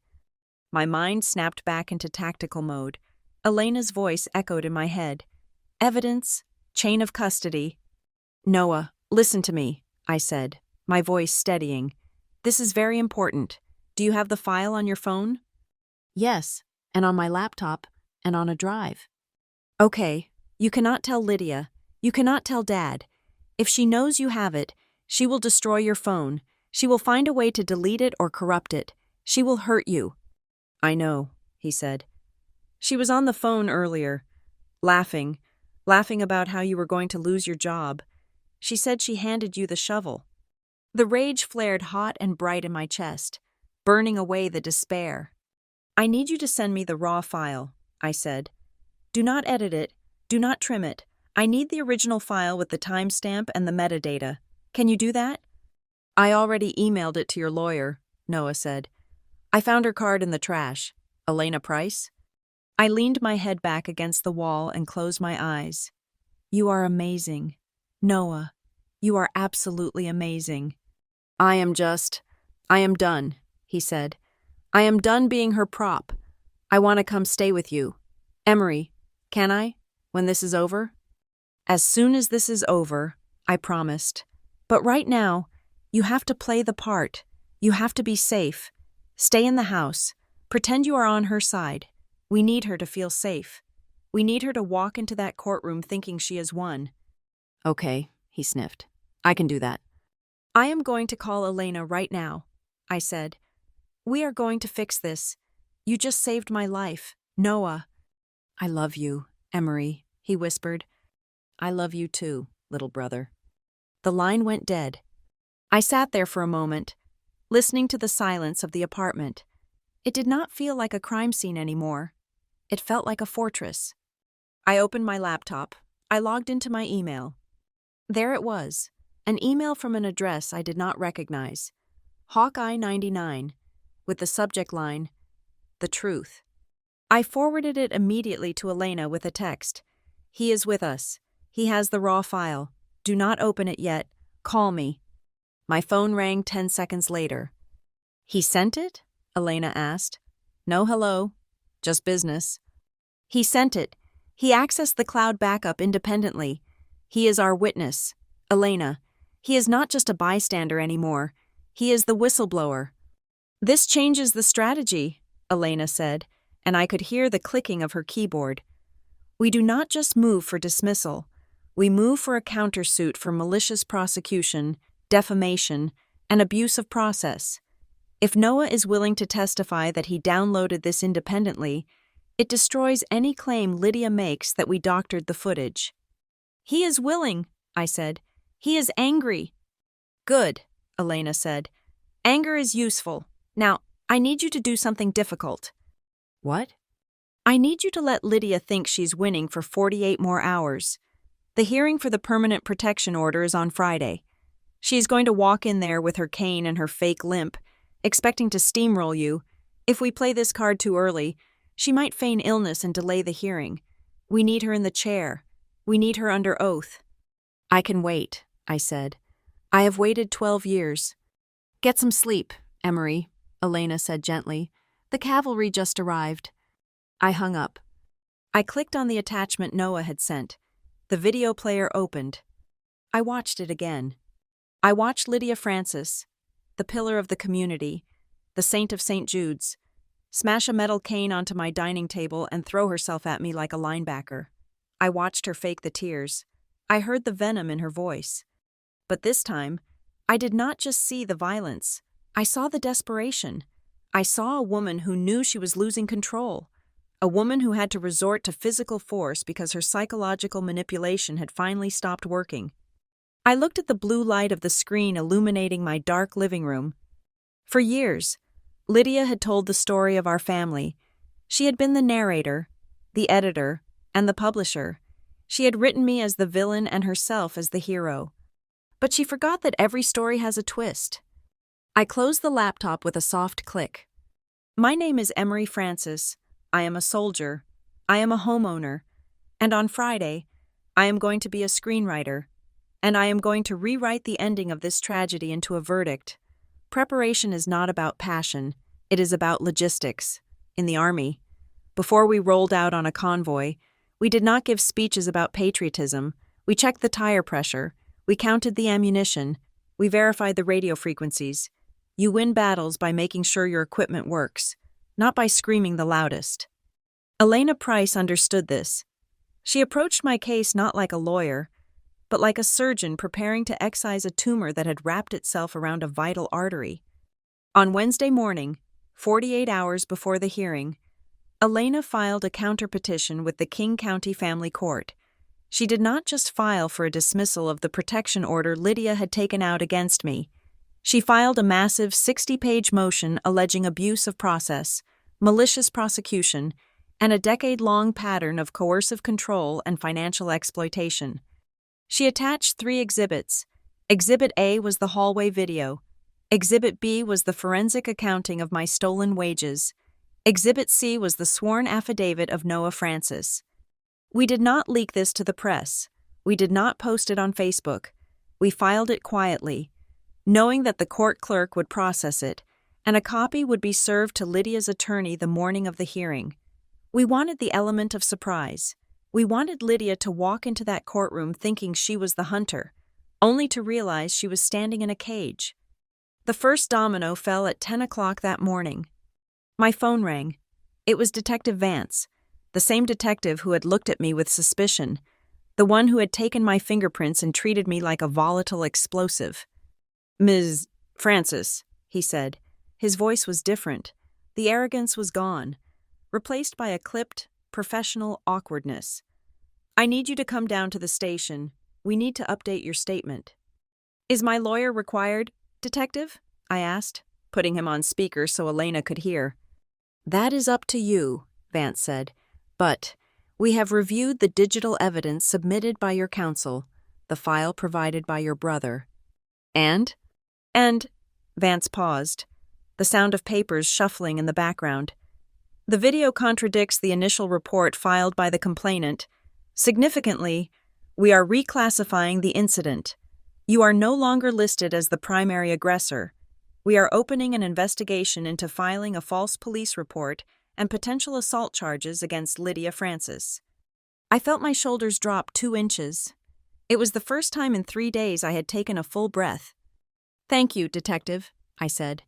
My mind snapped back into tactical mode. Elena's voice echoed in my head. Evidence, chain of custody. Noah, listen to me, I said, my voice steadying. This is very important. Do you have the file on your phone? Yes, and on my laptop, and on a drive. Okay, you cannot tell Lydia. You cannot tell Dad. If she knows you have it, she will destroy your phone. She will find a way to delete it or corrupt it. She will hurt you. I know, he said. She was on the phone earlier, laughing about how you were going to lose your job. She said she handed you the shovel. The rage flared hot and bright in my chest, burning away the despair. I need you to send me the raw file, I said. Do not edit it. Do not trim it. I need the original file with the timestamp and the metadata. Can you do that? I already emailed it to your lawyer, Noah said. I found her card in the trash. Elena Price? I leaned my head back against the wall and closed my eyes. You are amazing. Noah, you are absolutely amazing. I am done, he said. I am done being her prop. I want to come stay with you. Emery, can I, when this is over? As soon as this is over, I promised. But right now, you have to play the part. You have to be safe. Stay in the house. Pretend you are on her side. We need her to feel safe. We need her to walk into that courtroom thinking she has won. Okay, he sniffed. I can do that. I am going to call Elena right now, I said. We are going to fix this. You just saved my life, Noah. I love you, Emery, he whispered. I love you too, little brother. The line went dead. I sat there for a moment, listening to the silence of the apartment. It did not feel like a crime scene anymore. It felt like a fortress. I opened my laptop. I logged into my email. There it was, an email from an address I did not recognize. Hawkeye 99, with the subject line, The Truth. I forwarded it immediately to Elena with a text. He is with us. He has the raw file. Do not open it yet. Call me. My phone rang 10 seconds later. He sent it? Elena asked. No hello. Just business. He sent it. He accessed the cloud backup independently. He is our witness. Elena. He is not just a bystander anymore. He is the whistleblower. This changes the strategy, Elena said, and I could hear the clicking of her keyboard. We do not just move for dismissal. We move for a countersuit for malicious prosecution, defamation, and abuse of process. If Noah is willing to testify that he downloaded this independently, it destroys any claim Lydia makes that we doctored the footage. He is willing, I said. He is angry. Good, Elena said. Anger is useful. Now, I need you to do something difficult. What? I need you to let Lydia think she's winning for 48 more hours. The hearing for the permanent protection order is on Friday. She's going to walk in there with her cane and her fake limp, expecting to steamroll you. If we play this card too early, she might feign illness and delay the hearing. We need her in the chair. We need her under oath. I can wait, I said. I have waited 12 years. Get some sleep, Emery, Elena said gently. The cavalry just arrived. I hung up. I clicked on the attachment Noah had sent. The video player opened. I watched it again. I watched Lydia Francis, the pillar of the community, the saint of St. Jude's, smash a metal cane onto my dining table and throw herself at me like a linebacker. I watched her fake the tears. I heard the venom in her voice. But this time, I did not just see the violence. I saw the desperation. I saw a woman who knew she was losing control. A woman who had to resort to physical force because her psychological manipulation had finally stopped working. I looked at the blue light of the screen illuminating my dark living room. For years, Lydia had told the story of our family. She had been the narrator, the editor, and the publisher. She had written me as the villain and herself as the hero. But she forgot that every story has a twist. I closed the laptop with a soft click. My name is Emery Francis. I am a soldier. I am a homeowner. And on Friday, I am going to be a screenwriter. And I am going to rewrite the ending of this tragedy into a verdict. Preparation is not about passion. It is about logistics. In the Army, before we rolled out on a convoy, we did not give speeches about patriotism. We checked the tire pressure. We counted the ammunition. We verified the radio frequencies. You win battles by making sure your equipment works, not by screaming the loudest. Elena Price understood this. She approached my case not like a lawyer, but like a surgeon preparing to excise a tumor that had wrapped itself around a vital artery. On Wednesday morning, 48 hours before the hearing, Elena filed a counterpetition with the King County Family Court. She did not just file for a dismissal of the protection order Lydia had taken out against me. She filed a massive 60-page motion alleging abuse of process, malicious prosecution, and a decade-long pattern of coercive control and financial exploitation. She attached 3 exhibits. Exhibit A was the hallway video. Exhibit B was the forensic accounting of my stolen wages. Exhibit C was the sworn affidavit of Noah Francis. We did not leak this to the press. We did not post it on Facebook. We filed it quietly, knowing that the court clerk would process it, and a copy would be served to Lydia's attorney the morning of the hearing. We wanted the element of surprise. We wanted Lydia to walk into that courtroom thinking she was the hunter, only to realize she was standing in a cage. The first domino fell at 10 o'clock that morning. My phone rang. It was Detective Vance, the same detective who had looked at me with suspicion, the one who had taken my fingerprints and treated me like a volatile explosive. Ms. Francis, he said. His voice was different. The arrogance was gone, replaced by a clipped, professional awkwardness. I need you to come down to the station. We need to update your statement. Is my lawyer required, detective? I asked, putting him on speaker so Elena could hear. That is up to you, Vance said. But we have reviewed the digital evidence submitted by your counsel, the file provided by your brother. And, Vance paused, the sound of papers shuffling in the background. The video contradicts the initial report filed by the complainant. Significantly, we are reclassifying the incident. You are no longer listed as the primary aggressor. We are opening an investigation into filing a false police report and potential assault charges against Lydia Francis. I felt my shoulders drop 2 inches. It was the first time in 3 days I had taken a full breath. Thank you, detective, I said.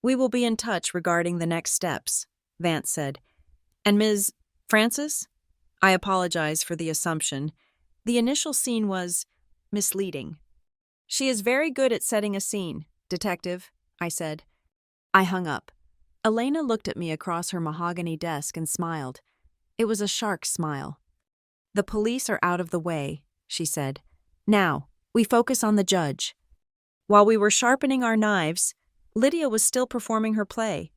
We will be in touch regarding the next steps, Vance said. And Ms. Francis? I apologize for the assumption. The initial scene was misleading. She is very good at setting a scene, detective, I said. I hung up. Elena looked at me across her mahogany desk and smiled. It was a shark smile. The police are out of the way, she said. Now, we focus on the judge. While we were sharpening our knives, Lydia was still performing her play.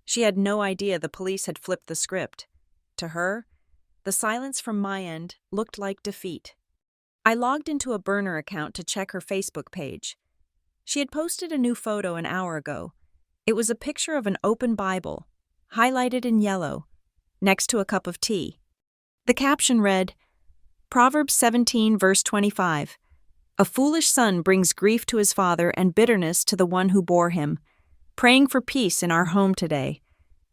She had no idea the police had flipped the script. To her, the silence from my end looked like defeat. I logged into a burner account to check her Facebook page. She had posted a new photo an hour ago. It was a picture of an open Bible, highlighted in yellow, next to a cup of tea. The caption read, Proverbs 17, verse 25. A foolish son brings grief to his father and bitterness to the one who bore him. Praying for peace in our home today.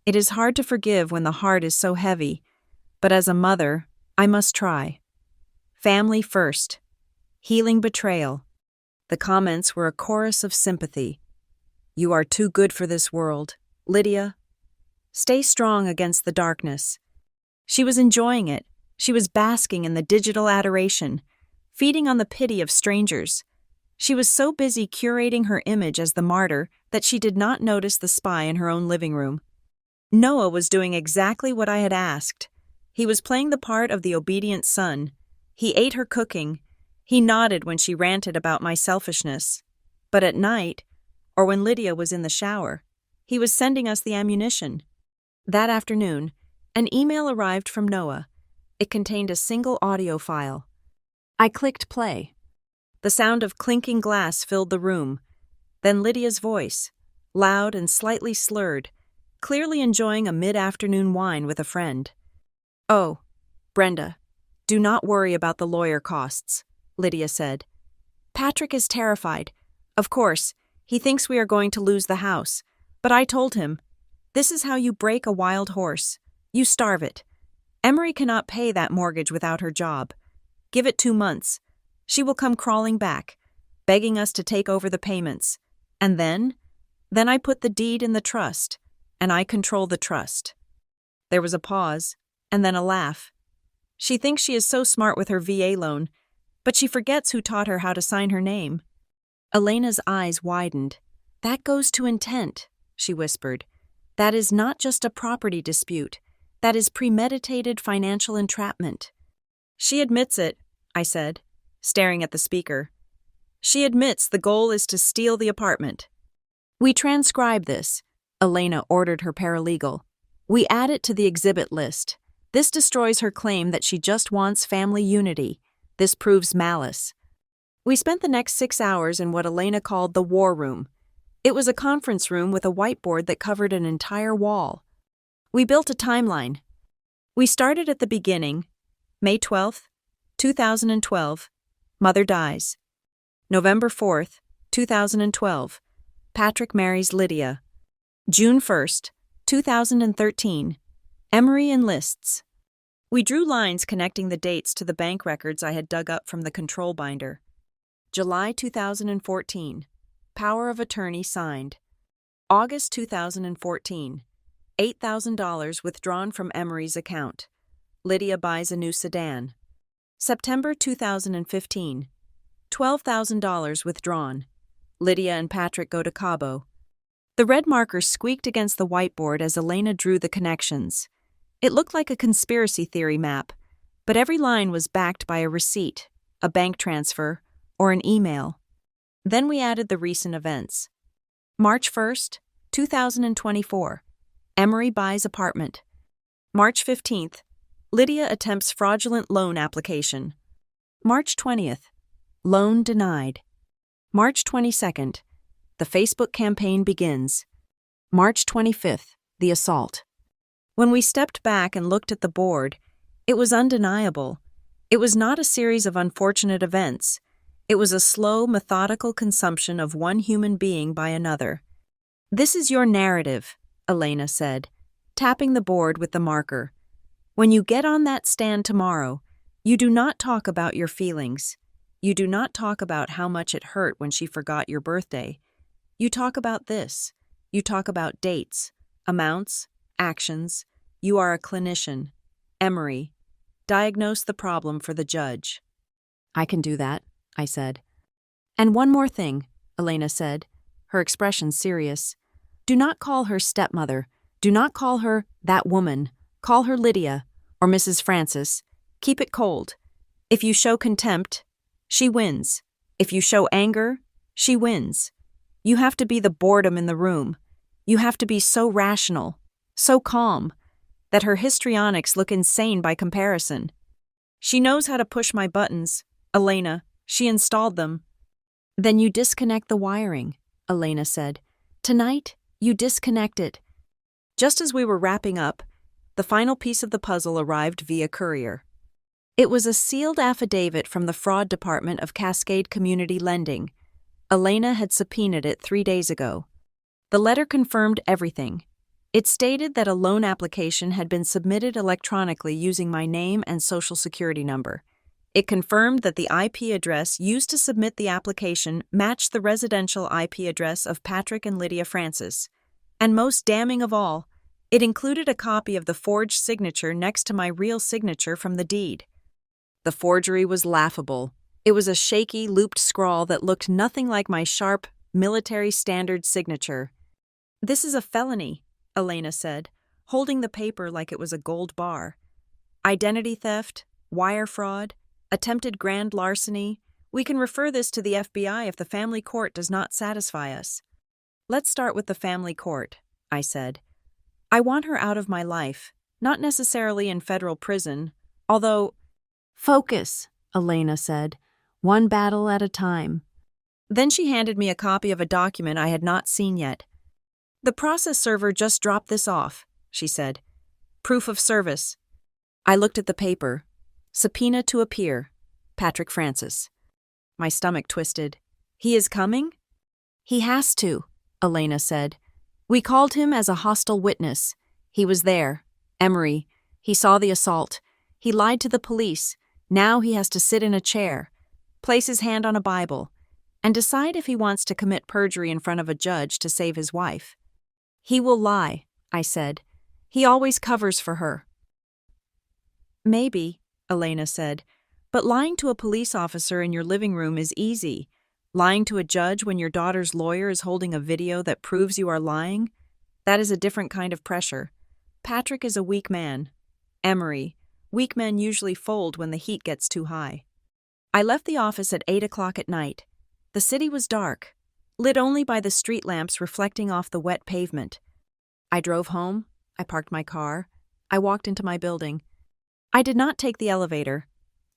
It is hard to forgive when the heart is so heavy, but as a mother, I must try. Family first. Healing betrayal. The comments were a chorus of sympathy. You are too good for this world, Lydia. Stay strong against the darkness. She was enjoying it. She was basking in the digital adoration, feeding on the pity of strangers. She was so busy curating her image as the martyr that she did not notice the spy in her own living room. Noah was doing exactly what I had asked. He was playing the part of the obedient son. He ate her cooking. He nodded when she ranted about my selfishness. But at night, or when Lydia was in the shower, he was sending us the ammunition. That afternoon, an email arrived from Noah. It contained a single audio file. I clicked play. The sound of clinking glass filled the room. Then Lydia's voice, loud and slightly slurred, clearly enjoying a mid-afternoon wine with a friend. Oh, Brenda, do not worry about the lawyer costs, Lydia said. Patrick is terrified. Of course, he thinks we are going to lose the house. But I told him, this is how you break a wild horse. You starve it. Emery cannot pay that mortgage without her job. Give it 2 months. She will come crawling back, begging us to take over the payments. And then I put the deed in the trust, and I control the trust. There was a pause, and then a laugh. She thinks she is so smart with her VA loan, but she forgets who taught her how to sign her name. Elena's eyes widened. That goes to intent, she whispered. That is not just a property dispute. That is premeditated financial entrapment. She admits it, I said, staring at the speaker. She admits the goal is to steal the apartment. We transcribe this, Elena ordered her paralegal. We add it to the exhibit list. This destroys her claim that she just wants family unity. This proves malice. We spent the next 6 hours in what Elena called the war room. It was a conference room with a whiteboard that covered an entire wall. We built a timeline. We started at the beginning, May 12th, 2012, Mother dies. November 4th, 2012, Patrick marries Lydia. June 1st, 2013, Emery enlists. We drew lines connecting the dates to the bank records I had dug up from the control binder. July 2014, power of attorney signed. August 2014, $8,000 withdrawn from Emery's account. Lydia buys a new sedan. September 2015, $12,000 withdrawn. Lydia and Patrick go to Cabo. The red marker squeaked against the whiteboard as Elena drew the connections. It looked like a conspiracy theory map, but every line was backed by a receipt, a bank transfer, or an email. Then we added the recent events. March 1st, 2024, Emery buys apartment. March 15th, Lydia attempts fraudulent loan application. March 20th, loan denied. March 22nd, the Facebook campaign begins. March 25th, the assault. When we stepped back and looked at the board, it was undeniable. It was not a series of unfortunate events. It was a slow, methodical consumption of one human being by another. This is your narrative, Elena said, tapping the board with the marker. When you get on that stand tomorrow, you do not talk about your feelings. You do not talk about how much it hurt when she forgot your birthday. You talk about this. You talk about dates, amounts, actions. You are a clinician. Emery, diagnose the problem for the judge. I can do that, I said. And one more thing, Elena said, her expression serious. Do not call her stepmother. Do not call her that woman. Call her Lydia or Mrs. Francis. Keep it cold. If you show contempt, she wins. If you show anger, She wins. You have to be the boredom in the room. You have to be so rational, so calm, that her histrionics look insane by comparison. She knows how to push my buttons, Elena. She installed them. Then you disconnect the wiring, Elena said. Tonight, you disconnect it. Just as we were wrapping up, the final piece of the puzzle arrived via courier. It was a sealed affidavit from the fraud department of Cascade Community Lending. Elena had subpoenaed it 3 days ago. The letter confirmed everything. It stated that a loan application had been submitted electronically using my name and social security number. It confirmed that the IP address used to submit the application matched the residential IP address of Patrick and Lydia Francis. And most damning of all, it included a copy of the forged signature next to my real signature from the deed. The forgery was laughable. It was a shaky, looped scrawl that looked nothing like my sharp, military standard signature. This is a felony, Elena said, holding the paper like it was a gold bar. Identity theft, wire fraud, attempted grand larceny. We can refer this to the FBI if the family court does not satisfy us. Let's start with the family court, I said. I want her out of my life, not necessarily in federal prison, although— Focus, Elena said, one battle at a time. Then she handed me a copy of a document I had not seen yet. The process server just dropped this off, she said. Proof of service. I looked at the paper. Subpoena to appear. Patrick Francis. My stomach twisted. He is coming? He has to, Elena said. We called him as a hostile witness. He was there. Emery. He saw the assault. He lied to the police. Now he has to sit in a chair, place his hand on a Bible, and decide if he wants to commit perjury in front of a judge to save his wife. He will lie, I said. He always covers for her. Maybe, Elena said, but lying to a police officer in your living room is easy. Lying to a judge when your daughter's lawyer is holding a video that proves you are lying? That is a different kind of pressure. Patrick is a weak man. Emery. Weak men usually fold when the heat gets too high. I left the office at 8 o'clock at night. The city was dark, lit only by the street lamps reflecting off the wet pavement. I drove home. I parked my car. I walked into my building. I did not take the elevator.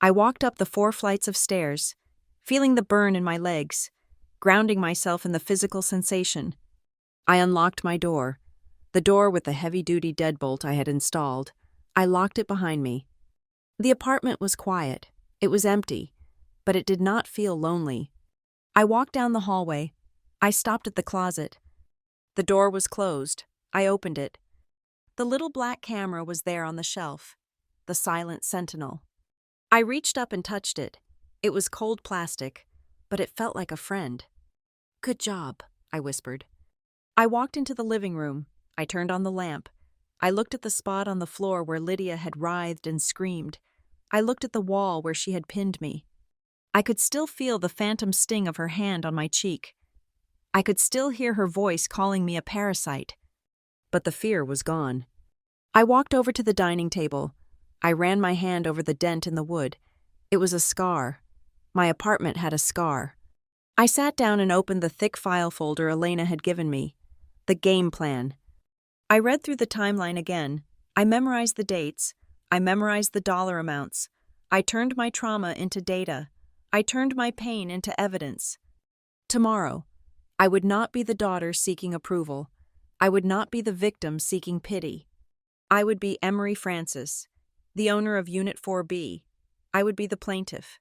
I walked up the 4 flights of stairs, feeling the burn in my legs, grounding myself in the physical sensation. I unlocked my door, the door with the heavy-duty deadbolt I had installed. I locked it behind me. The apartment was quiet. It was empty, but it did not feel lonely. I walked down the hallway. I stopped at the closet. The door was closed. I opened it. The little black camera was there on the shelf, the silent sentinel. I reached up and touched it. It was cold plastic, but it felt like a friend. Good job, I whispered. I walked into the living room. I turned on the lamp. I looked at the spot on the floor where Lydia had writhed and screamed. I looked at the wall where she had pinned me. I could still feel the phantom sting of her hand on my cheek. I could still hear her voice calling me a parasite. But the fear was gone. I walked over to the dining table. I ran my hand over the dent in the wood. It was a scar. My apartment had a scar. I sat down and opened the thick file folder Elena had given me. The game plan. I read through the timeline again. I memorized the dates. I memorized the dollar amounts. I turned my trauma into data. I turned my pain into evidence. Tomorrow, I would not be the daughter seeking approval. I would not be the victim seeking pity. I would be Emery Francis, the owner of Unit 4B. I would be the plaintiff.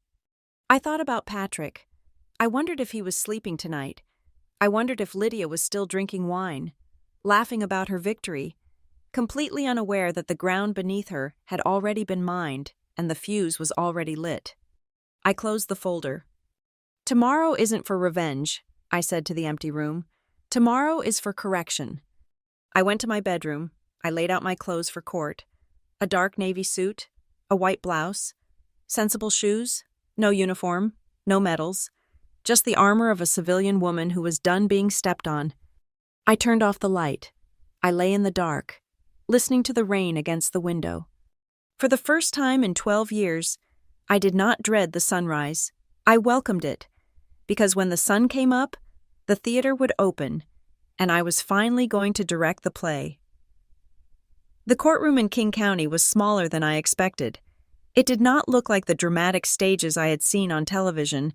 I thought about Patrick. I wondered if he was sleeping tonight. I wondered if Lydia was still drinking wine, laughing about her victory, completely unaware that the ground beneath her had already been mined and the fuse was already lit. I closed the folder. Tomorrow isn't for revenge, I said to the empty room. Tomorrow is for correction. I went to my bedroom. I laid out my clothes for court. A dark navy suit, a white blouse, sensible shoes, no uniform, no medals, just the armor of a civilian woman who was done being stepped on. I turned off the light. I lay in the dark, listening to the rain against the window. For the first time in 12 years, I did not dread the sunrise. I welcomed it, because when the sun came up, the theater would open, and I was finally going to direct the play. The courtroom in King County was smaller than I expected. It did not look like the dramatic stages I had seen on television.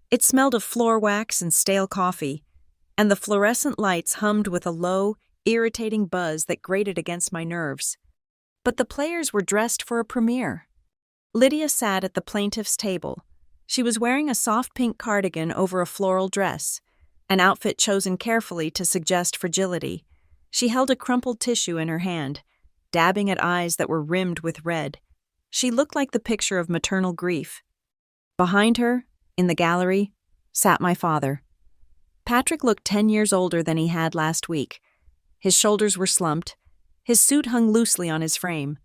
It smelled of floor wax and stale coffee, and the fluorescent lights hummed with a low, irritating buzz that grated against my nerves. But the players were dressed for a premiere. Lydia sat at the plaintiff's table. She was wearing a soft pink cardigan over a floral dress, an outfit chosen carefully to suggest fragility. She held a crumpled tissue in her hand, dabbing at eyes that were rimmed with red. She looked like the picture of maternal grief. Behind her, in the gallery, sat my father. Patrick looked 10 years older than he had last week. His shoulders were slumped, his suit hung loosely on his frame,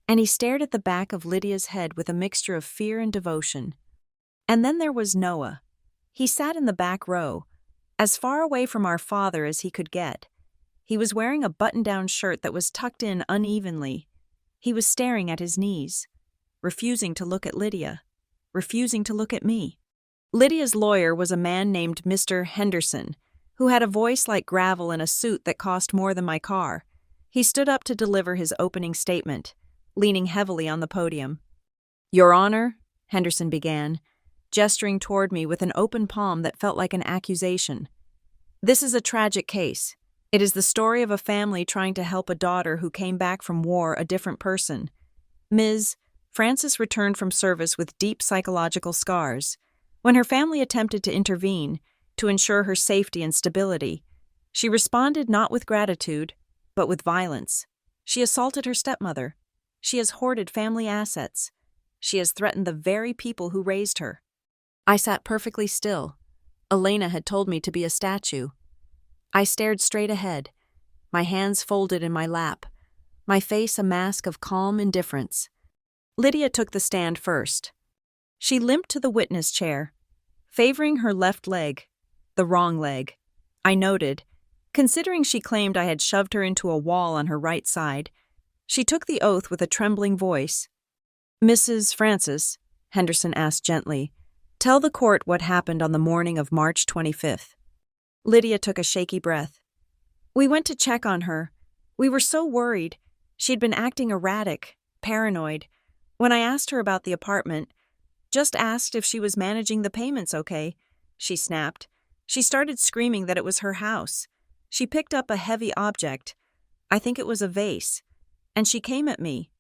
and he stared at the back of Lydia's head with a mixture of fear and devotion. And then there was Noah. He sat in the back row, as far away from our father as he could get. He was wearing a button-down shirt that was tucked in unevenly. He was staring at his knees, refusing to look at Lydia, refusing to look at me. Lydia's lawyer was a man named Mr. Henderson, who had a voice like gravel and a suit that cost more than my car. He stood up to deliver his opening statement, leaning heavily on the podium. "Your Honor," Henderson began, gesturing toward me with an open palm that felt like an accusation. "This is a tragic case. It is the story of a family trying to help a daughter who came back from war a different person. Ms. Frances returned from service with deep psychological scars. When her family attempted to intervene, to ensure her safety and stability, she responded not with gratitude, but with violence. She assaulted her stepmother. She has hoarded family assets. She has threatened the very people who raised her." I sat perfectly still. Elena had told me to be a statue. I stared straight ahead, my hands folded in my lap, my face a mask of calm indifference. Lydia took the stand first. She limped to the witness chair, favoring her left leg, the wrong leg. I noted, considering she claimed I had shoved her into a wall on her right side. She took the oath with a trembling voice. "Mrs. Frances," Henderson asked gently, "tell the court what happened on the morning of March 25th. Lydia took a shaky breath. "We went to check on her. We were so worried. She'd been acting erratic, paranoid. When I asked her about the apartment, just asked if she was managing the payments okay, she snapped. She started screaming that it was her house. She picked up a heavy object. I think it was a vase. And she came at me."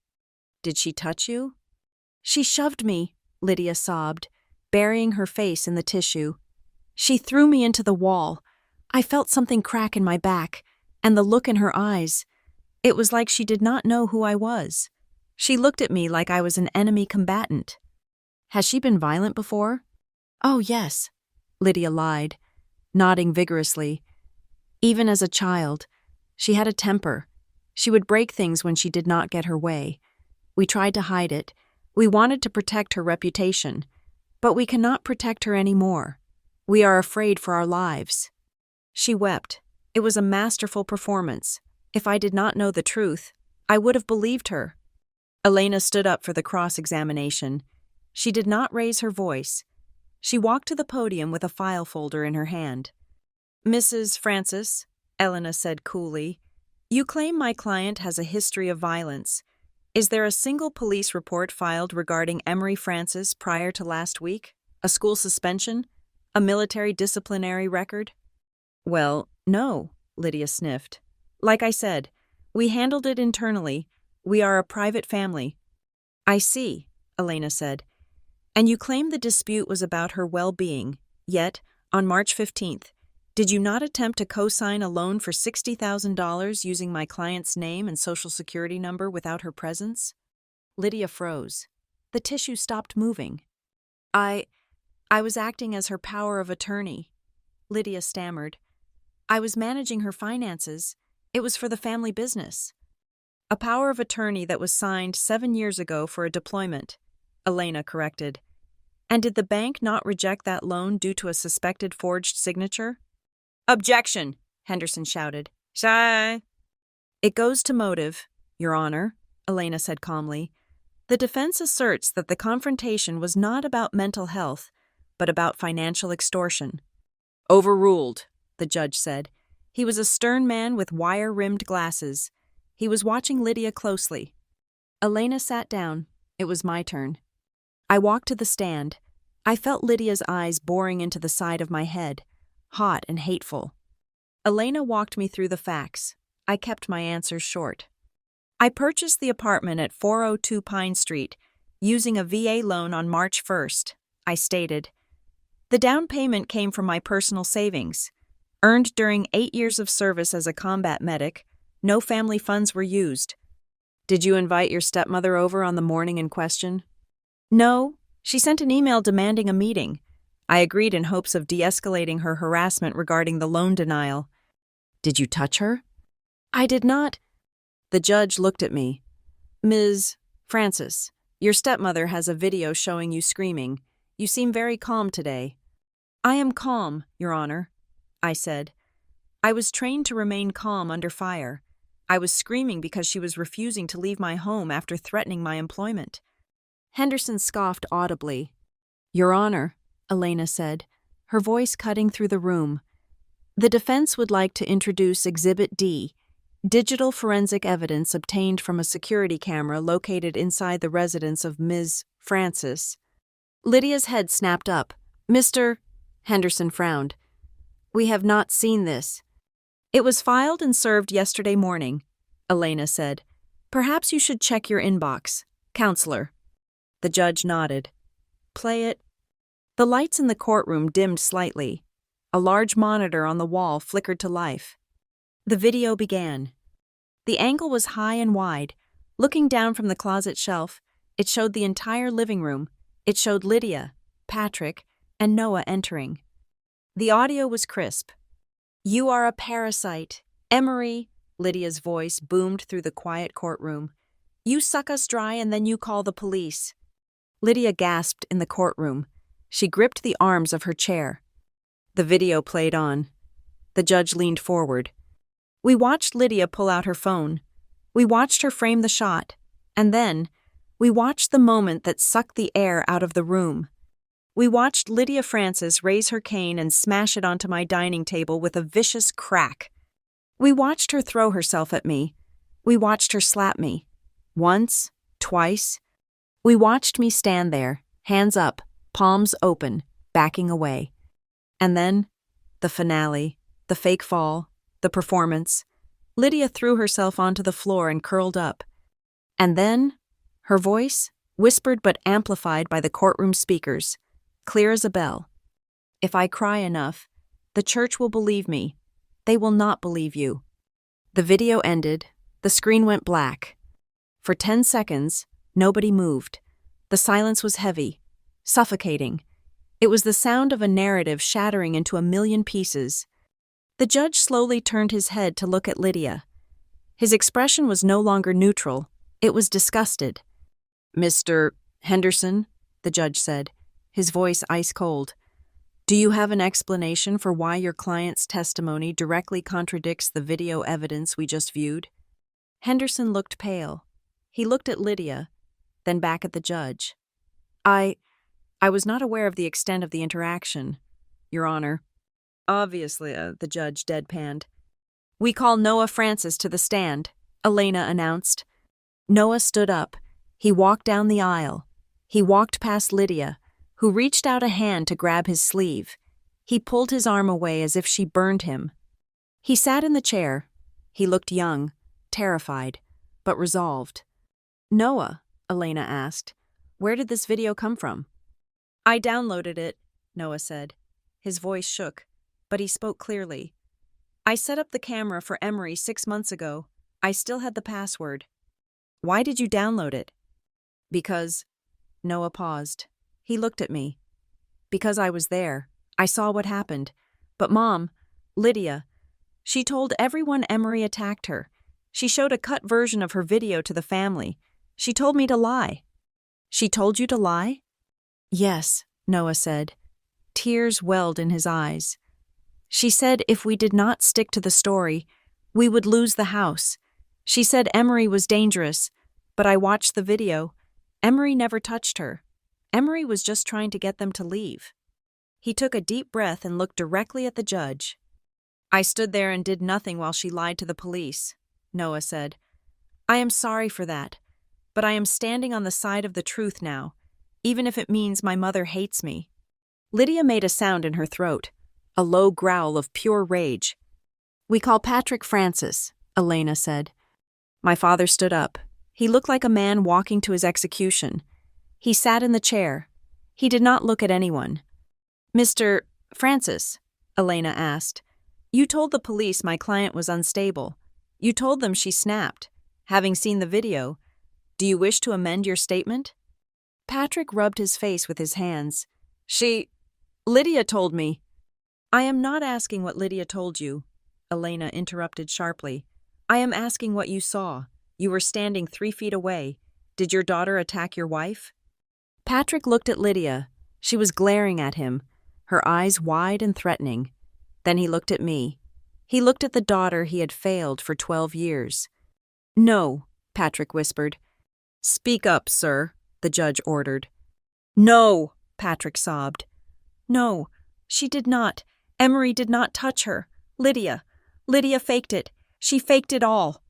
"Did she touch you?" "She shoved me," Lydia sobbed, burying her face in the tissue. "She threw me into the wall. I felt something crack in my back, and the look in her eyes. It was like she did not know who I was. She looked at me like I was an enemy combatant." "Has she been violent before?" "Oh, yes," Lydia lied, nodding vigorously. "Even as a child, she had a temper. She would break things when she did not get her way. We tried to hide it. We wanted to protect her reputation. But we cannot protect her anymore. We are afraid for our lives." She wept. It was a masterful performance. If I did not know the truth, I would have believed her. Elena stood up for the cross-examination. She did not raise her voice. She walked to the podium with a file folder in her hand. "Mrs. Frances," Elena said coolly, "you claim my client has a history of violence. Is there a single police report filed regarding Emery Frances prior to last week? A school suspension? A military disciplinary record?" "Well, no," Lydia sniffed. "Like I said, we handled it internally. We are a private family." "I see," Elena said. "And you claim the dispute was about her well-being. Yet, on March 15th, did you not attempt to co-sign a loan for $60,000 using my client's name and social security number without her presence?" Lydia froze. The tissue stopped moving. I was acting as her power of attorney," Lydia stammered. "I was managing her finances. It was for the family business." "A power of attorney that was signed 7 years ago for a deployment," Elena corrected. "And did the bank not reject that loan due to a suspected forged signature?" "Objection!" Henderson shouted. "Shy!" "It goes to motive, Your Honor," Elena said calmly. "The defense asserts that the confrontation was not about mental health, but about financial extortion. Overruled, the judge said. He was a stern man with wire-rimmed glasses. He was watching Lydia closely. Elena sat down. It was my turn. I walked to the stand. I felt Lydia's eyes boring into the side of my head, hot and hateful. Elena walked me through the facts. I kept my answers short. I purchased the apartment at 402 Pine Street, using a VA loan on March 1st, I stated. The down payment came from my personal savings. Earned during 8 years of service as a combat medic, no family funds were used. Did you invite your stepmother over on the morning in question? No, she sent an email demanding a meeting. I agreed in hopes of de-escalating her harassment regarding the loan denial. Did you touch her? I did not. The judge looked at me. Ms. Francis, your stepmother has a video showing you screaming. You seem very calm today. I am calm, Your Honor, I said. I was trained to remain calm under fire. I was screaming because she was refusing to leave my home after threatening my employment. Henderson scoffed audibly. Your Honor, Elena said, her voice cutting through the room. The defense would like to introduce Exhibit D, digital forensic evidence obtained from a security camera located inside the residence of Ms. Francis. Lydia's head snapped up. Mr. Henderson frowned. We have not seen this. It was filed and served yesterday morning, Elena said. Perhaps you should check your inbox, Counselor. The judge nodded. Play it. The lights in the courtroom dimmed slightly. A large monitor on the wall flickered to life. The video began. The angle was high and wide. Looking down from the closet shelf, it showed the entire living room. It showed Lydia, Patrick, and Noah entering. The audio was crisp. You are a parasite. Emery, Lydia's voice boomed through the quiet courtroom. You suck us dry and then you call the police. Lydia gasped in the courtroom. She gripped the arms of her chair. The video played on. The judge leaned forward. We watched Lydia pull out her phone. We watched her frame the shot. And then, we watched the moment that sucked the air out of the room. We watched Lydia Francis raise her cane and smash it onto my dining table with a vicious crack. We watched her throw herself at me. We watched her slap me. Once, twice. We watched me stand there, hands up, palms open, backing away. And then, the finale, the fake fall, the performance. Lydia threw herself onto the floor and curled up. And then, her voice, whispered but amplified by the courtroom speakers, clear as a bell. If I cry enough, the church will believe me. They will not believe you. The video ended. The screen went black. For 10 seconds, nobody moved. The silence was heavy, suffocating. It was the sound of a narrative shattering into a million pieces. The judge slowly turned his head to look at Lydia. His expression was no longer neutral. It was disgusted. Mr. Henderson, the judge said, his voice ice-cold. Do you have an explanation for why your client's testimony directly contradicts the video evidence we just viewed? Henderson looked pale. He looked at Lydia, then back at the judge. I was not aware of the extent of the interaction, Your Honor. Obviously, the judge deadpanned. We call Noah Francis to the stand, Elena announced. Noah stood up. He walked down the aisle. He walked past Lydia, who reached out a hand to grab his sleeve. He pulled his arm away as if she burned him. He sat in the chair. He looked young, terrified, but resolved. Noah, Elena asked, where did this video come from? I downloaded it, Noah said. His voice shook, but he spoke clearly. I set up the camera for Emery 6 months ago. I still had the password. Why did you download it? Because... Noah paused. He looked at me. Because I was there. I saw what happened. But Mom, Lydia, she told everyone Emery attacked her. She showed a cut version of her video to the family. She told me to lie. She told you to lie? Yes, Noah said. Tears welled in his eyes. She said if we did not stick to the story, we would lose the house. She said Emery was dangerous, but I watched the video. Emery never touched her. Emery was just trying to get them to leave. He took a deep breath and looked directly at the judge. "I stood there and did nothing while she lied to the police," Noah said. "I am sorry for that, but I am standing on the side of the truth now, even if it means my mother hates me." Lydia made a sound in her throat, a low growl of pure rage. "We call Patrick Francis," Elena said. My father stood up. He looked like a man walking to his execution. He sat in the chair. He did not look at anyone. "Mr. Francis," Elena asked, "you told the police my client was unstable. You told them she snapped. Having seen the video, do you wish to amend your statement?" Patrick rubbed his face with his hands. Lydia told me." "I am not asking what Lydia told you," Elena interrupted sharply. "I am asking what you saw. You were standing 3 feet away. Did your daughter attack your wife?" Patrick looked at Lydia. She was glaring at him, her eyes wide and threatening. Then he looked at me. He looked at the daughter he had failed for 12 years. "No," Patrick whispered. "Speak up, sir," the judge ordered. "No," Patrick sobbed. "No, she did not. Emery did not touch her. Lydia faked it. She faked it all."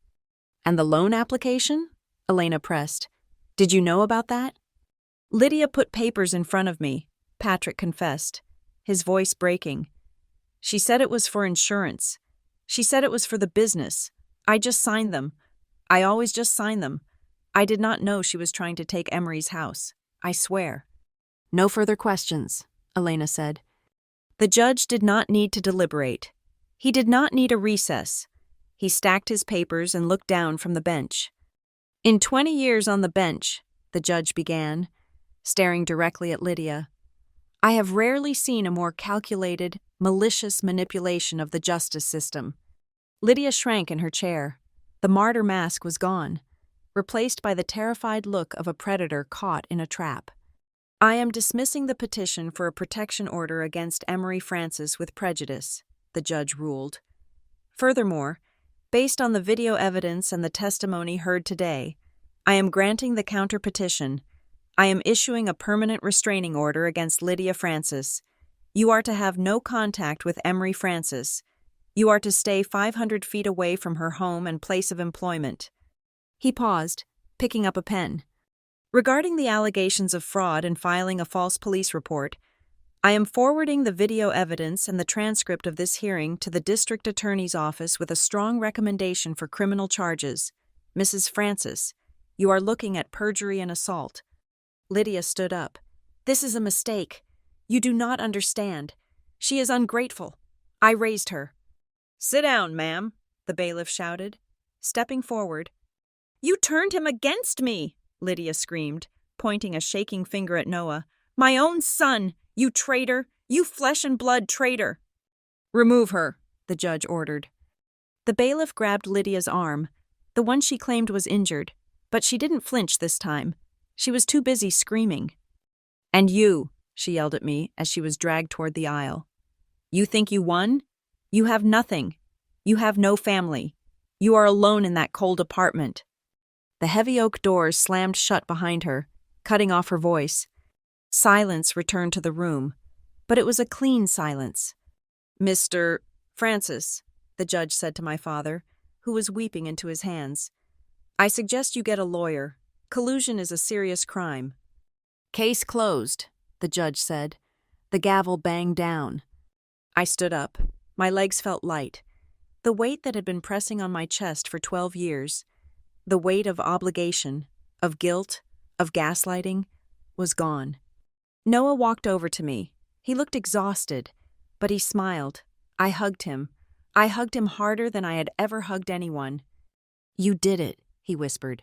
"And the loan application?" Elena pressed. "Did you know about that?" "Lydia put papers in front of me," Patrick confessed, his voice breaking. "She said it was for insurance. She said it was for the business. I just signed them. I always just sign them. I did not know she was trying to take Emery's house. I swear." "No further questions," Elena said. The judge did not need to deliberate. He did not need a recess. He stacked his papers and looked down from the bench. "In 20 years on the bench," the judge began, staring directly at Lydia, "I have rarely seen a more calculated, malicious manipulation of the justice system." Lydia shrank in her chair. The martyr mask was gone, replaced by the terrified look of a predator caught in a trap. "I am dismissing the petition for a protection order against Emery Francis with prejudice," the judge ruled. "Furthermore, based on the video evidence and the testimony heard today, I am granting the counter-petition. I am issuing a permanent restraining order against Lydia Francis. You are to have no contact with Emery Francis. You are to stay 500 feet away from her home and place of employment." He paused, picking up a pen. "Regarding the allegations of fraud and filing a false police report, I am forwarding the video evidence and the transcript of this hearing to the district attorney's office with a strong recommendation for criminal charges. Mrs. Francis, you are looking at perjury and assault." Lydia stood up. "This is a mistake. You do not understand. She is ungrateful. I raised her." "Sit down, ma'am," the bailiff shouted, stepping forward. "You turned him against me," Lydia screamed, pointing a shaking finger at Noah. "My own son, you traitor, you flesh-and-blood traitor." "Remove her," the judge ordered. The bailiff grabbed Lydia's arm, the one she claimed was injured, but she didn't flinch this time. She was too busy screaming. "And you," she yelled at me as she was dragged toward the aisle. "You think you won? You have nothing. You have no family. You are alone in that cold apartment." The heavy oak doors slammed shut behind her, cutting off her voice. Silence returned to the room, but it was a clean silence. "Mr. Francis," the judge said to my father, who was weeping into his hands, "I suggest you get a lawyer. Collusion is a serious crime." "Case closed," the judge said. The gavel banged down. I stood up. My legs felt light. The weight that had been pressing on my chest for 12 years, the weight of obligation, of guilt, of gaslighting, was gone. Noah walked over to me. He looked exhausted, but he smiled. I hugged him. I hugged him harder than I had ever hugged anyone. "You did it," he whispered.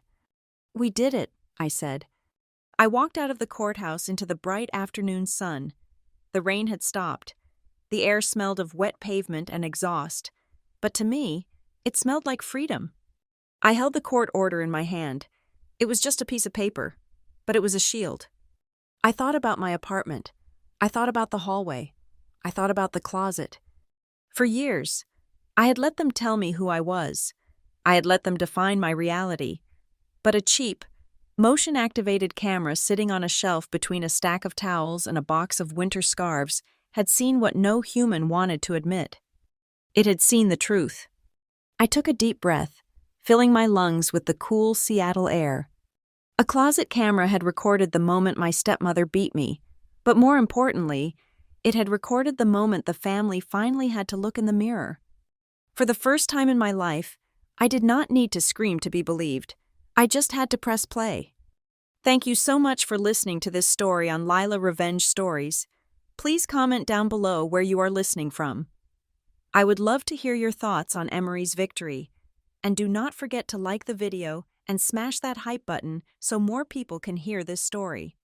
"We did it," I said. I walked out of the courthouse into the bright afternoon sun. The rain had stopped. The air smelled of wet pavement and exhaust, but to me, it smelled like freedom. I held the court order in my hand. It was just a piece of paper, but it was a shield. I thought about my apartment. I thought about the hallway. I thought about the closet. For years, I had let them tell me who I was. I had let them define my reality. But a cheap, motion-activated camera sitting on a shelf between a stack of towels and a box of winter scarves had seen what no human wanted to admit. It had seen the truth. I took a deep breath, filling my lungs with the cool Seattle air. A closet camera had recorded the moment my stepmother beat me, but more importantly, it had recorded the moment the family finally had to look in the mirror. For the first time in my life, I did not need to scream to be believed. I just had to press play. Thank you so much for listening to this story on Lila Revenge Stories. Please comment down below where you are listening from. I would love to hear your thoughts on Emery's victory. And do not forget to like the video and smash that hype button so more people can hear this story.